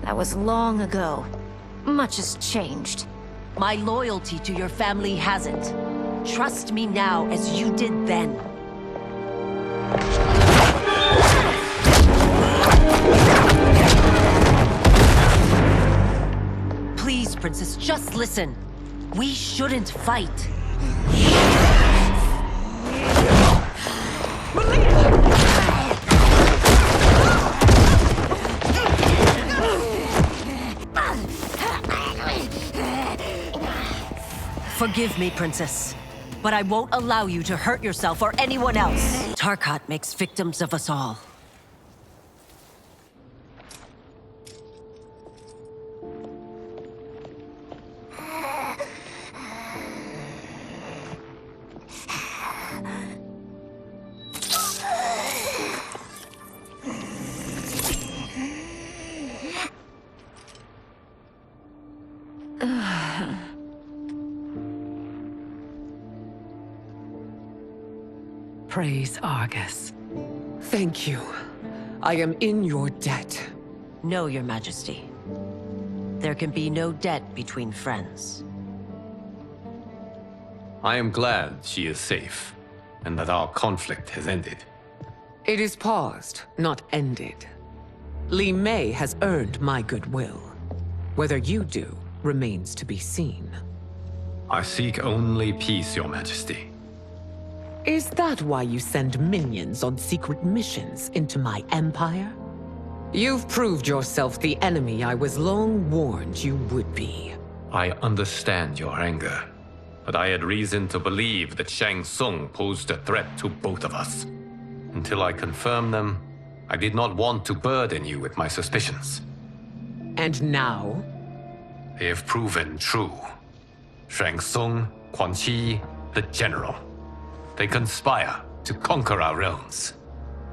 S18: That was long ago. Much has changed.
S17: My loyalty to your family hasn't. Trust me now as you did then. Please, Princess, just listen. We shouldn't fight. Forgive me, Princess, but I won't allow you to hurt yourself or anyone else. Tarkat makes victims of us all.
S16: Praise Argus. Thank you. I am in your debt.
S17: No, Your Majesty. There can be no debt between friends.
S20: I am glad she is safe, and that our conflict has ended.
S16: It is paused, not ended. Li Mei has earned my goodwill. Whether you do remains to be seen.
S20: I seek only peace, Your Majesty.
S16: Is that why you send minions on secret missions into my empire? You've proved yourself the enemy I was long warned you would be.
S20: I understand your anger, but I had reason to believe that Tsung posed a threat to both of us. Until I confirmed them, I did not want to burden you with my suspicions.
S16: And now?
S20: They have proven true. Tsung, Quan Chi, the General. They conspire to conquer our realms.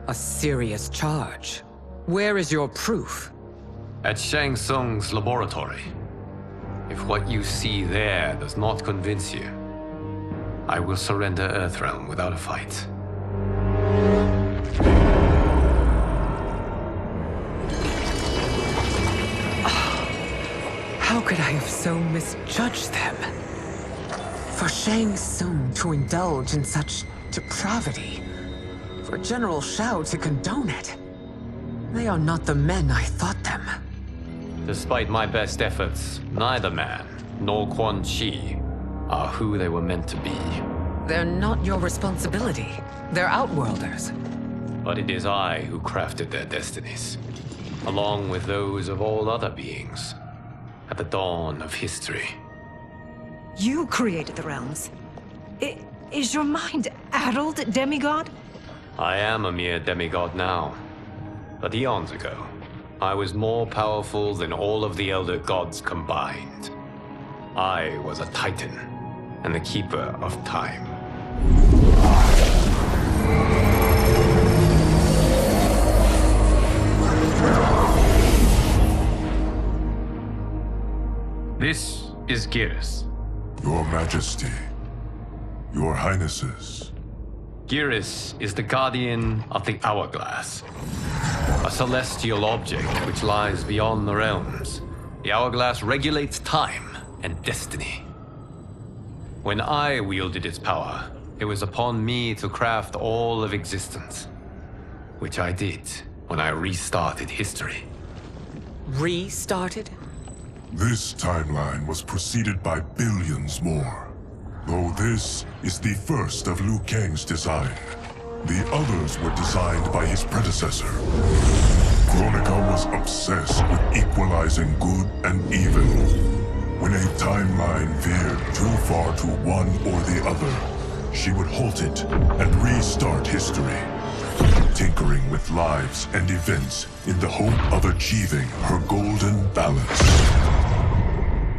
S16: A serious charge. Where is your proof?
S20: At Shang Tsung's laboratory. If what you see there does not convince you, I will surrender Earthrealm without a fight.
S16: How could I have so misjudged them? For Shang Tsung to indulge in such depravity, for General Shao to condone it, they are not the men I thought them.
S20: Despite my best efforts, neither man nor Quan Chi are who they were meant to be.
S16: They're not your responsibility. They're Outworlders.
S20: But it is I who crafted their destinies, along with those of all other beings, at the dawn of history.
S18: You created the realms. Is your mind addled, demigod?
S20: I am a mere demigod now, but eons ago, I was more powerful than all of the Elder Gods combined. I was a Titan, and the Keeper of Time. This is Geras.
S2: Your Majesty, Your Highnesses.
S20: Geras is the guardian of the Hourglass, a celestial object which lies beyond the realms. The Hourglass regulates time and destiny. When I wielded its power, it was upon me to craft all of existence, which I did when I restarted history.
S16: Restarted?
S2: This timeline was preceded by billions more. Though this is the first of Liu Kang's design. The others were designed by his predecessor. Kronika was obsessed with equalizing good and evil. When a timeline veered too far to one or the other, she would halt it and restart history, tinkering with lives and events in the hope of achieving her golden balance.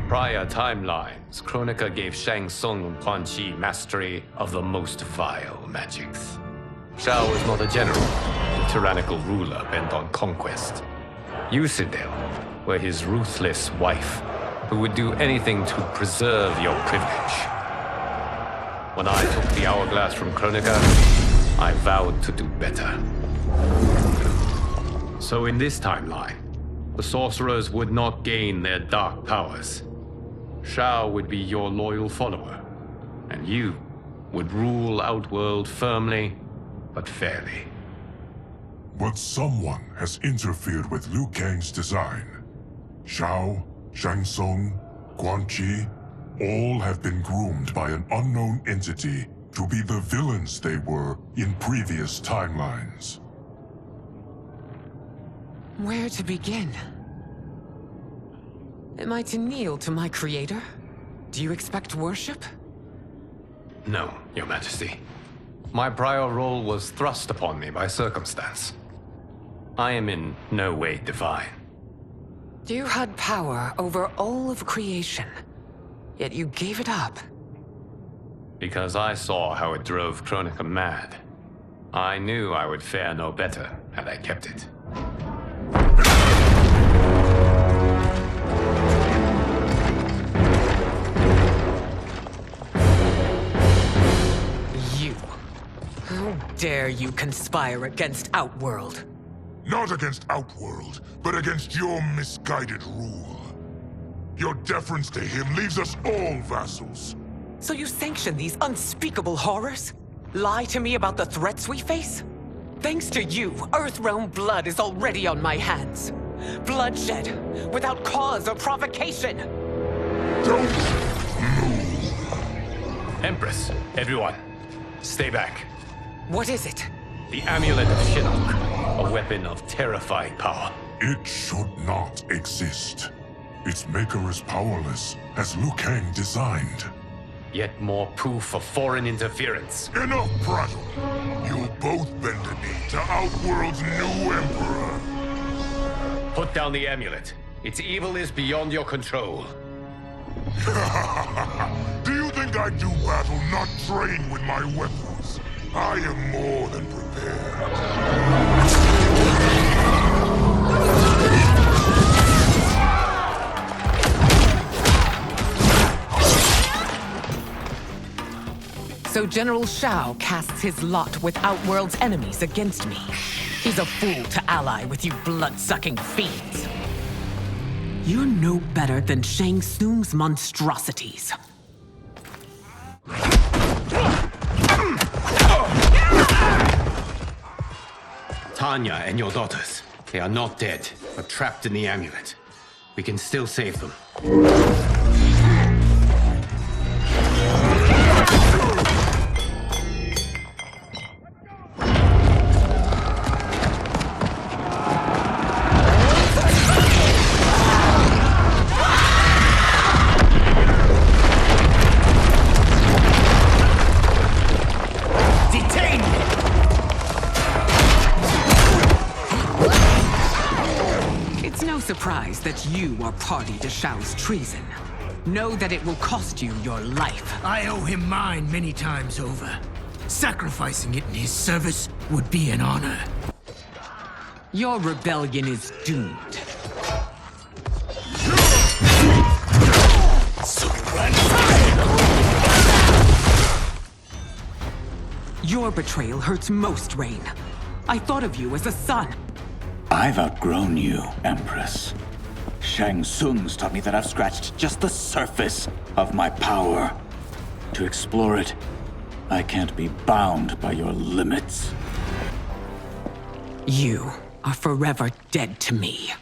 S20: Prior timelines, Kronika gave Shang Tsung and Quan Chi mastery of the most vile magics. Shao was not a general, a tyrannical ruler bent on conquest. You, Sindel, were his ruthless wife, who would do anything to preserve your privilege. When I took the Hourglass from Kronika, I vowed to do better. So in this timeline, the sorcerers would not gain their dark powers. Shao would be your loyal follower, and you would rule Outworld firmly, but fairly.
S2: But someone has interfered with Liu Kang's design. Shao, Shang Tsung, Quan Chi, all have been groomed by an unknown entity to be the villains they were in previous timelines.
S16: Where to begin? Am I to kneel to my creator? Do you expect worship?
S20: No, Your Majesty. My prior role was thrust upon me by circumstance. I am in no way divine.
S16: You had power over all of creation, yet you gave it up.
S20: Because I saw how it drove Kronika mad. I knew I would fare no better had I kept it.
S16: How dare you conspire against Outworld?
S2: Not against Outworld, but against your misguided rule. Your deference to him leaves us all vassals.
S16: So you sanction these unspeakable horrors? Lie to me about the threats we face? Thanks to you, Earthrealm blood is already on my hands. Bloodshed, without cause or provocation.
S2: Don't move.
S20: Empress, everyone, stay back.
S16: What is it?
S20: The Amulet of Shinnok, a weapon of terrifying power.
S2: It should not exist. Its maker is powerless, as Liu Kang designed.
S20: Yet more proof of foreign interference.
S2: Enough prattle! You'll both bend a knee to Outworld's new emperor.
S20: Put down the amulet. Its evil is beyond your control.
S2: Do you think I do battle not trained with my weapons? I am more than prepared.
S16: So General Shao casts his lot with Outworld's enemies against me. He's a fool to ally with you blood-sucking fiends. You're no better than Shang Tsung's monstrosities.
S1: Tanya and your daughters. They are not dead, but trapped in the amulet. We can still save them.
S16: Surprised that you are party to Shao's treason. Know that it will cost you your life.
S7: I owe him mine many times over. Sacrificing it in his service would be an honor.
S16: Your rebellion is doomed. Your betrayal hurts most, Rain. I thought of you as a son.
S8: I've outgrown you, Empress. Shang Tsung's taught me that I've scratched just the surface of my power. To explore it, I can't be bound by your limits.
S16: You are forever dead to me.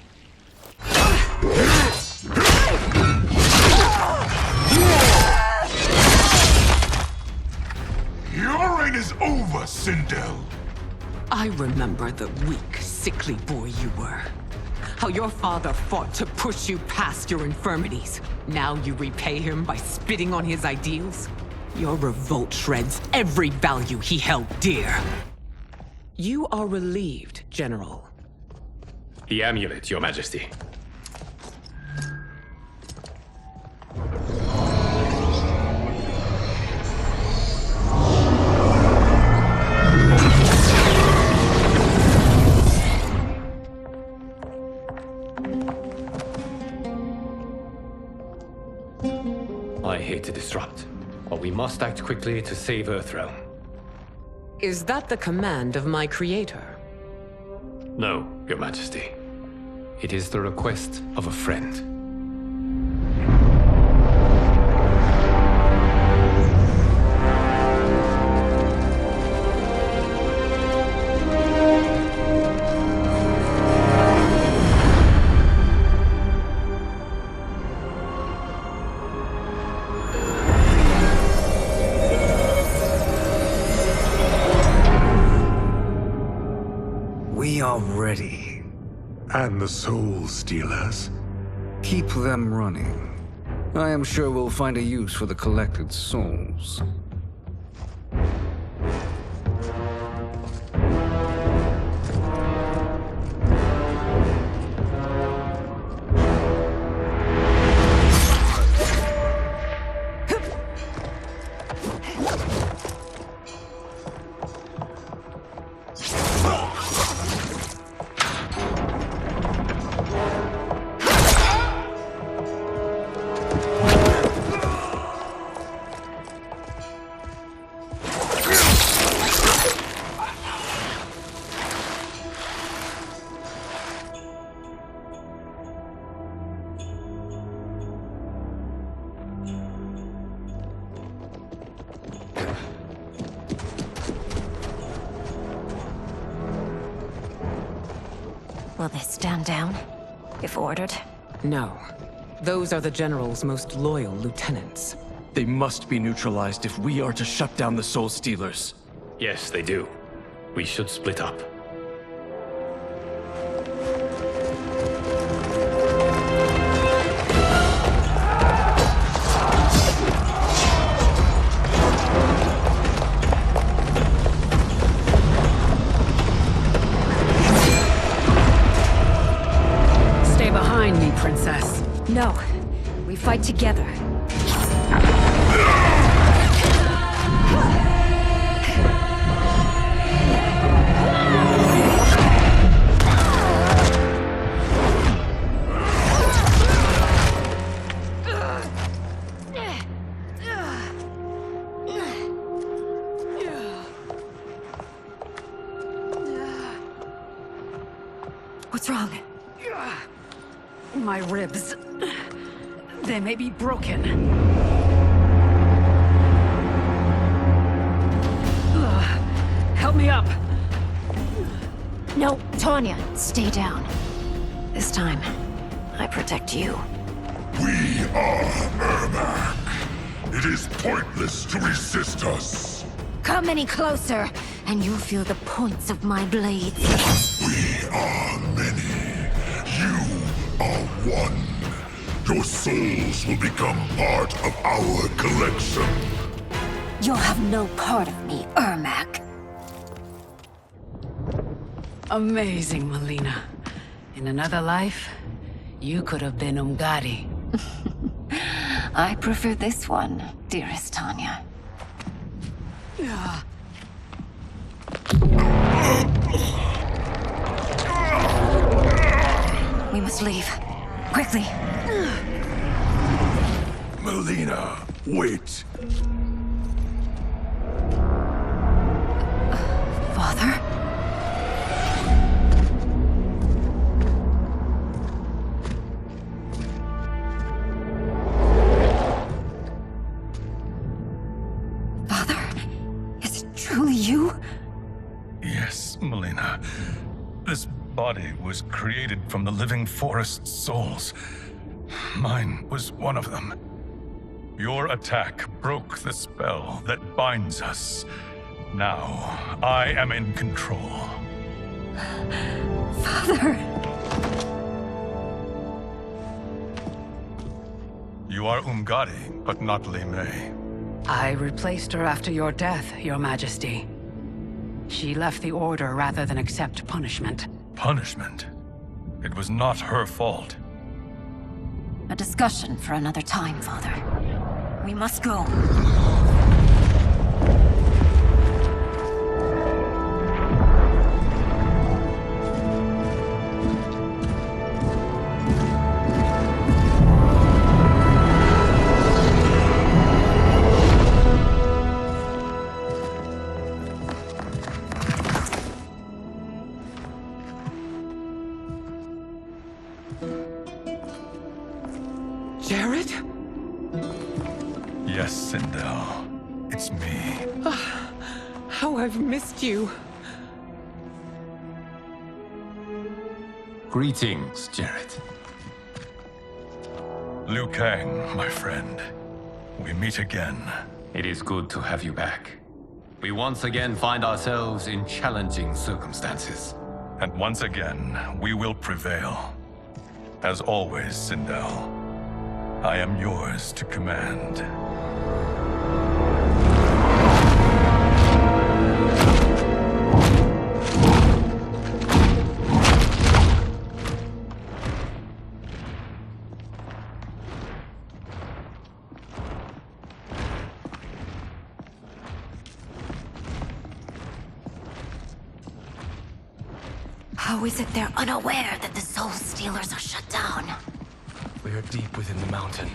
S2: Your reign is over, Sindel.
S16: I remember the weak, sickly boy you were. How your father fought to push you past your infirmities. Now you repay him by spitting on his ideals? Your revolt shreds every value he held dear. You are relieved, General.
S20: The amulet, Your Majesty.
S1: I hate to disrupt, but we must act quickly to save Earthrealm.
S16: Is that the command of my creator?
S1: No, Your Majesty. It is the request of a friend.
S4: We are ready.
S9: And the Soul Stealers?
S4: Keep them running. I am sure we'll find a use for the collected souls.
S18: Will they stand down, if ordered?
S16: No. Those are the General's most loyal lieutenants.
S21: They must be neutralized if we are to shut down the Soul Stealers.
S20: Yes, they do. We should split up.
S18: Princess. No. We fight together. What's wrong?
S19: My ribs. They may be broken. Help me up.
S18: No, Tanya, stay down. This time, I protect you.
S2: We are Ermac. It is pointless to resist us.
S18: Come any closer, and you'll feel the points of my blades.
S2: We are many. You are one. Your souls will become part of our collection.
S18: You'll have no part of me, Ermac.
S19: Amazing, Mileena. In another life, you could have been Umgadi.
S18: I prefer this one, dearest Tanya. We must leave. Quickly.
S2: Mileena, wait.
S18: Father? Father? Is it truly you?
S9: Yes, Mileena. This body was created from the living forest's souls. Mine was one of them. Your attack broke the spell that binds us. Now, I am in control.
S18: Father!
S9: You are Umgadi, but not Li Mei.
S19: I replaced her after your death, Your Majesty. She left the Order rather than accept punishment.
S9: Punishment? It was not her fault.
S18: A discussion for another time, Father. We must go.
S16: Jared?
S9: Yes, Sindel. It's me.
S16: How I've missed you.
S1: Greetings, Jared.
S9: Liu Kang, my friend. We meet again.
S20: It is good to have you back. We once again find ourselves in challenging circumstances.
S9: And once again, we will prevail. As always, Sindel, I am yours to command.
S18: How is it they're unaware that the Soul Stealers are shut down?
S15: We are deep within the mountain.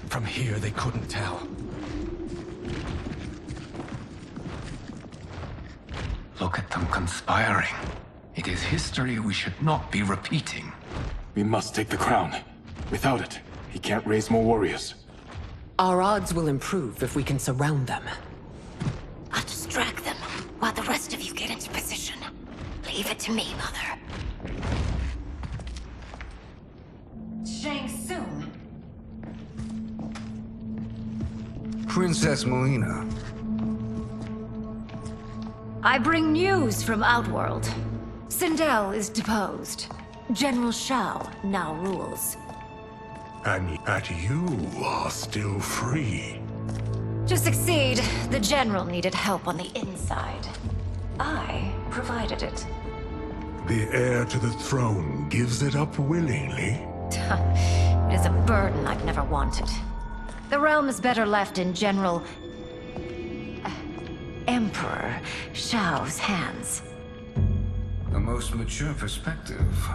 S15: From here, they couldn't tell.
S1: Look at them conspiring. It is history we should not be repeating.
S15: We must take the crown. Without it, he can't raise more warriors.
S16: Our odds will improve if we can surround them.
S18: I'll distract them while the rest of you get into position. Leave it to me, Mother. Shang Tsung.
S4: Princess Mileena.
S18: I bring news from Outworld. Sindel is deposed. General Shao now rules.
S9: And yet you are still free.
S18: To succeed, the General needed help on the inside. I provided it.
S9: The heir to the throne gives it up willingly.
S18: It is a burden I've never wanted. The realm is better left in General... Emperor Shao's hands.
S4: A most mature perspective.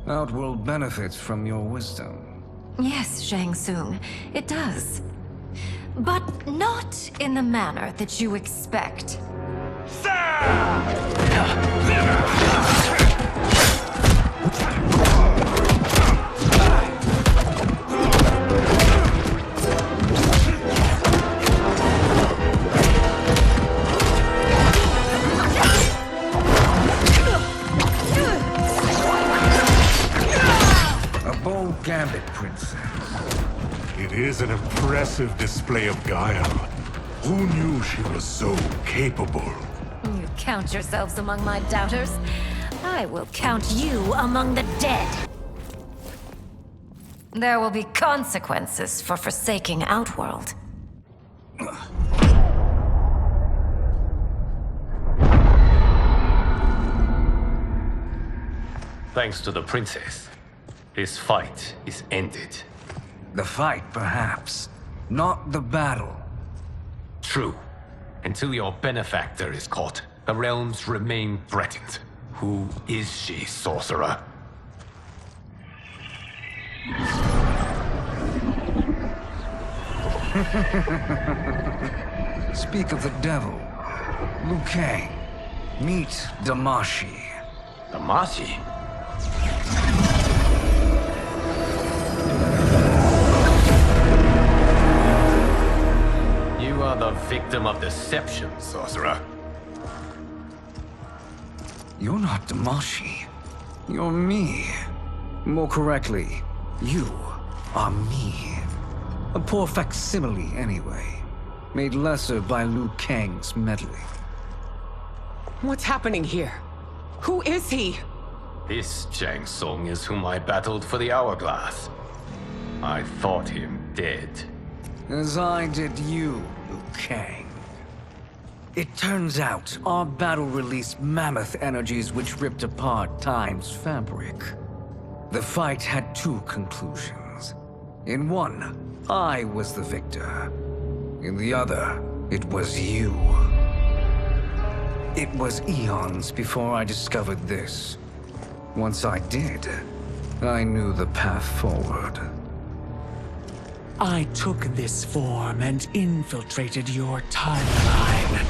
S4: Outworld benefits from your wisdom.
S18: Yes, Shang Tsung, it does. But not in the manner that you expect.
S4: Gambit, Princess.
S9: It is an impressive display of guile. Who knew she was so capable?
S18: You count yourselves among my doubters. I will count you among the dead. There will be consequences for forsaking Outworld.
S20: Thanks to the princess, this fight is ended.
S4: The fight, perhaps. Not the battle.
S20: True. Until your benefactor is caught, the realms remain threatened. Who is she, sorcerer?
S4: Speak of the devil. Liu Kang. Meet Damashi.
S20: Damashi? You are the victim of deception, sorcerer.
S4: You're not Damashi. You're me. More correctly, you are me. A poor facsimile, anyway. Made lesser by Liu Kang's meddling.
S16: What's happening here? Who is he?
S20: This Shang Tsung is whom I battled for the Hourglass. I thought him dead.
S4: As I did you, Liu Kang. It turns out our battle released mammoth energies which ripped apart time's fabric. The fight had two conclusions. In one, I was the victor. In the other, it was you. It was eons before I discovered this. Once I did, I knew the path forward.
S14: I took this form and infiltrated your timeline.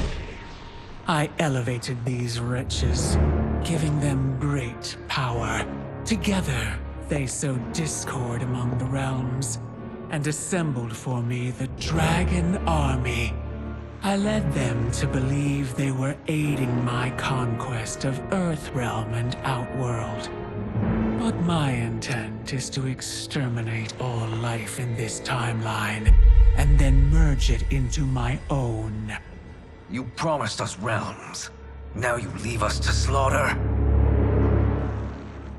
S14: I elevated these wretches, giving them great power. Together, they sowed discord among the realms, and assembled for me the Dragon Army. I led them to believe they were aiding my conquest of Earthrealm and Outworld. But my intent is to exterminate all life in this timeline, and then merge it into my own.
S4: You promised us realms. Now you leave us to slaughter?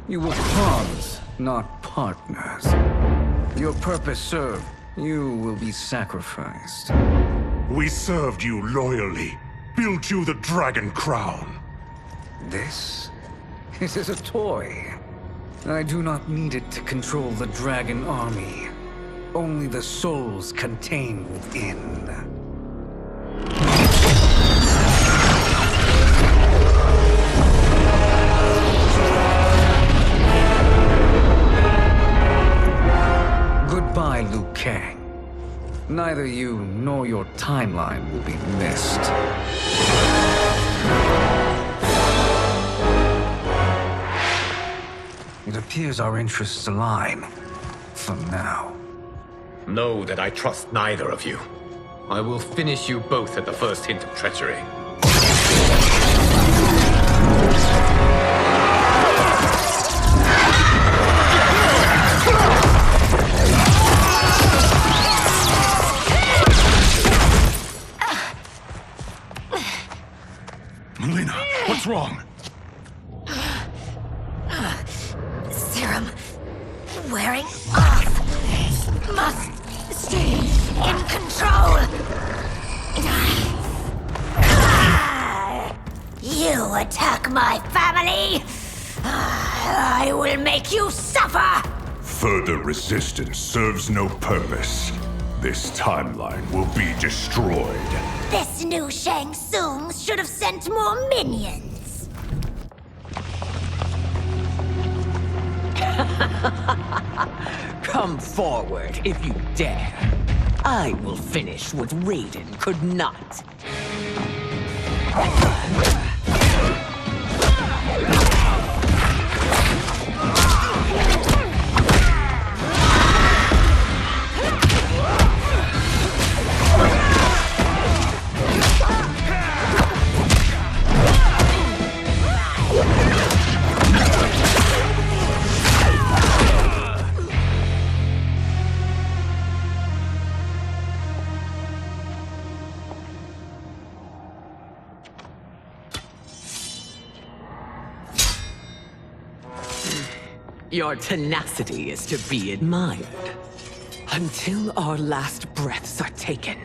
S4: You were pawns, not partners. Your purpose served. You will be sacrificed.
S9: We served you loyally, built you the Dragon Crown.
S4: This is a toy. I do not need it to control the Dragon Army. Only the souls contained within. Goodbye, Liu Kang. Neither you nor your timeline will be missed. It appears our interests align. For now.
S20: Know that I trust neither of you. I will finish you both at the first hint of treachery.
S12: Mileena, what's wrong?
S18: Serum wearing off. Must stay in control. You attack my family. I will make you suffer.
S2: Further resistance serves no purpose. This timeline will be destroyed.
S18: This new Shang Tsung should have sent more minions.
S10: Come forward if you dare. I will finish what Raiden could not.
S16: Your tenacity is to be admired. Until our last breaths are taken,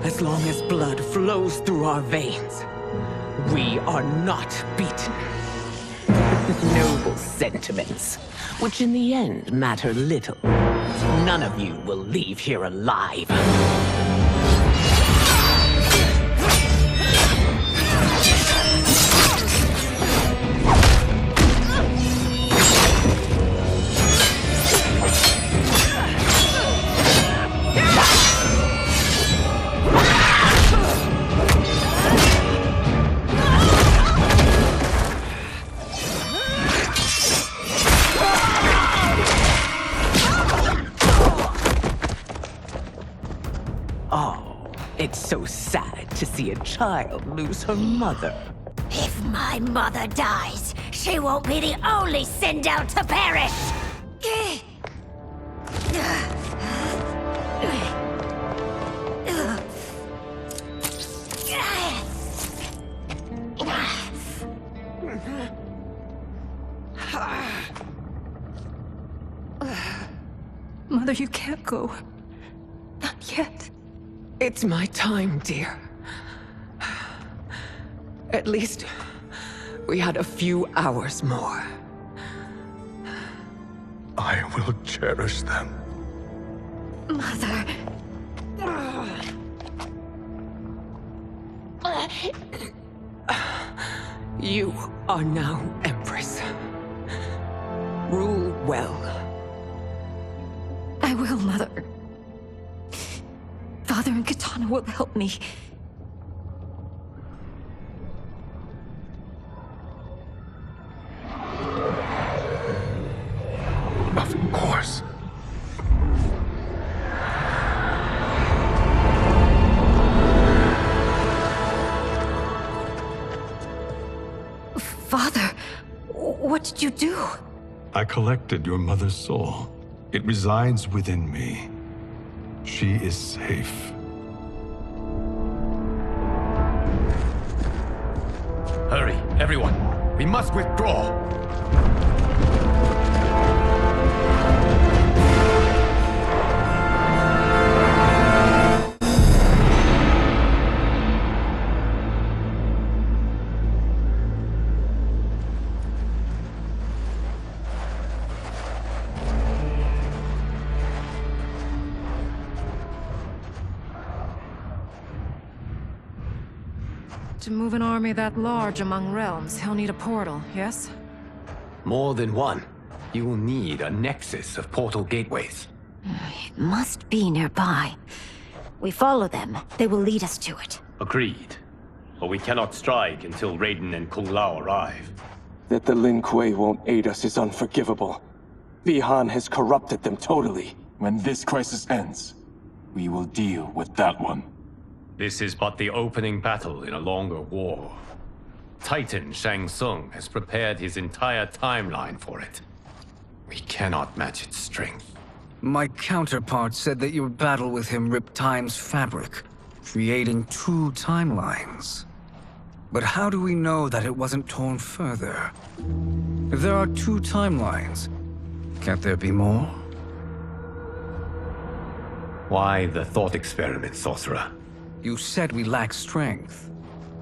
S16: as long as blood flows through our veins, we are not beaten. Noble sentiments, which in the end matter little. None of you will leave here alive. It's so sad to see a child lose her mother.
S18: If my mother dies, she won't be the only Sindel to perish!
S19: Mother, you can't go. Not yet.
S16: It's my time, dear. At least, we had a few hours more.
S12: I will cherish them.
S18: Mother...
S16: You are now Empress. Rule well.
S18: I will, Mother. Father and Katana will help me.
S12: Of course.
S18: Father, what did you do?
S12: I collected your mother's soul. It resides within me. She is safe.
S1: Hurry, everyone. We must withdraw.
S6: To move an army that large among realms, he'll need a portal, yes?
S1: More than one. You will need a nexus of portal gateways.
S18: It must be nearby. We follow them, they will lead us to it.
S20: Agreed. But we cannot strike until Raiden and Kung Lao arrive.
S15: That the Lin Kuei won't aid us is unforgivable. Bi-Han has corrupted them totally.
S22: When this crisis ends, we will deal with that one.
S20: This is but the opening battle in a longer war. Titan Shang has prepared his entire timeline for it.
S1: We cannot match its strength.
S4: My counterpart said that your battle with him ripped time's fabric, creating 2 timelines. But how do we know that it wasn't torn further? If there are 2 timelines, can't there be more?
S20: Why the thought experiment, Sorcerer?
S4: You said we lack strength.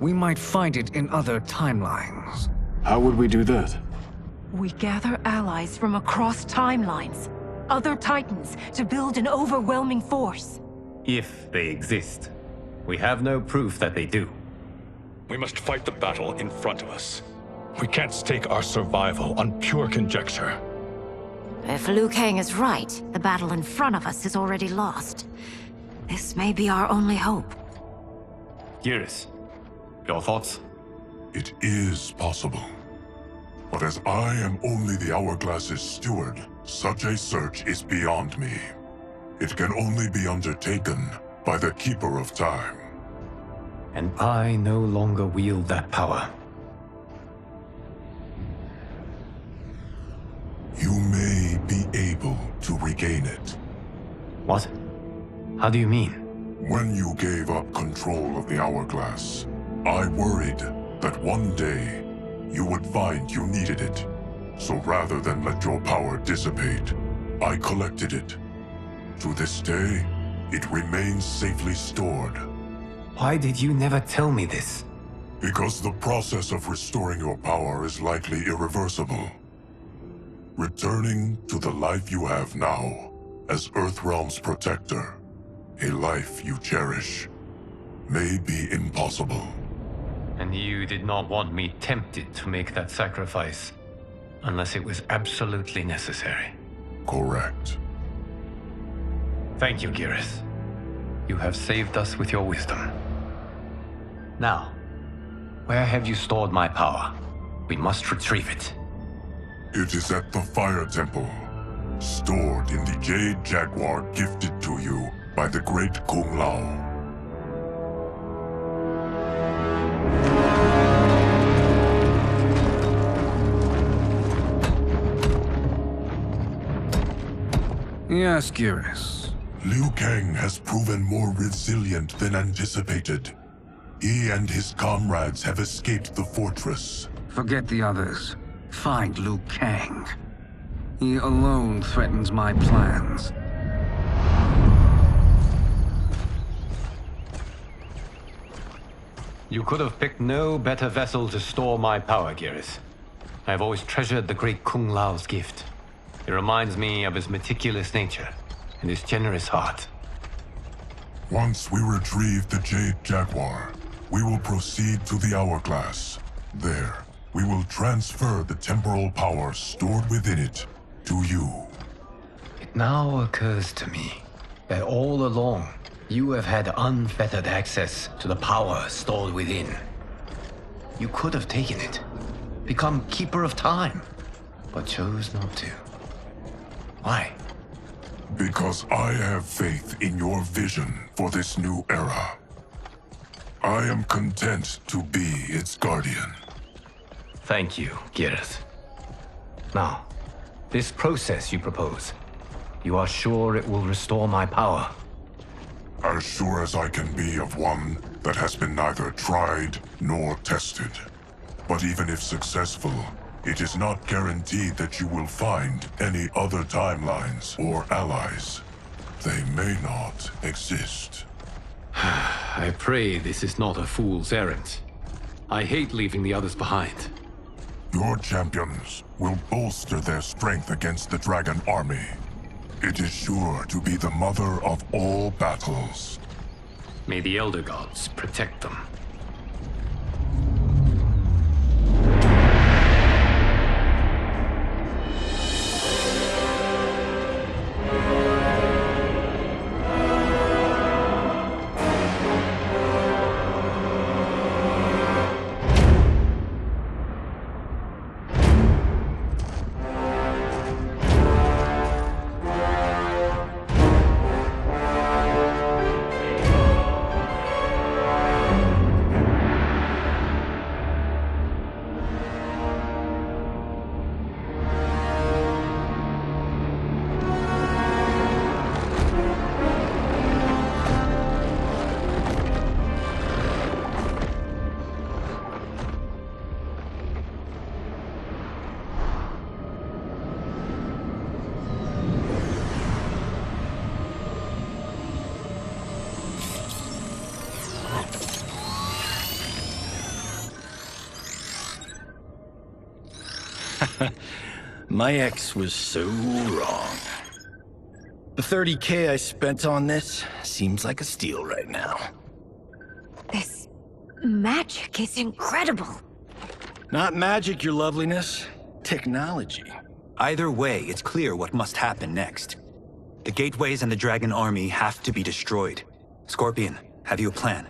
S4: We might find it in other timelines.
S12: How would we do that?
S6: We gather allies from across timelines, other Titans, to build an overwhelming force.
S20: If they exist. We have no proof that they do.
S12: We must fight the battle in front of us. We can't stake our survival on pure conjecture.
S18: If Liu Kang is right, the battle in front of us is already lost. This may be our only hope.
S20: Geras, your thoughts?
S2: It is possible. But as I am only the Hourglass's steward, such a search is beyond me. It can only be undertaken by the Keeper of Time.
S1: And I no longer wield that power.
S2: You may be able to regain it.
S1: What? How do you mean?
S2: When you gave up control of the Hourglass, I worried that one day you would find you needed it. So rather than let your power dissipate, I collected it. To this day, it remains safely stored.
S1: Why did you never tell me this?
S2: Because the process of restoring your power is likely irreversible. Returning to the life you have now, as Earthrealm's protector, a life you cherish, may be impossible.
S20: And you did not want me tempted to make that sacrifice, unless it was absolutely necessary.
S2: Correct.
S20: Thank you, Geras. You have saved us with your wisdom. Now, where have you stored my power? We must retrieve it.
S2: It is at the Fire Temple, stored in the Jade Jaguar gifted to you by the great Kung Lao.
S4: Yes, Geras.
S2: Liu Kang has proven more resilient than anticipated. He and his comrades have escaped the fortress.
S4: Forget the others. Find Liu Kang. He alone threatens my plans.
S20: You could have picked no better vessel to store my power, Geras. I have always treasured the great Kung Lao's gift. It reminds me of his meticulous nature and his generous heart.
S2: Once we retrieve the Jade Jaguar, we will proceed to the Hourglass. There, we will transfer the temporal power stored within it to you.
S1: It now occurs to me that all along, you have had unfettered access to the power stored within. You could have taken it, become Keeper of Time, but chose not to. Why?
S2: Because I have faith in your vision for this new era. I am content to be its guardian.
S1: Thank you, Geras. Now, this process you propose, you are sure it will restore my power?
S2: As sure as I can be of one that has been neither tried nor tested. But even if successful, it is not guaranteed that you will find any other timelines or allies. They may not exist.
S20: I pray this is not a fool's errand. I hate leaving the others behind.
S2: Your champions will bolster their strength against the Dragon Army. It is sure to be the mother of all battles.
S20: May the Elder Gods protect them.
S11: My ex was so wrong. The 30K I spent on this seems like a steal right now.
S18: This magic is incredible.
S11: Not magic, your loveliness. Technology.
S3: Either way, it's clear what must happen next. The gateways and the Dragon Army have to be destroyed. Scorpion, have you a plan?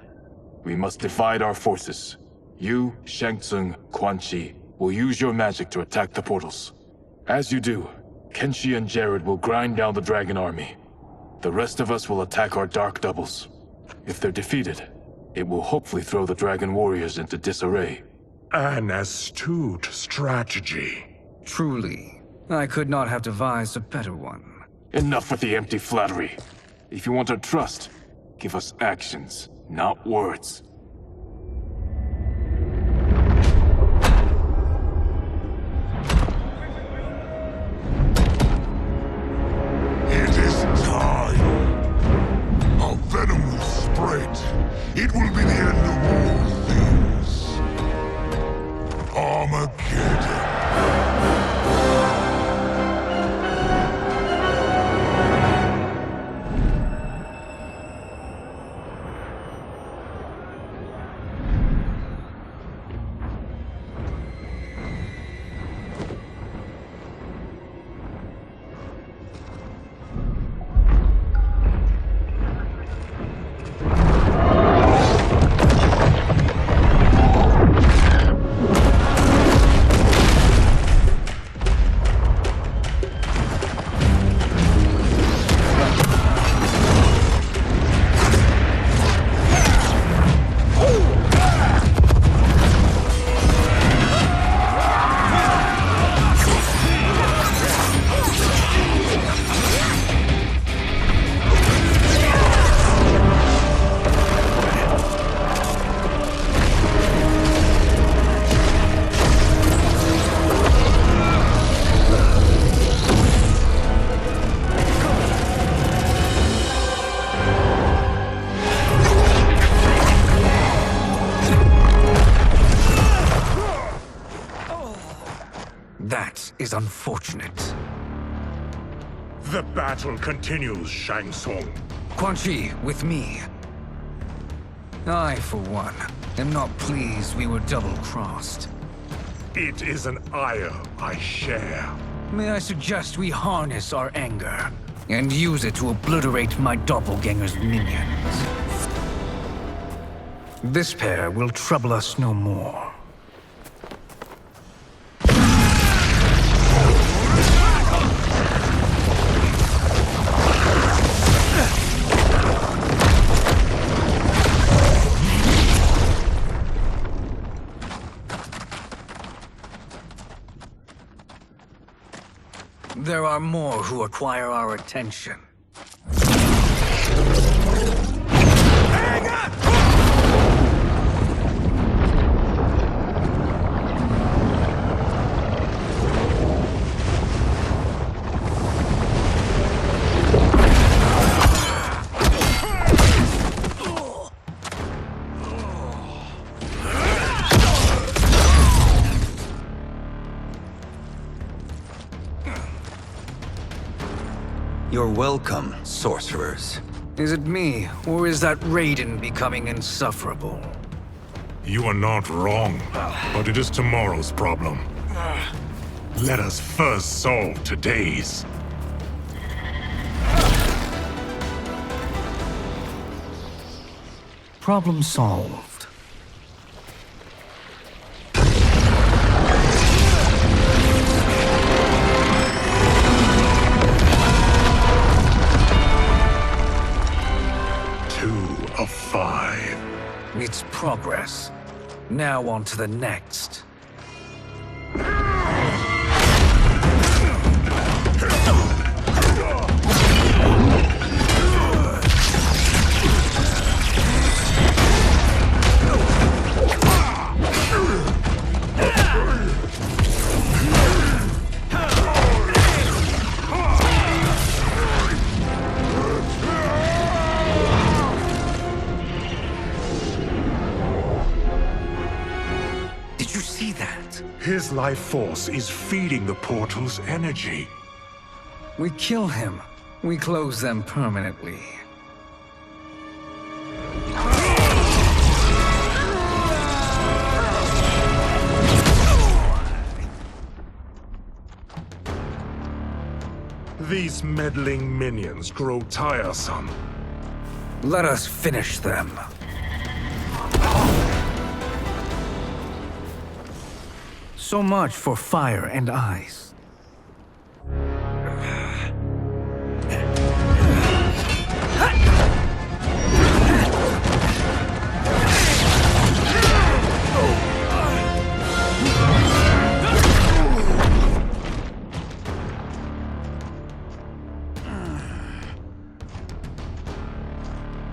S22: We must divide our forces. You, Shang Tsung, Quan Chi, will use your magic to attack the portals. As you do, Kenshi and Jared will grind down the Dragon Army. The rest of us will attack our Dark Doubles. If they're defeated, it will hopefully throw the Dragon Warriors into disarray.
S9: An astute strategy.
S4: Truly, I could not have devised a better one.
S22: Enough with the empty flattery. If you want our trust, give us actions, not words.
S4: unfortunate.
S9: The battle continues, Shang Tsung.
S4: Quan Chi, with me. I, for one, am not pleased we were double-crossed.
S9: It is an ire I share.
S4: May I suggest we harness our anger and use it to obliterate my doppelganger's minions? This pair will trouble us no more. There are more who acquire our attention.
S3: You're welcome, sorcerers.
S4: Is it me, or is that Raiden becoming insufferable?
S9: You are not wrong, but it is tomorrow's problem. Let us first solve today's.
S4: Problem solved.
S9: Of 5.
S4: It's progress. Now on to the next.
S9: His life force is feeding the portal's energy.
S4: We kill him. We close them permanently.
S9: These meddling minions grow tiresome.
S4: Let us finish them. So much for fire and ice.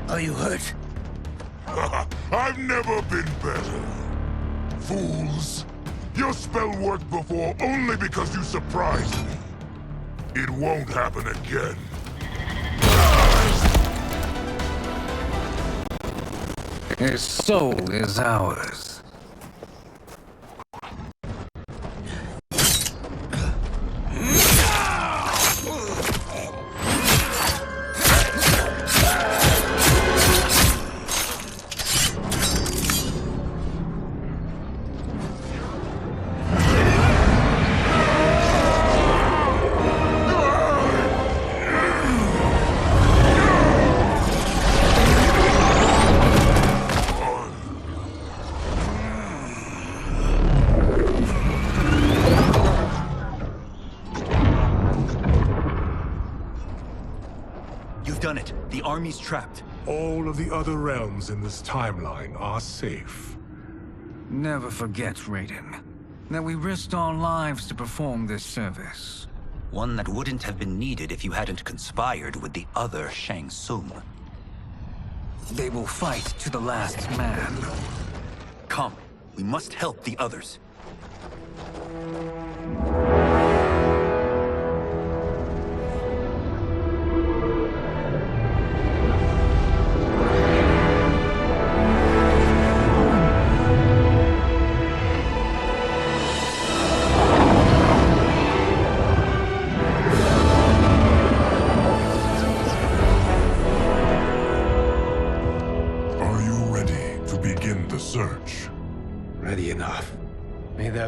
S7: Are you hurt?
S2: I've never been better. Fools. Your spell worked before only because you surprised me. It won't happen again.
S4: His soul is ours.
S3: Done it. The army's trapped.
S9: All of the other realms in this timeline are safe.
S4: Never forget, Raiden, that we risked our lives to perform this service.
S3: One that wouldn't have been needed if you hadn't conspired with the other Shang Tsung.
S4: They will fight to the last man.
S3: Come, we must help the others.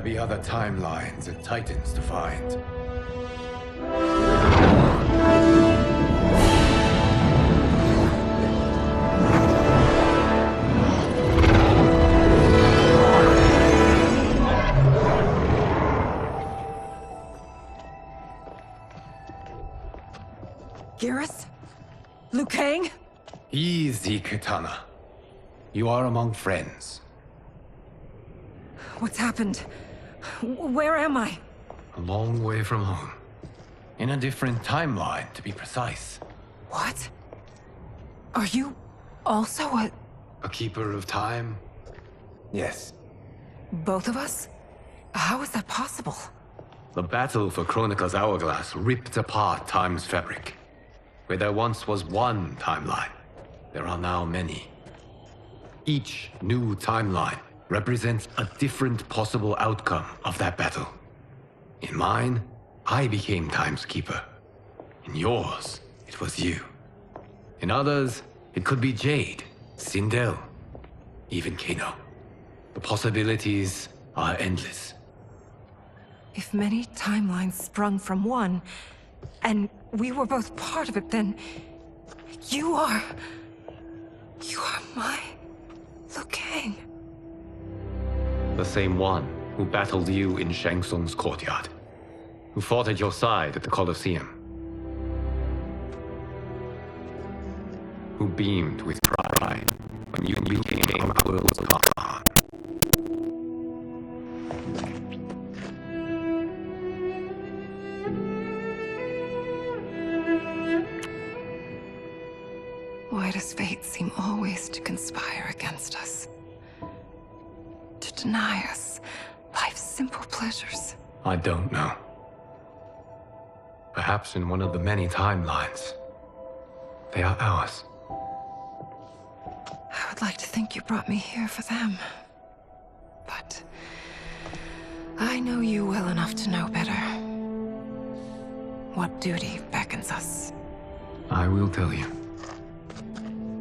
S1: be other timelines and titans to find.
S6: Garrus? Liu Kang?
S1: Easy, Katana. You are among friends.
S6: What's happened? Where am I?
S1: A long way from home. In a different timeline, to be precise.
S6: What? Are you also
S1: a keeper of time? Yes.
S6: both of us? How is that possible?
S1: The battle for Chronica's hourglass ripped apart time's fabric. Where there once was one timeline, there are now many. Each new timeline represents a different possible outcome of that battle. In mine, I became Time's Keeper. In yours, it was you. In others, it could be Jade, Sindel, even Kano. The possibilities are endless.
S6: If many timelines sprung from one, and we were both part of it, then you are my Liu Kang.
S20: The same one who battled you in Shang Tsung's courtyard, who fought at your side at the Colosseum, who beamed with pride when you became our world's Khan.
S6: Why does fate seem always to conspire against us? To deny us life's simple pleasures?
S1: I don't know. Perhaps in one of the many timelines, they are ours.
S6: I would like to think you brought me here for them. But I know you well enough to know better. What duty beckons us?
S1: I will tell you.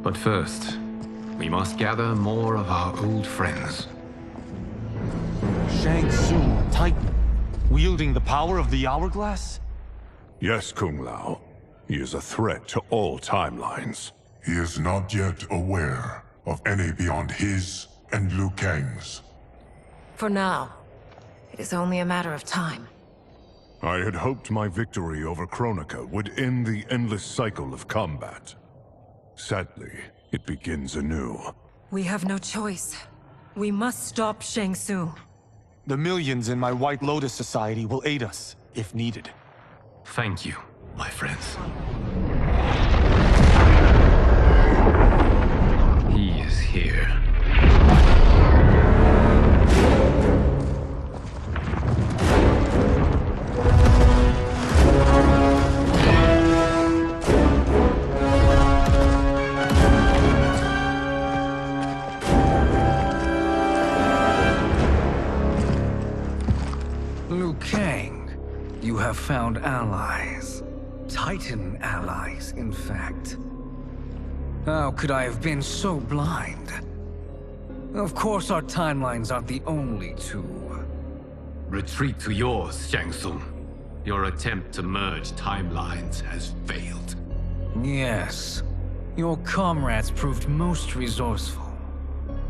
S1: But first, we must gather more of our old friends.
S5: Shang Tsung, Titan, wielding the power of the hourglass?
S9: Yes, Kung Lao. He is a threat to all timelines.
S2: He is not yet aware of any beyond his and Liu Kang's.
S6: For now, it is only a matter of time.
S9: I had hoped my victory over Kronika would end the endless cycle of combat. Sadly, it begins anew.
S6: We have no choice. We must stop Shang Tsung.
S5: The millions in my White Lotus Society will aid us, if needed.
S1: Thank you, my friends. He is here.
S4: Liu Kang, you have found allies. Titan allies, in fact. How could I have been so blind? Of course our timelines aren't the only two.
S1: Retreat to yours, Shang Tsung. Your attempt to merge timelines has failed.
S4: Yes. Your comrades proved most resourceful.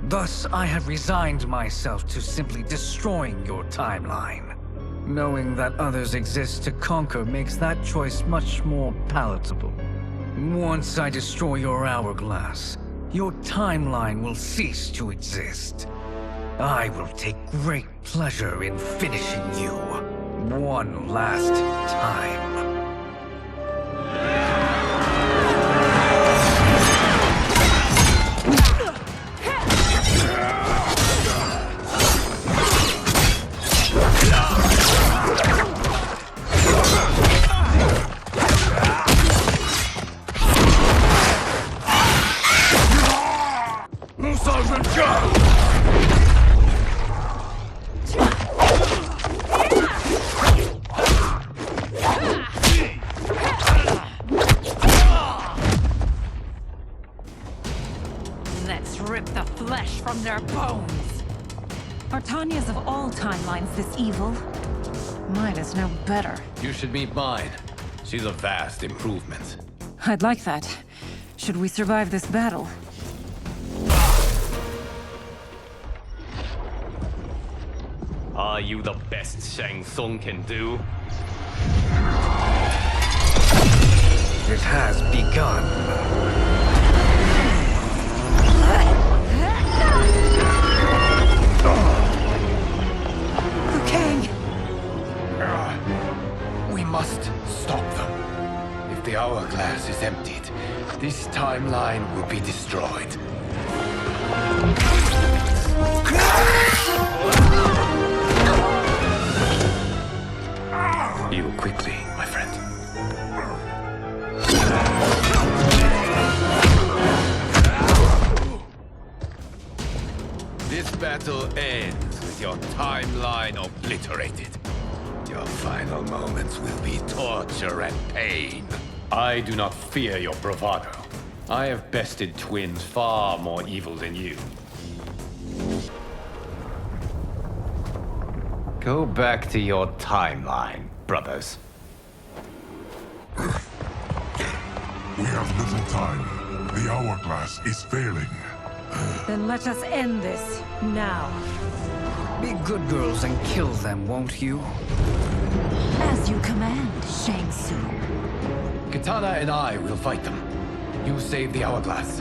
S4: Thus, I have resigned myself to simply destroying your timeline. Knowing that others exist to conquer makes that choice much more palatable. Once I destroy your hourglass, your timeline will cease to exist. I will take great pleasure in finishing you one last time.
S19: Let's rip the flesh from their bones.
S13: Are Tanya's of all timelines this evil? Mine is no better.
S20: You should meet mine. She's a vast improvement.
S13: I'd like that. Should we survive this battle?
S20: Are you the best Shang Tsung can do?
S4: It has begun.
S13: Kang!
S1: We must stop them. If the hourglass is emptied, this timeline will be destroyed. Heal quickly, my friend. This battle ends with your timeline obliterated. Your final moments will be torture and pain. I do not fear your bravado. I have bested twins far more evil than you. Go back to your timeline, brothers.
S2: We have little time. The hourglass is failing.
S13: Then let us end this, now.
S4: Be good girls and kill them, won't you?
S18: As you command, Shang Tsung.
S1: Katana and I will fight them. You save the hourglass.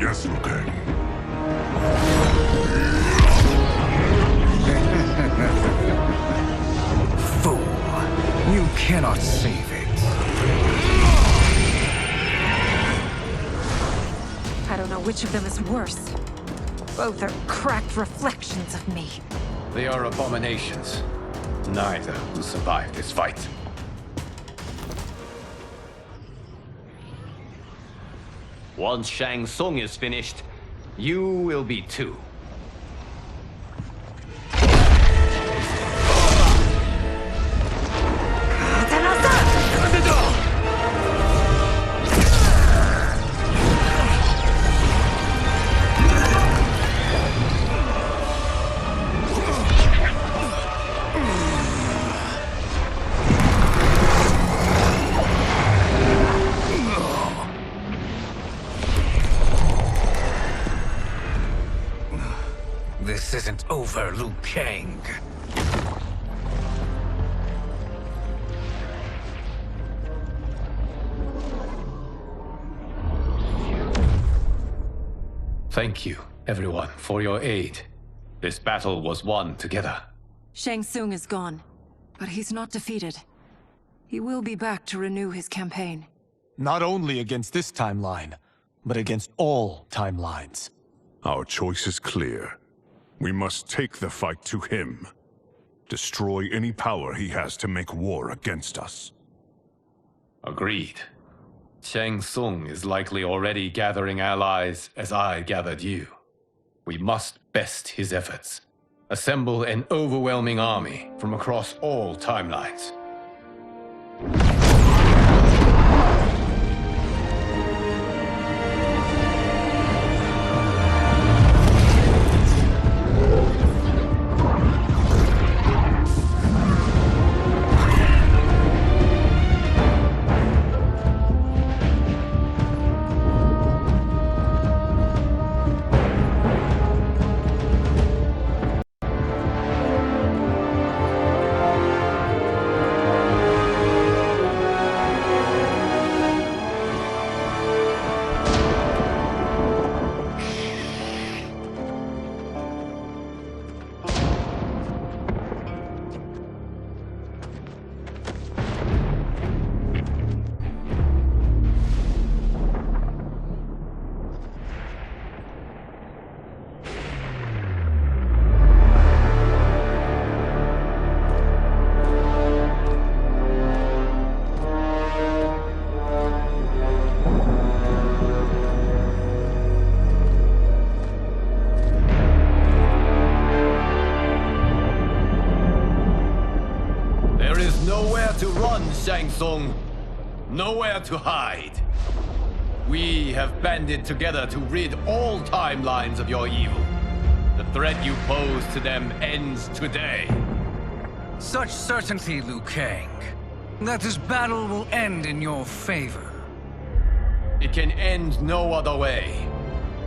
S2: Yes, Liu Kang.
S4: Fool. You cannot save it.
S13: I don't know which of them is worse. Both are cracked reflections of me.
S1: They are abominations. Neither will survive this fight.
S20: Once Shang Tsung is finished, you will be too.
S4: This isn't over, Liu Kang.
S1: Thank you, everyone, for your aid. This battle was won together.
S13: Shang Tsung is gone, but he's not defeated. He will be back to renew his campaign.
S5: Not only against this timeline, but against all timelines.
S9: Our choice is clear. We must take the fight to him. Destroy any power he has to make war against us.
S1: Agreed. Shang Tsung is likely already gathering allies as I gathered you. We must best his efforts. Assemble an overwhelming army from across all timelines. To run, Shang Tsung. Nowhere to hide. We have banded together to rid all timelines of your evil. The
S20: threat you pose to them ends today.
S4: Such certainty, Liu Kang, that this battle will end in your favor.
S20: It can end no other way,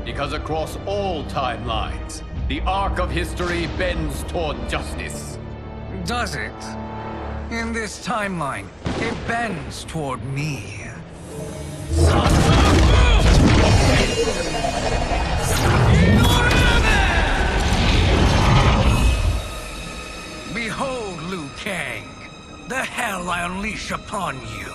S20: because across all timelines, the arc of history bends toward justice.
S4: Does it? In this timeline, it bends toward me. Behold, Liu Kang, the hell I unleash upon you.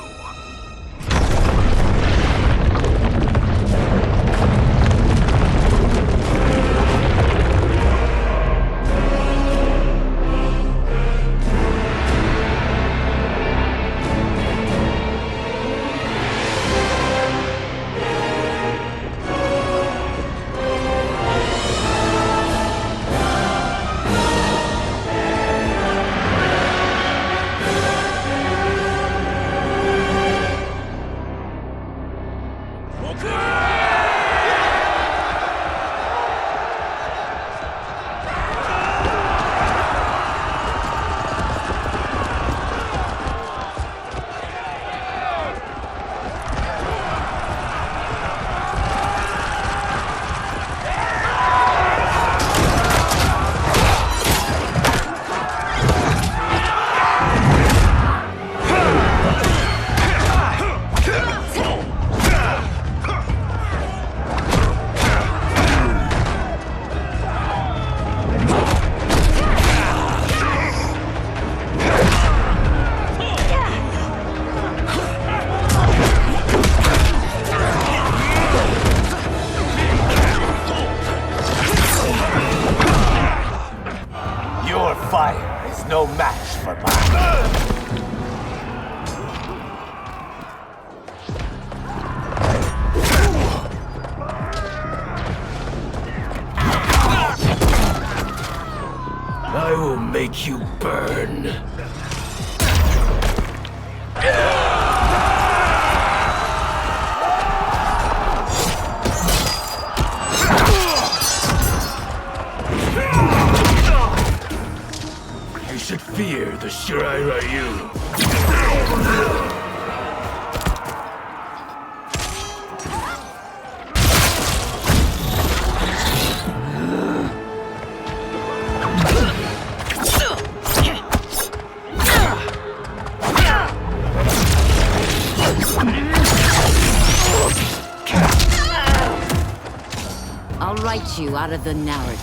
S8: No match for mine. I will make you burn. You should fear the Shirai Ryu.
S17: I'll write you out of the narrative.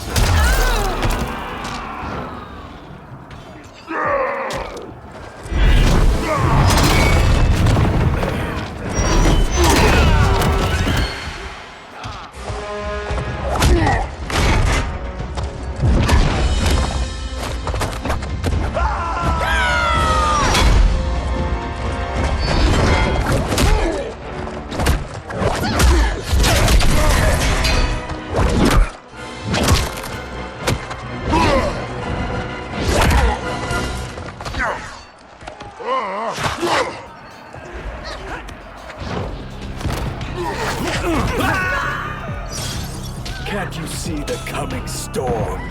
S8: Can't you see the coming storm?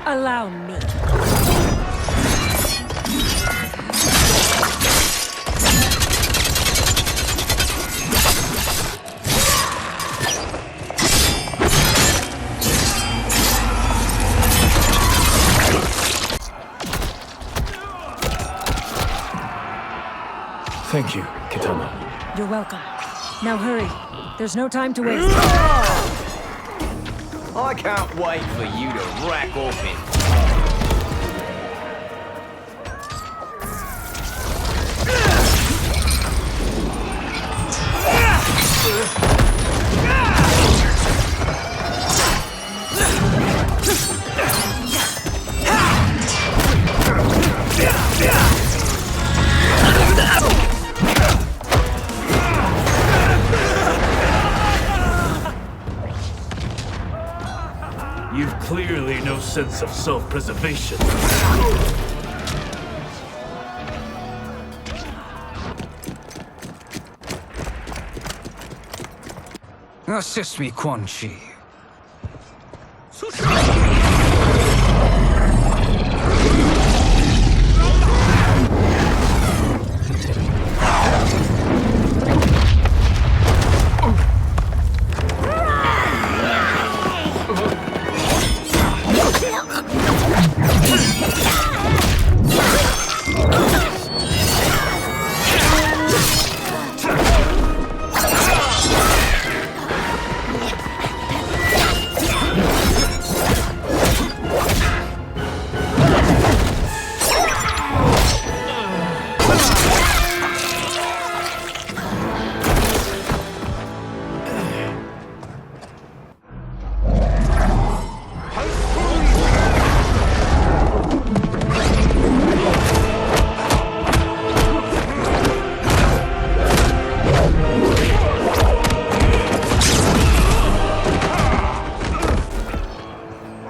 S23: Allow me.
S22: Thank you, Kitana.
S23: You're welcome. Now hurry. There's no time to waste.
S24: I can't wait for you to rack open.
S8: You've clearly no sense of self-preservation.
S4: Assist me, Quan Chi.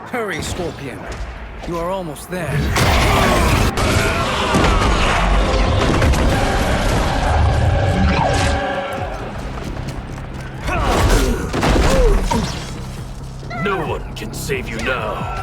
S4: Hurry, Scorpion. You are almost there.
S8: No one can save you now.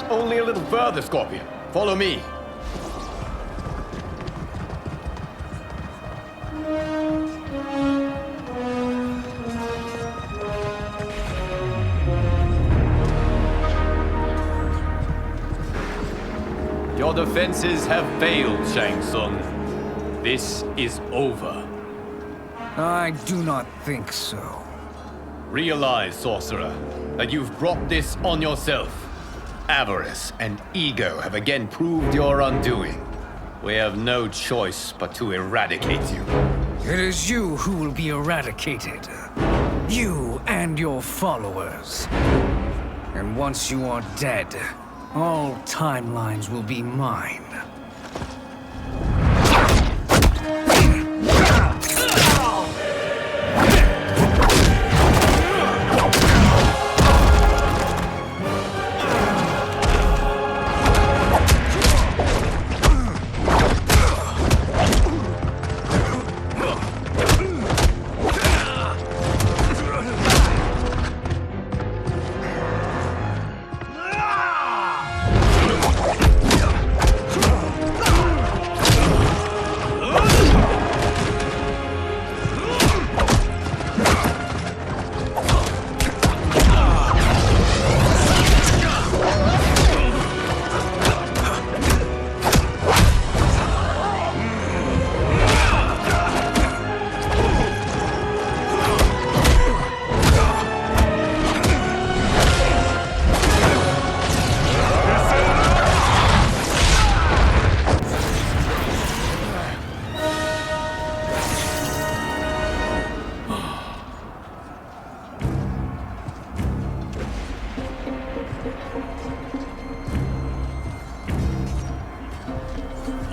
S20: Only a little further, Scorpion. Follow me. Your defenses have failed, Shang Tsung. This is over.
S4: I do not think so.
S20: Realize, sorcerer, that you've brought this on yourself. Avarice and ego have again proved your undoing. We have no choice but to eradicate you.
S4: It is you who will be eradicated. You and your followers. And once you are dead, all timelines will be mine.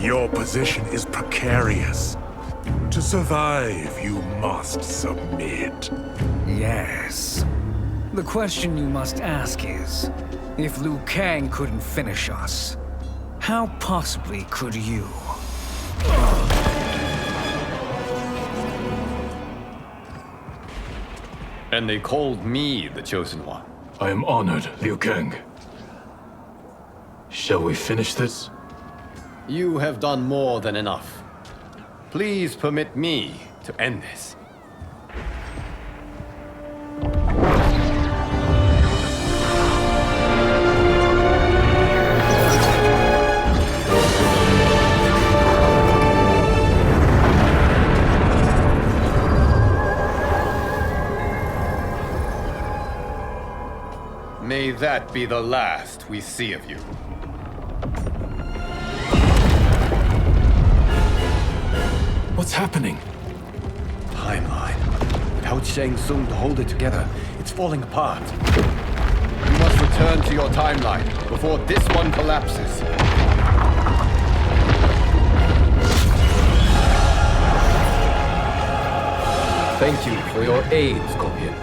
S9: Your position is precarious. To survive, you must submit.
S4: Yes. The question you must ask is, if Liu Kang couldn't finish us, how possibly could you?
S20: And they called me the Chosen One.
S22: I am honored, Liu Kang. Shall we finish this?
S20: You have done more than enough. Please permit me to end this. May that be the last we see of you.
S22: What's happening?
S20: Timeline. Without Shang Tsung to hold it together, it's falling apart.
S10: You must return to your timeline before this one collapses. Thank you for your aid, Scorpion.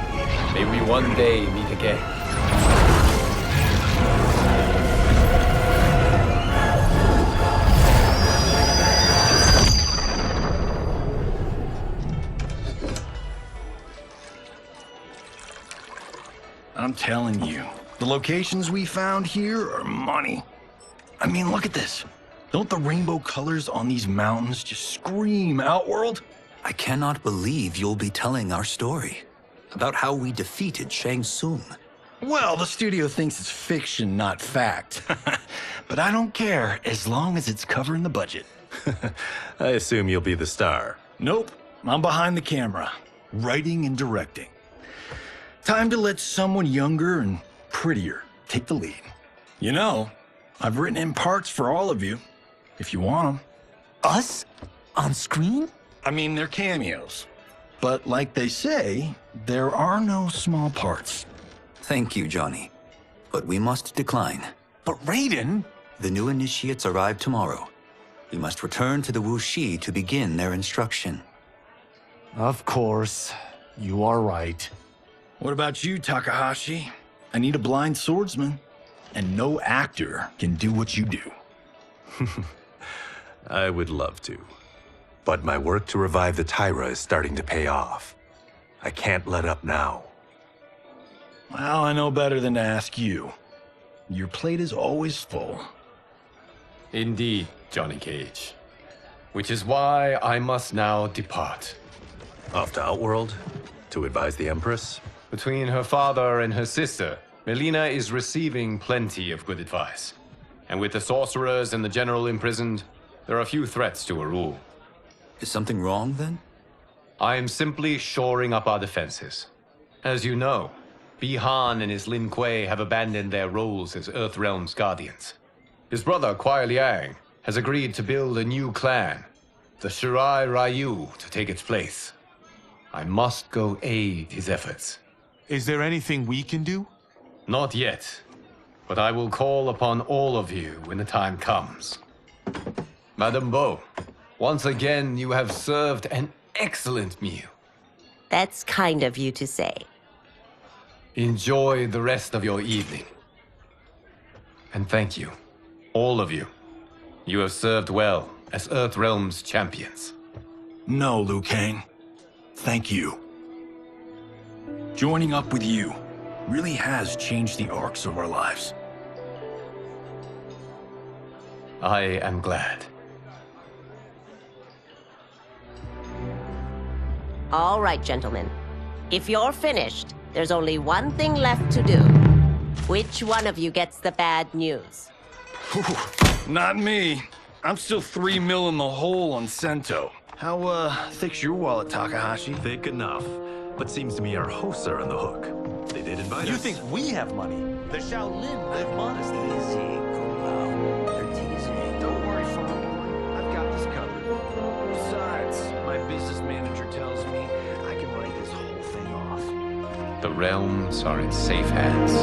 S10: May we one day meet again.
S11: I'm telling you, the locations we found here are money. I mean, look at this. Don't the rainbow colors on these mountains just scream Outworld?
S3: I cannot believe you'll be telling our story about how we defeated Shang Tsung.
S11: Well, the studio thinks it's fiction, not fact. But I don't care, as long as it's covering the budget.
S14: I assume you'll be the star.
S11: Nope, I'm behind the camera, writing and directing. Time to let someone younger and prettier take the lead. You know, I've written in parts for all of you, if you want them.
S3: Us? On screen?
S11: I mean, they're cameos. But like they say, there are no small parts.
S3: Thank you, Johnny. But we must decline.
S5: But Raiden?
S3: The new initiates arrive tomorrow. We must return to the Wuxi to begin their instruction.
S5: Of course. You are right.
S11: What about you, Takahashi? I need a blind swordsman, and no actor can do what you do.
S14: I would love to. But my work to revive the Tyra is starting to pay off. I can't let up now.
S11: Well, I know better than to ask you. Your plate is always full.
S20: Indeed, Johnny Cage. Which is why I must now depart.
S14: Off to Outworld? To advise the Empress?
S20: Between her father and her sister, Mileena is receiving plenty of good advice. And with the sorcerers and the general imprisoned, there are few threats to her rule.
S3: Is something wrong, then?
S20: I am simply shoring up our defenses. As you know, Bi-Han and his Lin Kuei have abandoned their roles as Earthrealm's guardians. His brother, Kuai Liang, has agreed to build a new clan, the Shirai Ryu, to take its place. I must go aid his efforts.
S5: Is there anything we can do?
S20: Not yet, but I will call upon all of you when the time comes. Madame Bo, once again you have served an excellent meal.
S16: That's kind of you to say.
S20: Enjoy the rest of your evening. And thank you, all of you. You have served well as Earthrealm's champions.
S11: No, Liu Kang. Thank you. Joining up with you really has changed the arcs of our lives.
S20: I am glad.
S16: All right, gentlemen. If you're finished, there's only one thing left to do. Which one of you gets the bad news?
S11: Not me. I'm still 3 mil in the hole on Sento. How, thick's your wallet, Takahashi?
S14: Thick enough. But seems to me our hosts are on the hook. They did invite us.
S5: You think we have money? The Shaolin live modestly.
S11: They're teasing. Don't worry, Father. I've got this covered. Besides, my business manager tells me I can write this whole thing off.
S20: The realms are in safe hands.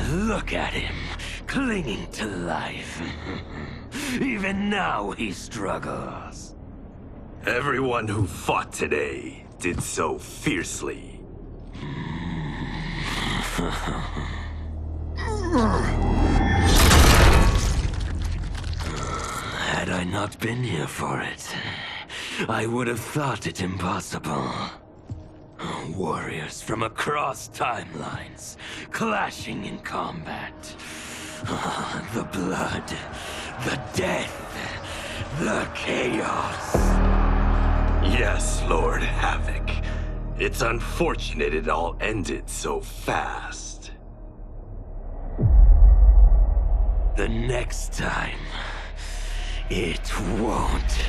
S8: Look at him, clinging to life. Even now he struggles.
S14: Everyone who fought today did so fiercely.
S8: I not been here for it, I would have thought it impossible. Warriors from across timelines, clashing in combat. The blood, the death, the chaos.
S14: Yes, Lord Havoc. It's unfortunate it all ended so fast.
S8: The next time, it won't.